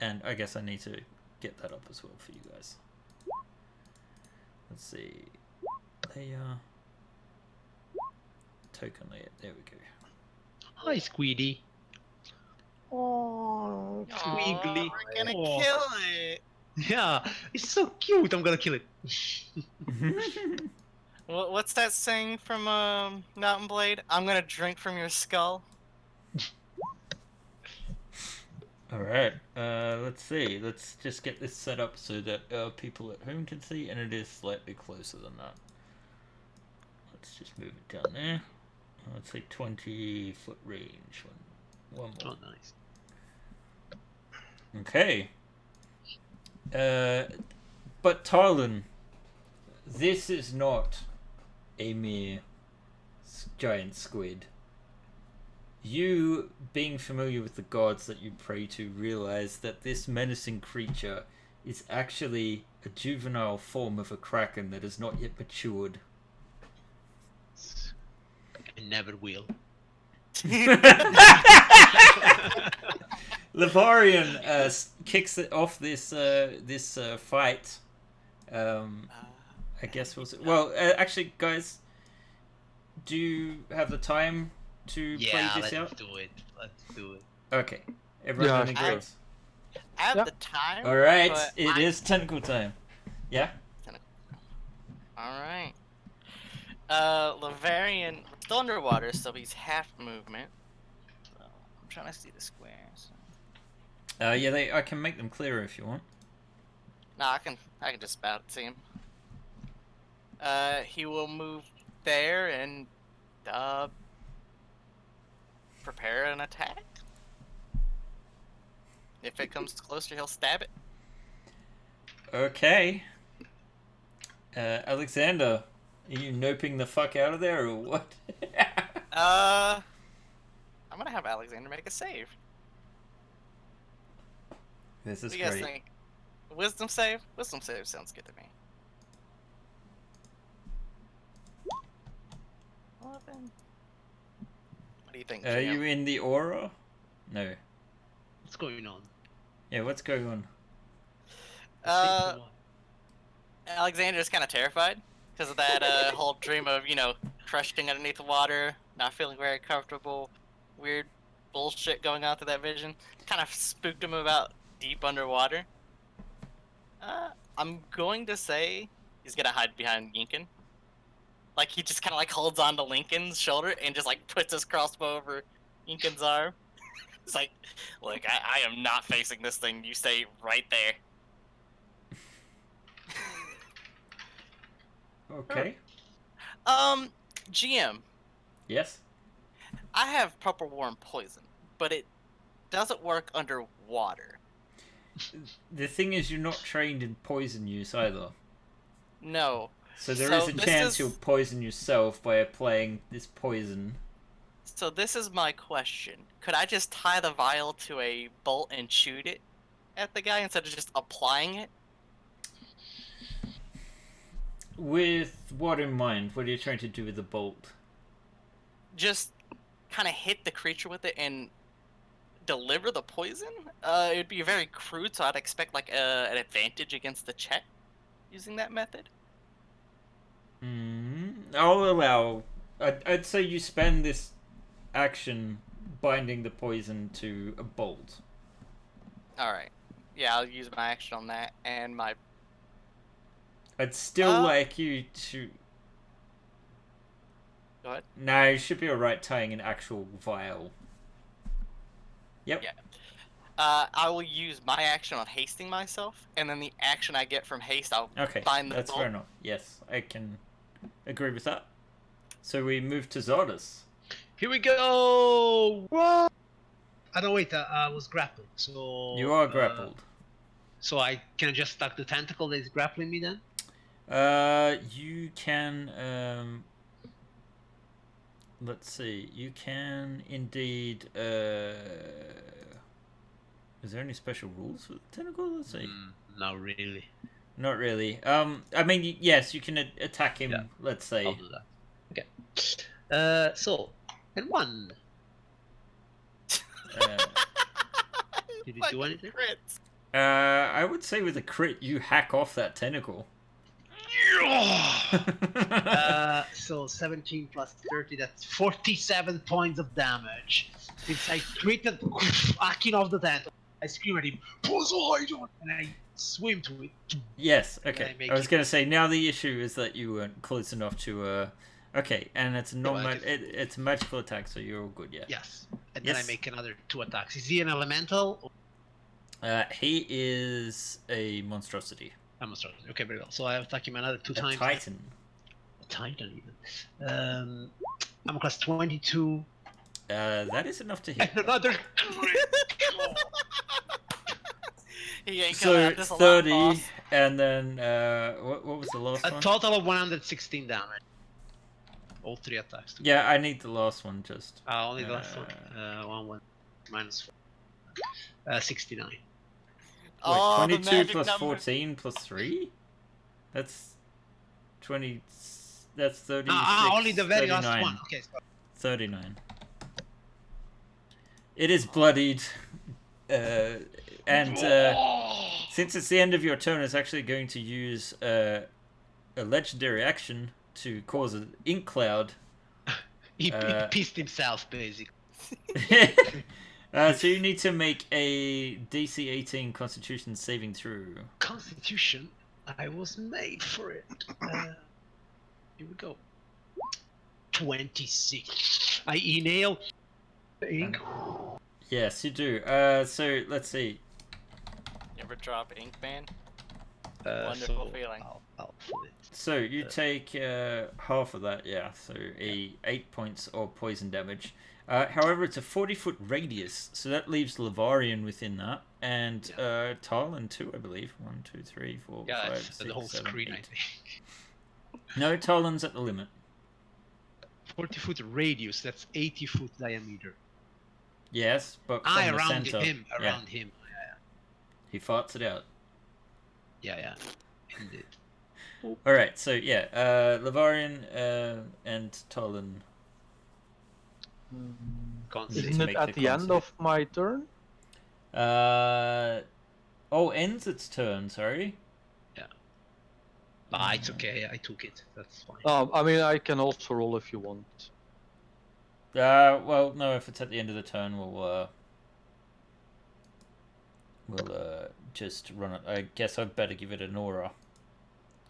and I guess I need to get that up as well for you guys. Let's see. Layer. Token layer. There we go. Hi, Squeedy. Oh, Squiggly. We're gonna Oh. kill it. Yeah, it's so cute. I'm gonna kill it. What's that saying from Mountain Blade? I'm gonna drink from your skull. Alright, let's see. Let's just get this set up so that people at home can see, and it is slightly closer than that. Let's just move it down there. Let's say 20-foot range. One more. Oh, nice. Okay. But Tarlin, this is not a mere giant squid. You, being familiar with the gods that you pray to, realize that this menacing creature is actually a juvenile form of a kraken that has not yet matured. I never will. Lavarian kicks it off this fight. I guess we'll see. Well, actually, guys, do you have the time to play this out? Let's do it. Let's do it. Okay, everyone Yeah, agrees. I have Yeah. the time. All right, but it is tentacle time. Yeah. All right. Lavarian still underwater, so he's half movement. So I'm trying to see the squares. Yeah, I can make them clearer if you want. No, I can just about see him. He will move there and prepare an attack. If it comes closer, he'll stab it. Okay. Alexander, are you noping the fuck out of there or what? I'm gonna have Alexander make a save. This What is do you guys great. think? Wisdom save? Wisdom save sounds good to me. 11. What do you think, Are GM? you in the aura? No. What's going on? Yeah, what's going on? Alexander's kind of terrified because of that whole dream of, crushing underneath the water, not feeling very comfortable, weird bullshit going on through that vision. Kind of spooked him about deep underwater. I'm going to say he's gonna hide behind Yinkin. Like, he just kind of holds on to Lincoln's shoulder and just puts his crossbow over Yinkin's arm. It's like, look, I am not facing this thing. You stay right there. Okay. GM, Yes? I have Purple Worm poison, but it doesn't work underwater. The thing is, you're not trained in poison use either. No. So there So is a this chance is- you'll poison yourself by applying this poison. So this is my question. Could I just tie the vial to a bolt and shoot it at the guy instead of just applying it? With what in mind? What are you trying to do with the bolt? Just kind of hit the creature with it and deliver the poison? It'd be very crude, so I'd expect an advantage against the check using that method. I'll allow. I'd say you spend this action binding the poison to a bolt. Alright. Yeah, I'll use my action on that, and my... I'd still like you to... Go ahead. No, you should be alright tying an actual vial. Yep. Yeah. I will use my action on hasting myself, and then the action I get from haste, I'll Okay, bind the that's bolt. fair enough. Yes, I can agree with that. So we move to Zardus. Here we go! What? No, wait, I was grappled, so... You are grappled. So I can just stuck the tentacle that is grappling me then? You can, let's see, you can indeed, is there any special rules for the tentacle? Let's see. Not really. Not really. I mean, yes, you can attack him, Yeah. let's say. I'll do that. Okay. So, and one. Did it do anything? Crits. I would say with a crit, you hack off that tentacle. So 17 plus 30, that's 47 points of damage. Since I critted hacking off the tentacle, I scream at him, Poseidon! And I swim to it. Yes, And okay. I make I was it- going to say, now the issue is that you weren't close enough to, okay, and it's a well, I it's a magical attack, so you're all good, yeah. Yes. And then I Yes. make another 2 attacks. Is he an elemental? He is a monstrosity. I'm a sorry. Okay, very well. So I attack him another 2 A times. titan. A titan even. I'm class 22. That is enough to hit. And another He ain't coming So out this a lot, 30, boss. And then what was the last A one? total of 116 damage. All 3 attacks. Yeah, I need the last one just. Only the last one. 1 minus 4. 69. Wait, Oh, the 22 magic plus number. 14 plus 3? That's 20. That's 36. Only the very 39. last one. Okay. So 39. It is bloodied. And since it's the end of your turn, it's actually going to use a legendary action to cause an ink cloud. he pissed himself, basically. So you need to make a DC 18 Constitution saving throw. Constitution. I was made for it. Here we go. 26. I inhale the ink. Yes, you do. So let's see. You ever drop ink, man? Wonderful feeling. I'll put it. So you take half of that, yeah. So 8 points of poison damage. However, it's a 40-foot radius, so that leaves Lavarian within that, and Tarlin too, I believe. 1, 2, 3, 4, Yeah, 5, it's 6, the whole 7, screen, 8. I think. No, Tarlin's at the limit. 40-foot radius, that's 80-foot diameter. Yes, but from the around center. him. Yeah. Around him. He farts it out. Yeah. Indeed. All right, so yeah, Lavarian and Tarlin. Can't Isn't see. Isn't it make at the the end con of my turn? Ends its turn. Sorry. It's okay. I took it. That's fine. I mean, I can also roll if you want. Well, no. If it's at the end of the turn, we'll just run it. I guess I'd better give it an aura.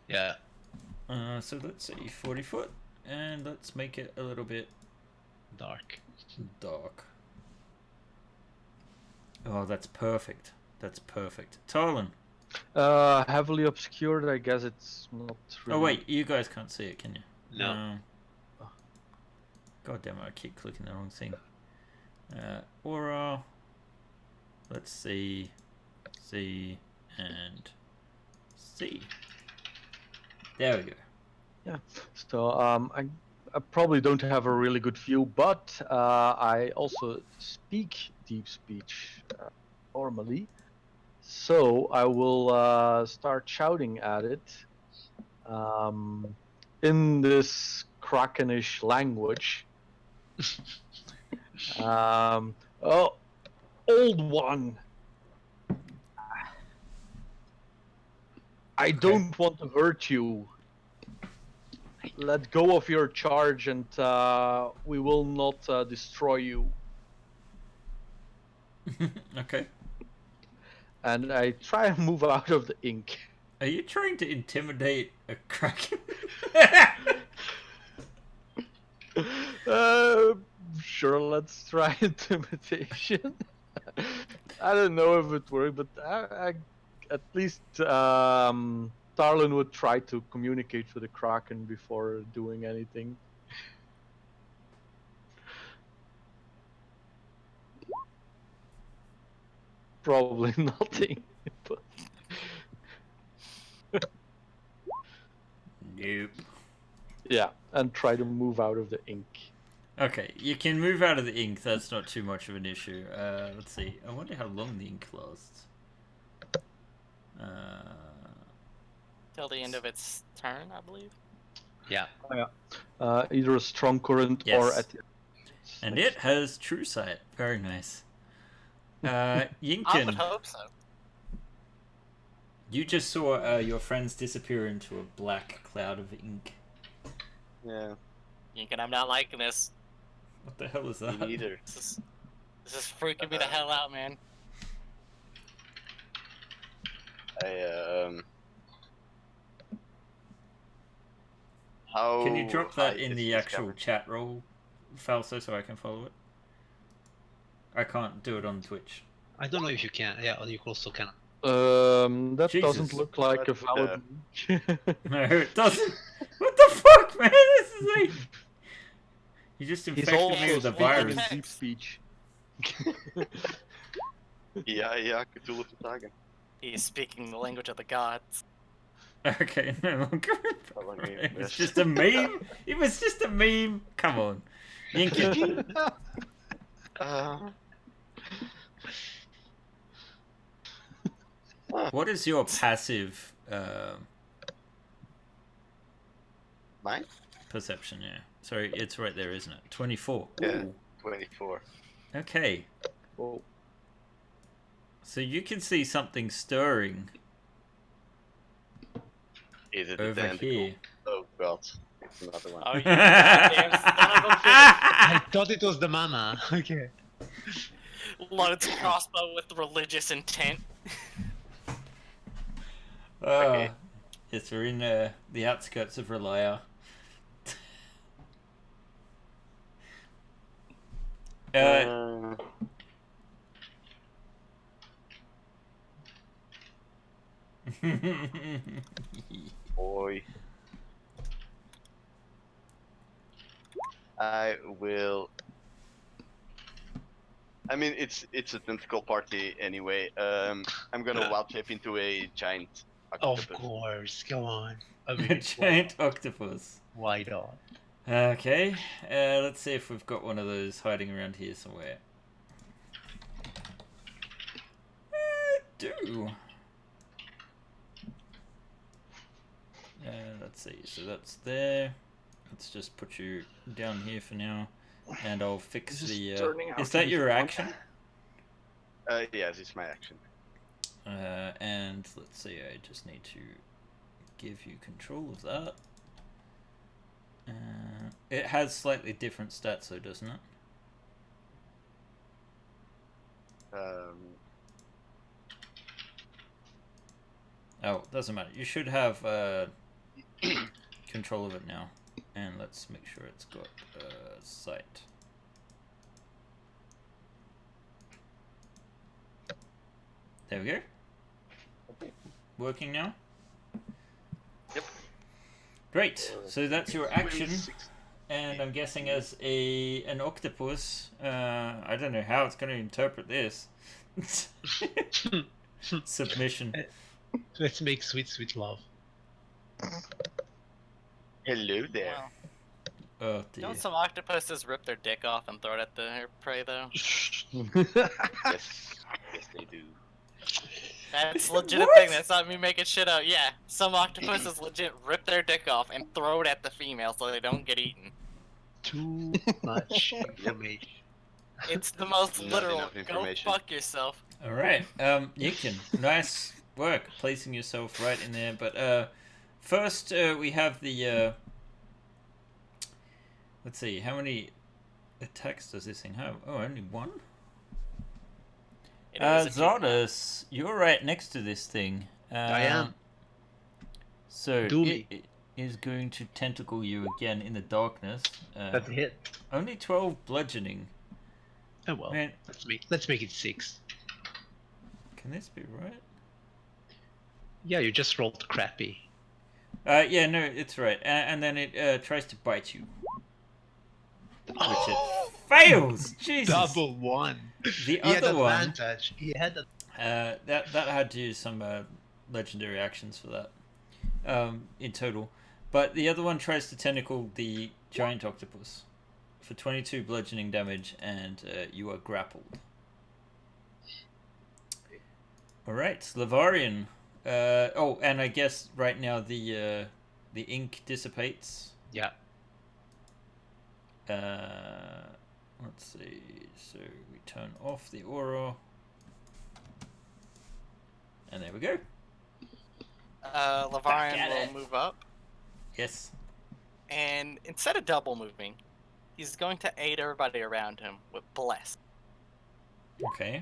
Yeah. So let's see, 40 foot, and let's make it a little bit Dark. dark. Oh, that's perfect. That's perfect. Tarlin. Heavily obscured, I guess it's not really... Oh wait, you guys can't see it, can you? No. God damn it! I keep clicking the wrong thing. Aura. Let's see. C and C. There we go. Yeah. So I probably don't have a really good view, but I also speak deep speech normally. So I will start shouting at it in this Krakenish language. Oh, old one. I don't want to hurt you. Let go of your charge and we will not destroy you. Okay. And I try and move out of the ink. Are you trying to intimidate a kraken? Sure, let's try intimidation. I don't know if it worked, but I at least Tarlin would try to communicate with the Kraken before doing anything. Probably nothing. But... Nope. Yeah, and try to move out of the ink. Okay, you can move out of the ink. That's not too much of an issue. Let's see. I wonder how long the ink lasts. Till the end of its turn, I believe. Yeah. Either a strong current or Yes. at the And it has true sight. Very nice. I would Yinkin, hope so. you just saw your friends disappear into a black cloud of ink. Yeah, Yinkin, I'm not liking this. What the hell is that? me neither. This is freaking me the hell out, man. How Can you drop that high in is the this actual cavern? chat roll, Falso, so I can follow it? I can't do it on Twitch. I don't know if you can. Yeah, you also can. That Jesus. doesn't look like a valid. No, it doesn't. What the fuck, man? This is like... You just He's infected also me with a speaking virus. in deep speech. Ja, Cthulhu te sagen. He is speaking the language of the gods. Okay, no longer. Probably It was best. just a meme. It was just a meme. Come on, Yinkin. Uh, What is your passive mine? perception? Yeah. Sorry, it's right there, isn't it? 24. Yeah. Ooh. 24. Okay. Oh, So you can see something stirring Is it a over tentacle? here. Oh god, it's another one. Oh, you goddamn son of a I thought it was the mama. Okay. bitch. Loads crossbow with religious intent. Okay. Yes, we're in the outskirts of Relaya. Um, boy. I will. I mean, it's a tentacle party anyway. I'm gonna wild shape into a giant Of octopus. course. Come on. I A mean, giant octopus. why not? Okay, let's see if we've got one of those hiding around here somewhere. Do. Let's see, so that's there. Let's just put you down here for now, and I'll fix This is the. turning out Is to that be your fun. action? Yes, it's my action. And let's see, I just need to give you control of that. It has slightly different stats, though, doesn't it? Oh, doesn't matter. You should have control of it now. And let's make sure it's got sight. There we go. Working now? Yep. Great. So that's your action. 26. And I'm guessing as an octopus, I don't know how it's going to interpret this. Submission. Let's make sweet, sweet love. Hello there. Wow. Oh dear. Don't some octopuses rip their dick off and throw it at their prey, though? Yes, yes they do. That's a legit What? thing. That's not me making shit up. Yeah, some octopuses legit rip their dick off and throw it at the female so they don't get eaten. Too much information. It's the most Not literal. enough Go information. fuck yourself. All right, Yikin, nice work placing yourself right in there. But first, we have the. Let's see, how many attacks does this thing have? Oh, only one. It is a Zardas, you're right next to this thing. I am. So Do it, me. it is going to tentacle you again in the darkness. That's a hit. Only 12 bludgeoning. Oh well. Man, Let's make it 6. can this be right? Yeah, you just rolled crappy. Yeah, no, it's right. And then it tries to bite you. Which it fails! Jesus! Double 1. The He had other one, advantage. He had a... that had to use some legendary actions for that in total. But the other one tries to tentacle the giant octopus for 22 bludgeoning damage, and you are grappled. Alright, Slavarian. Oh, and I guess right now the ink dissipates. Yeah. Let's see. So we turn off the aura. And there we go. Lavarian Back at will it. move up, Yes. and instead of double moving, he's going to aid everybody around him with bless. Okay.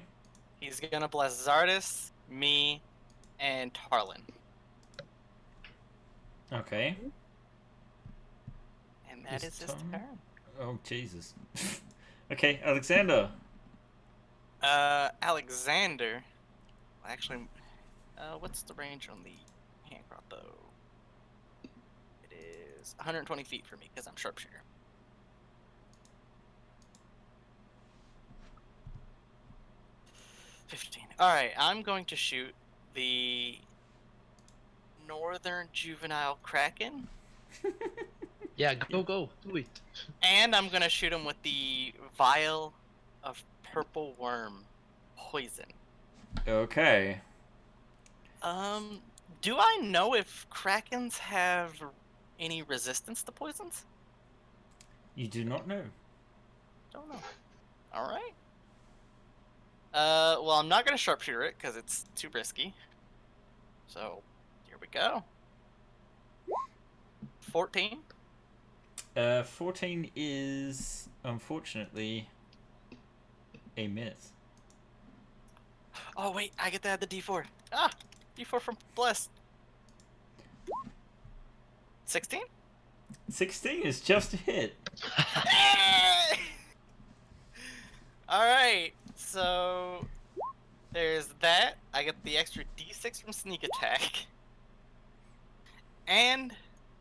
He's gonna bless Zardas, me, and Tarlin. Okay. And that His is his turn? turn. Oh, Jesus. Okay, Alexander. Alexander. Actually, what's the range on the hand crossbow? It is 120 feet for me because I'm sharpshooter. All right, I'm going to shoot the northern juvenile kraken, Yeah, go, do it. and I'm gonna shoot him with the vial of purple worm poison. Okay. Do I know if krakens have any resistance to poisons? You do not know. Don't know. All right. Well, I'm not gonna sharpshooter it because it's too risky. So, here we go. 14. 14 is unfortunately a miss. Oh wait, I get to add the D4. Ah, D4 from Bless. 16. 16 is just a hit. All right. So there's that. I get the extra D6 from sneak attack, and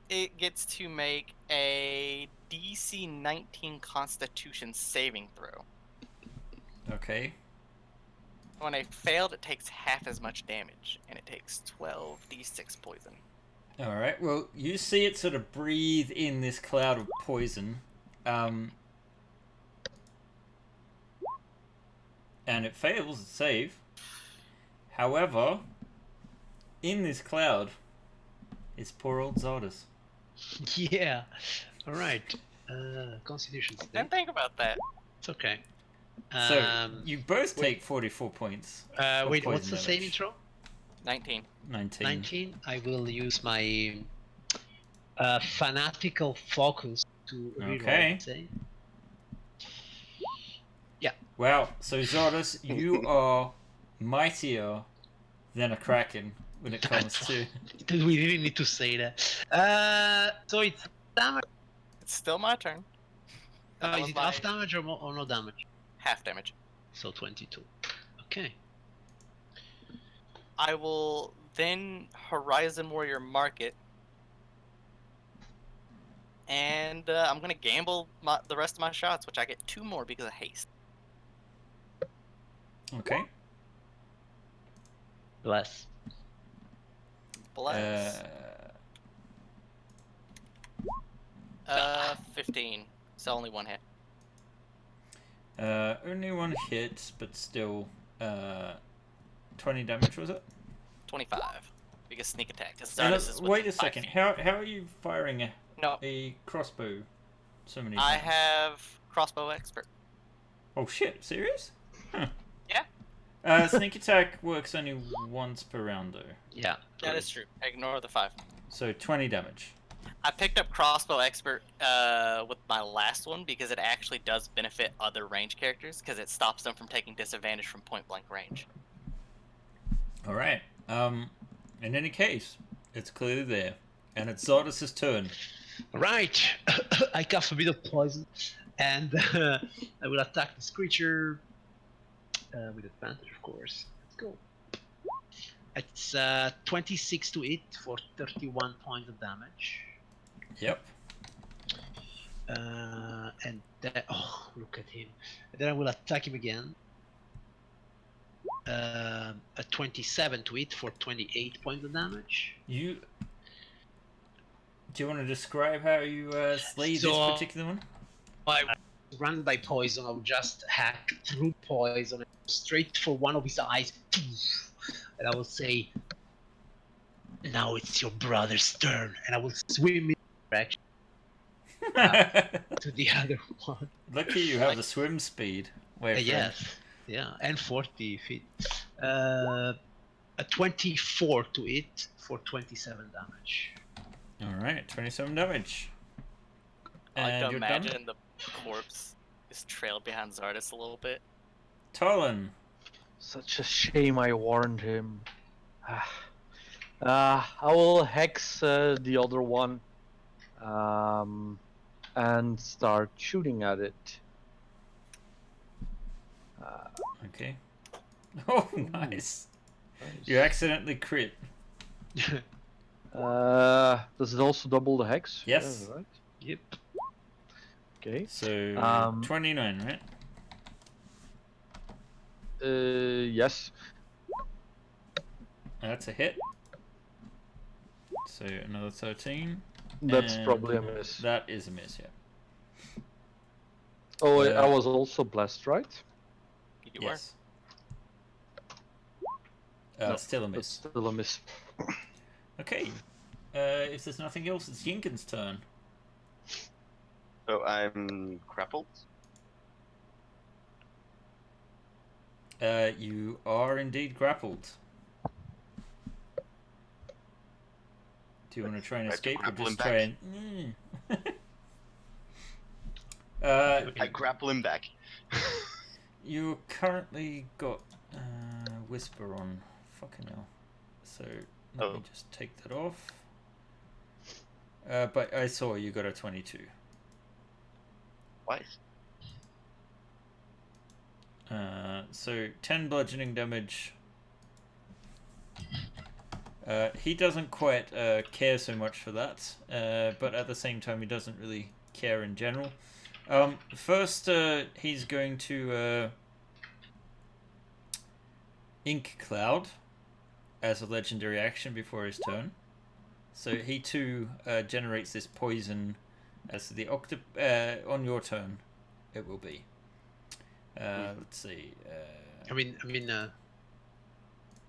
it gets to make a DC 19 Constitution saving throw. Okay. When I failed, it takes half as much damage, and it takes 12 D6 poison. Alright, well, you see it sort of breathe in this cloud of poison. And it fails its save. However, in this cloud is poor old Zardas. Yeah. All right. Constitution save. Didn't think about that. It's okay. So, you both take 44 points. of Wait, poison what's the damage. saving throw? 19. 19. 19. I will use my fanatical focus to reroll Okay. the save. Wow, so Zardas, you are mightier than a kraken when it comes to... We really need to say that. So it's damage. It's still my turn. That Is was it my half damage or no damage? half damage. So 22. Okay. I will then Horizon Warrior mark it. And I'm going to gamble the rest of my shots, which I get 2 more because of haste. Okay. Bless. Bless. 15. So only 1 hit. Only 1 hit, but still 20 damage, was it? 25. Because sneak attack. 'Cause And, Zardos is wait within a 5 second, feet. how are you firing No, a crossbow so many I times? have crossbow expert. Oh shit, serious? Huh. Yeah. Sneak attack works only once per round though. Yeah. That is true. Ignore the 5. So 20 damage. I picked up crossbow expert with my last one because it actually does benefit other range characters because it stops them from taking disadvantage from point blank range. Alright. In any case, it's clearly there. And it's Zardas' turn. Right. I cast a bit of poison, and I will attack this creature with advantage, of course. Let's go. It's 26 to hit for 31 points of damage. Yep. And then, oh, look at him. And then I will attack him again. A 27 to hit for 28 points of damage. Do you want to describe how you slay this particular one? I run by poison. I will just hack through poison straight for one of his eyes, and I will say, "Now it's your brother's turn," and I will swim in direction to the other one. Lucky you have the swim speed. Wait, Yes, yeah, and 40 feet. A 24 to hit for 27 damage. Alright, 27 damage. I like And to you're imagine done? the corpse is trailed behind Zardos a little bit. Talon. Such a shame I warned him. I will hex the other one and start shooting at it. Okay. Oh, nice. You accidentally crit. Does it also double the hex? Yes. Yeah, right. Yep. Okay. So, 29, right? Yes. That's a hit. So another 13. That's and probably a miss. That is a miss, yeah. Oh, I was also blessed, right? You Yes. No, Still a That's miss. still a miss. Okay. If there's nothing else, it's Yinken's turn. So I'm grappled. You are indeed grappled. Do you want to try and Try to escape or grapple just him try back. and... I grapple him back. You currently got Whisper on. Fucking hell. So let me just take that off. But I saw you got a 22. Twice. So 10 bludgeoning damage. He doesn't quite care so much for that, but at the same time he doesn't really care in general. First, he's going to Ink Cloud as a legendary action before his turn. So he too generates this poison as the on your turn. It will be. Let's see. I mean,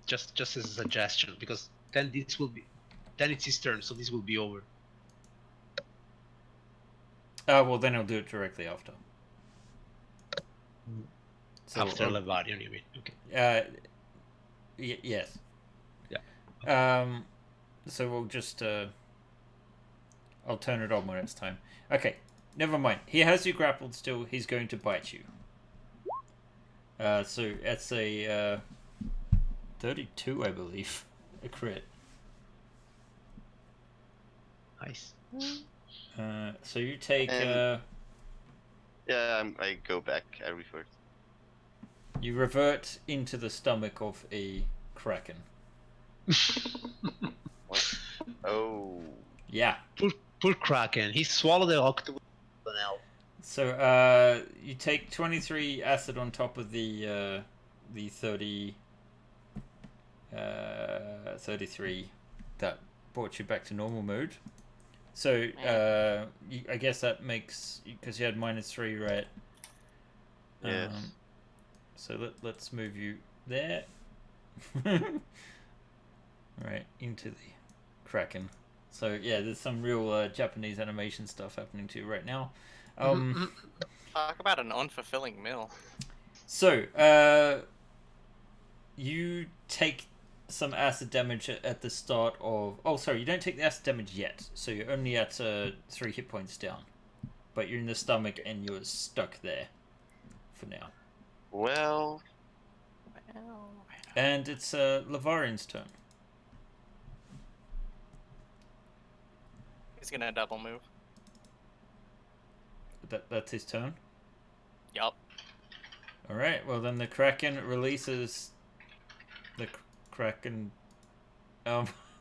just as a suggestion, because then it's his turn, so this will be over. Well, then I'll do it directly after. So, After Levadion, you mean? Okay. Yes. Yeah. So we'll just I'll turn it on when it's time. Okay, never mind. He has you grappled still. He's going to bite you. So that's a 32, I believe. A crit. Nice. So you take Yeah, I go back. I revert. you revert into the stomach of a kraken. What? Oh. Yeah. Poor Kraken. He swallowed the octopus. So you take 23 acid on top of the 30 33 that brought you back to normal mode. So I guess that makes, because you had -3, right? Yes. So let's move you there. Right, into the Kraken. So yeah, there's some real Japanese animation stuff happening to you right now. Talk about an unfulfilling meal. So you take some acid damage at the start of... Oh, sorry, you don't take the acid damage yet. So you're only at 3 hit points down. But you're in the stomach and you're stuck there for now. Well. And it's Lavarian's turn. He's gonna double move. That's his turn? Yup. Alright, well then the Kraken releases... The Kraken...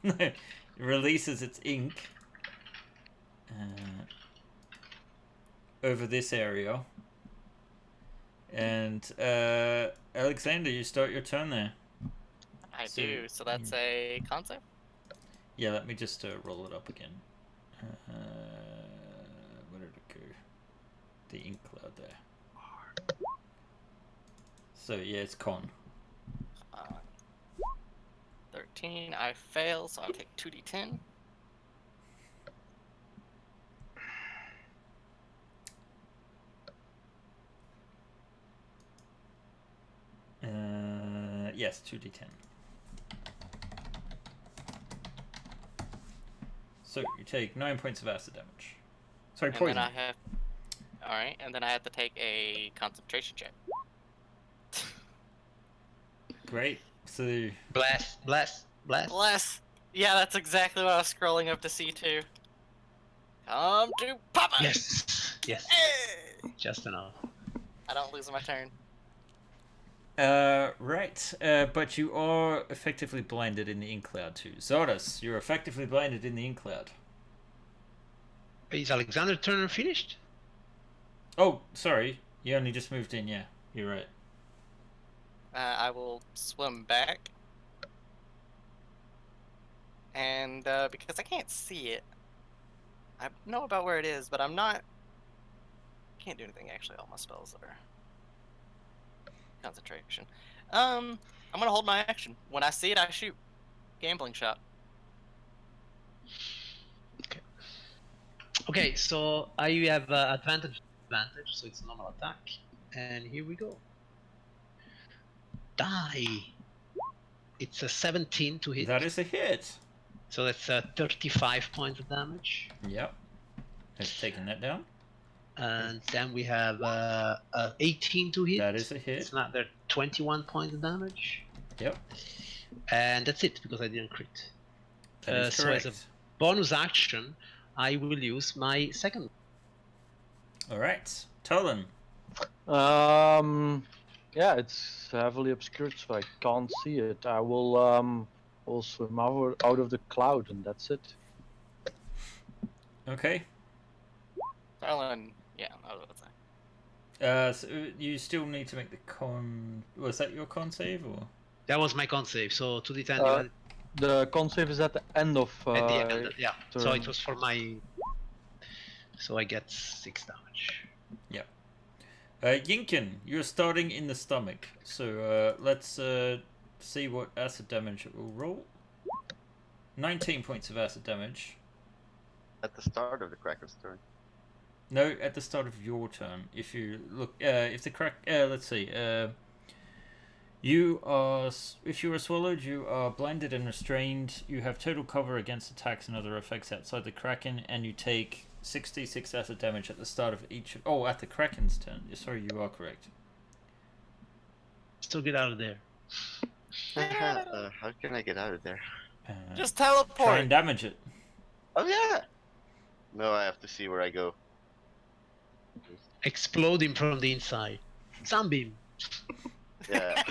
it releases its ink over this area. And Alexander, you start your turn there. I do, so that's a concept? Yeah, let me just roll it up again. Where did it go? The ink cloud there. So yeah, it's con. 13. I fail, so I'll take 2d10. Yes, 2d10. So you take 9 points of acid damage. Sorry, poison. And then I have... Alright, and then I have to take a concentration check. Great. So... Bless. Bless! Yeah, that's exactly what I was scrolling up to see too. Come to Papa! Yes. Hey! Just enough. I don't lose my turn. Right. But you are effectively blinded in the ink cloud too. Zordus, you're effectively blinded in the ink cloud. Is Alexander Turner finished? Oh, sorry. You only just moved in, yeah. You're right. I will swim back. and because I can't see it, I know about where it is, but I'm not. Can't do anything actually. All my spells are concentration. I'm gonna hold my action. When I see it, I shoot. Gambling shot. Okay, so I have advantage, so it's a normal attack. And here we go. Die. It's a 17 to hit. That is a hit. So that's 35 points of damage. Yep. Has taken that down. And then we have 18 to hit. That is a hit. It's not there. 21 points of damage. Yep. And that's it because I didn't crit. That is so correct. as a bonus action, I will use my second. All right, Tolan. Yeah, it's heavily obscured, so I can't see it. I will swim out of the cloud, and that's it. Okay. Alan, yeah, I was about to say. So you still need to make the con. Was that your con save or? That was my con save. So 2d10 Uh, divided The con save is at the end of. at the end. Yeah. So turn. it was for my. So I get 6 damage. Yinkin, you're starting in the stomach. So let's see what acid damage it will roll. 19 points of acid damage. At the start of the Cracker's turn. No, at the start of your turn. If you look, if the crack, let's see. You are, if you are swallowed, you are blinded and restrained. You have total cover against attacks and other effects outside the Kraken, and you take 66 acid damage at the start of each. Oh, at the Kraken's turn. Sorry, you are correct. Still get out of there. How can I get out of there? Just Try teleport. and damage it. Oh yeah! No, I have to see where I go. Explode him from the inside. Sunbeam. Yeah.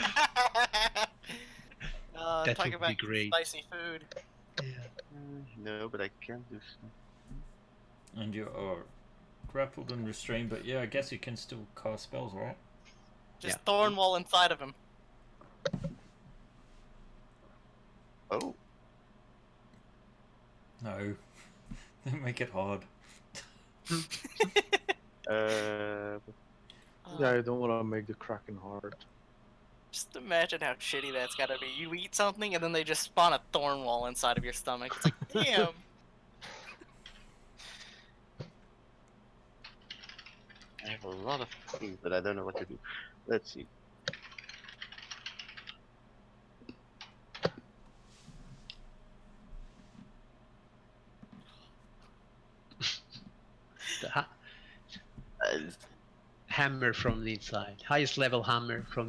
That Talk would about be great. spicy food. Yeah. No, but I can do something. And you are grappled and restrained, but yeah, I guess you can still cast spells, right? Just thorn wall inside of him. Oh. No. Don't make it hard. Yeah, I don't want to make the Kraken hard. Just imagine how shitty that's gotta be. You eat something and then they just spawn a thorn wall inside of your stomach. It's like, damn. I have a lot of things, but I don't know what to do. Let's see. The Uh, hammer from the inside. Highest level hammer from.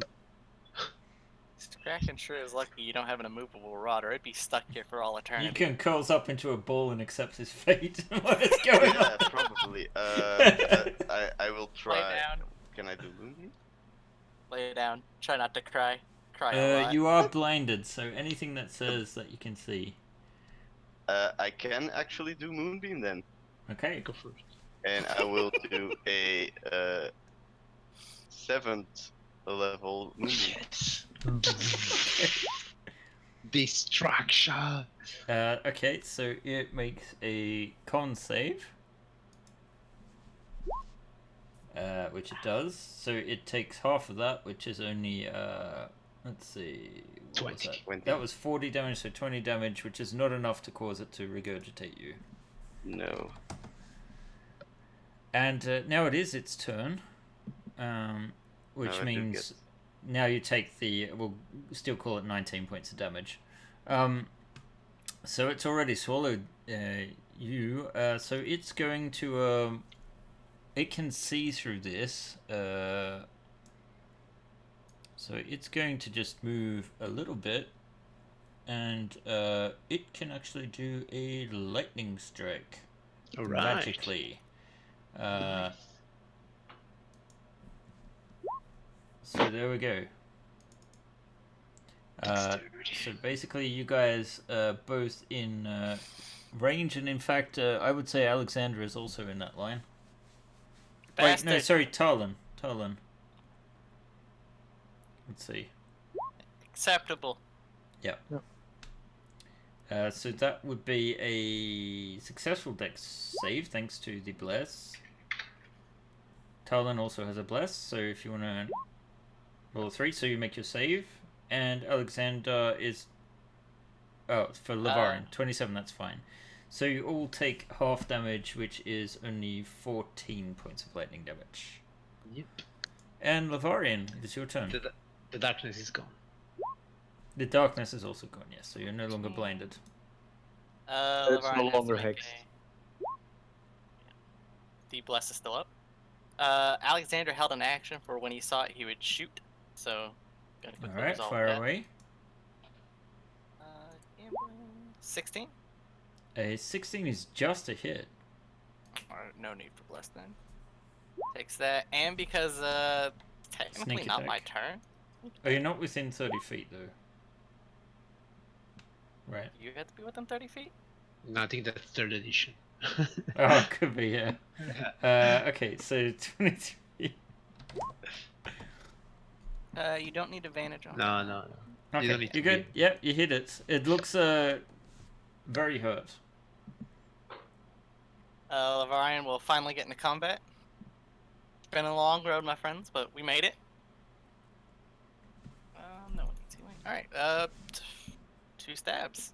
Kraken sure is lucky you don't have an immovable rod, or it'd be stuck here for all eternity. Yinkin curls up into a ball and accepts his fate. What is going yeah, on? probably. I will try. Lay down. Can I do Moonbeam? Lay down. Try not to cry. Cry a lot. You are blinded, so anything that says that you can see. I can actually do Moonbeam then. Okay. Go first. And I will do a 7th level Moonbeam. Yes. Distraction. Okay, so it makes a con save. Which it does. So it takes half of that, which is only, let's see, what was 20. that? 20. That was 40 damage, so 20 damage, which is not enough to cause it to regurgitate you. No. And now it is its turn, which No, I did means now you take the, we'll still call it 19 points of damage. So it's already swallowed you, so it's going to, it can see through this, so it's going to just move a little bit, and it can actually do a lightning strike All right. magically. So there we go. So basically you guys are both in range, and in fact I would say Alexandra is also in that line. Wait, no, Bastard. sorry, Talon. Let's see. Acceptable. So that would be a successful dex save thanks to the bless. Talon also has a bless, so if you want to roll a 3, so you make your save. And Alexander is... Oh, for Lavarian, 27, that's fine. So you all take half damage, which is only 14 points of lightning damage. Yep. And Lavarian, it is your turn. The darkness is gone. The darkness is also gone, yes, so you're no longer blinded. It's Lavarian no has longer to make hexed. The bless is still up. Alexander held an action for when he saw it, he would shoot. So, gonna quickly Alright, resolve fire that. away. 16? A 16 is just a hit. No need for bless then. Takes that, and because technically Sneak not my attack. turn. Oh, you're not within 30 feet, though. Right. You have to be within 30 feet. No, I think that's third edition. Oh, it could be, yeah. Okay, so 23. You don't need advantage on. No, no, no. Okay, You don't need you're to good. Yep, you hit it. It looks very hurt. Lavarian will finally get into combat. It's been a long road, my friends, but we made it. No one needs healing. Alright, 2 stabs.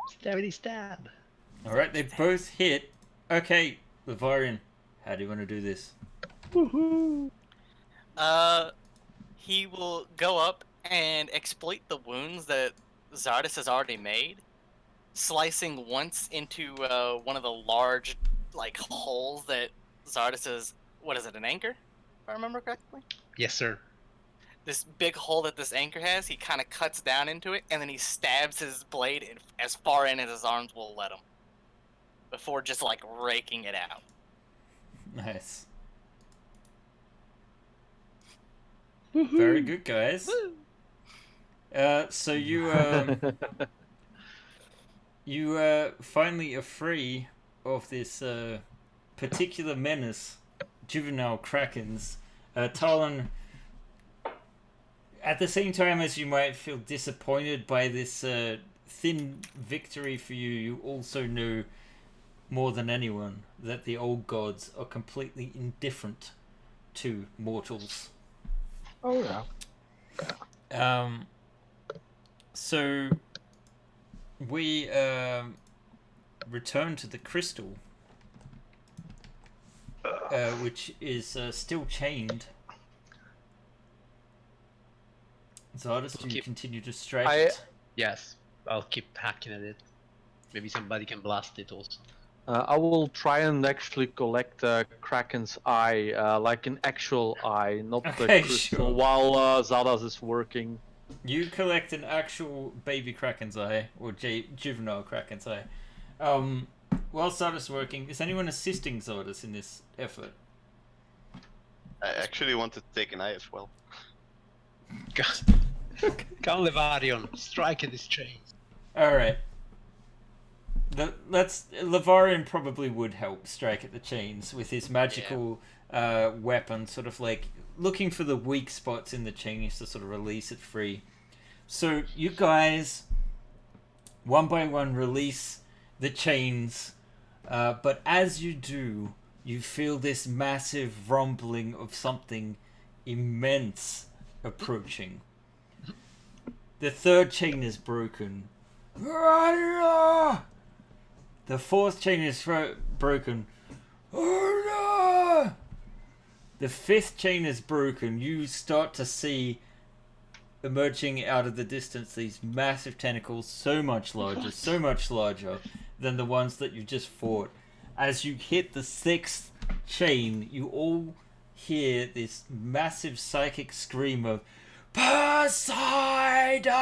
Stabby stab. Alright, they both hit. Okay, Lavarian, how do you want to do this? Woohoo! He will go up and exploit the wounds that Zardis has already made, slicing once into one of the large, like, holes that Zardis is... What is it, an anchor? If I remember correctly? Yes, sir. This big hole that this anchor has, he kind of cuts down into it, and then he stabs his blade in, as far in as his arms will let him, before just, like, raking it out. Nice. Very good, guys. So you you finally are free of this particular menace, juvenile krakens. Talon, at the same time as you might feel disappointed by this thin victory for you, you also know more than anyone that the old gods are completely indifferent to mortals. Oh yeah. So we return to the crystal, which is still chained. Zardis, do you continue to strike it? Yes, I'll keep hacking at it. Maybe somebody can blast it also. I will try and actually collect Kraken's eye, like an actual eye, not the Okay, crystal, sure. while Zadas is working. You collect an actual baby kraken's eye, or juvenile kraken's eye. While Zardis is working, is anyone assisting Zardis in this effort? I actually want to take an eye as well. Come, Levarion, strike at this chain. Alright. Lavarian probably would help strike at the chains with his magical weapon, sort of like looking for the weak spots in the chains to sort of release it free. So you guys, one by one, release the chains, but as you do, you feel this massive rumbling of something immense approaching. The third chain is broken. The fourth chain is broken. The fifth chain is broken. You start to see emerging out of the distance these massive tentacles, so much larger than the ones that you just fought. As you hit the sixth chain, you all hear this massive psychic scream of Poseidon!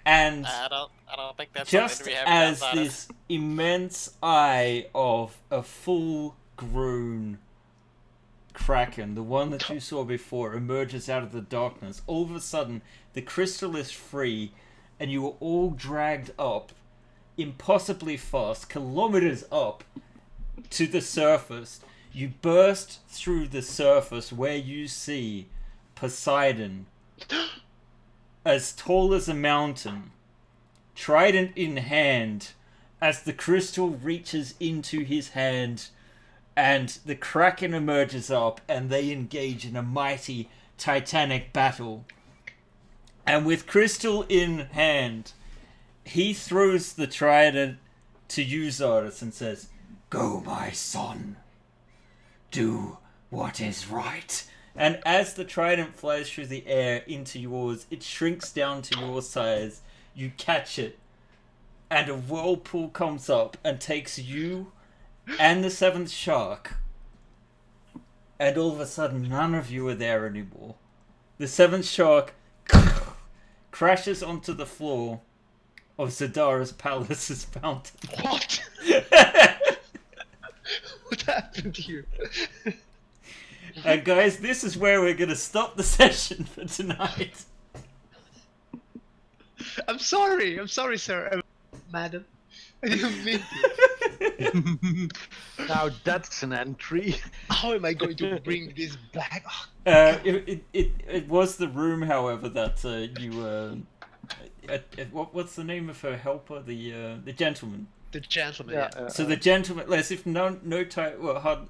And I don't think that's just something we have as outside of- this immense eye of a full-grown kraken, the one that you saw before, emerges out of the darkness, all of a sudden the crystal is free and you are all dragged up impossibly fast, kilometers up to the surface. You burst through the surface where you see Poseidon as tall as a mountain, trident in hand, as the crystal reaches into his hand, and the Kraken emerges up, and they engage in a mighty titanic battle. And with crystal in hand, he throws the trident to you, Zardas, and says, "Go, my son. Do what is right." And as the trident flies through the air into yours, it shrinks down to your size. You catch it, and a whirlpool comes up and takes you and the seventh shark. And all of a sudden, none of you are there anymore. The seventh shark crashes onto the floor of Zadara's palace's fountain. What? What happened here? And guys, this is where we're going to stop the session for tonight. I'm sorry, sir. Madam. I didn't mean to. Now that's an entry. How am I going to bring this back? It was the room, however, that you what's the name of her helper? The gentleman. The gentleman. Yeah. So the gentleman, as if no time. Well,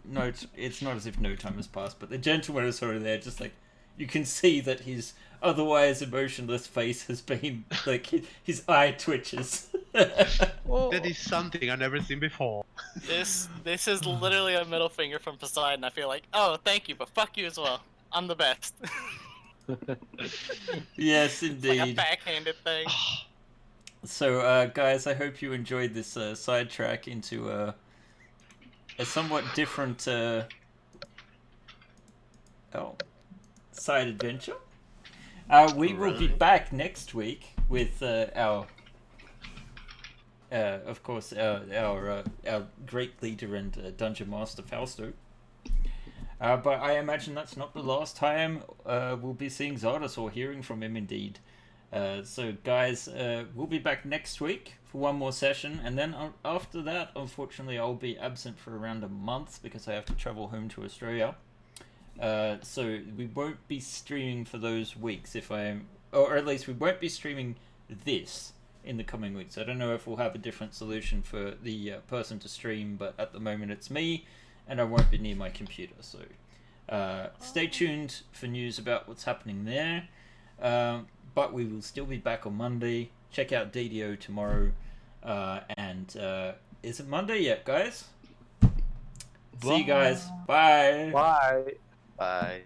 it's not as if no time has passed, but the gentleman is sort of there, just like you can see that his otherwise emotionless face has been like his eye twitches. That is something I've never seen before. This is literally a middle finger from Poseidon. I feel like, oh, thank you, but fuck you as well. I'm the best. Yes, It's indeed. like a backhanded thing. So, guys, I hope you enjoyed this sidetrack into a somewhat different side adventure. We will be back next week with our of course, our great leader and dungeon master Fausto. But I imagine that's not the last time we'll be seeing Zardas or hearing from him. Indeed. So, guys, we'll be back next week for one more session, and then after that, unfortunately, I'll be absent for around a month because I have to travel home to Australia. So we won't be streaming for those weeks, or at least we won't be streaming this in the coming weeks. I don't know if we'll have a different solution for the person to stream, but at the moment it's me, and I won't be near my computer. So stay tuned for news about what's happening there. But we will still be back on Monday. Check out DDO tomorrow. And is it Monday yet, guys? See you guys. Bye. Bye. Bye.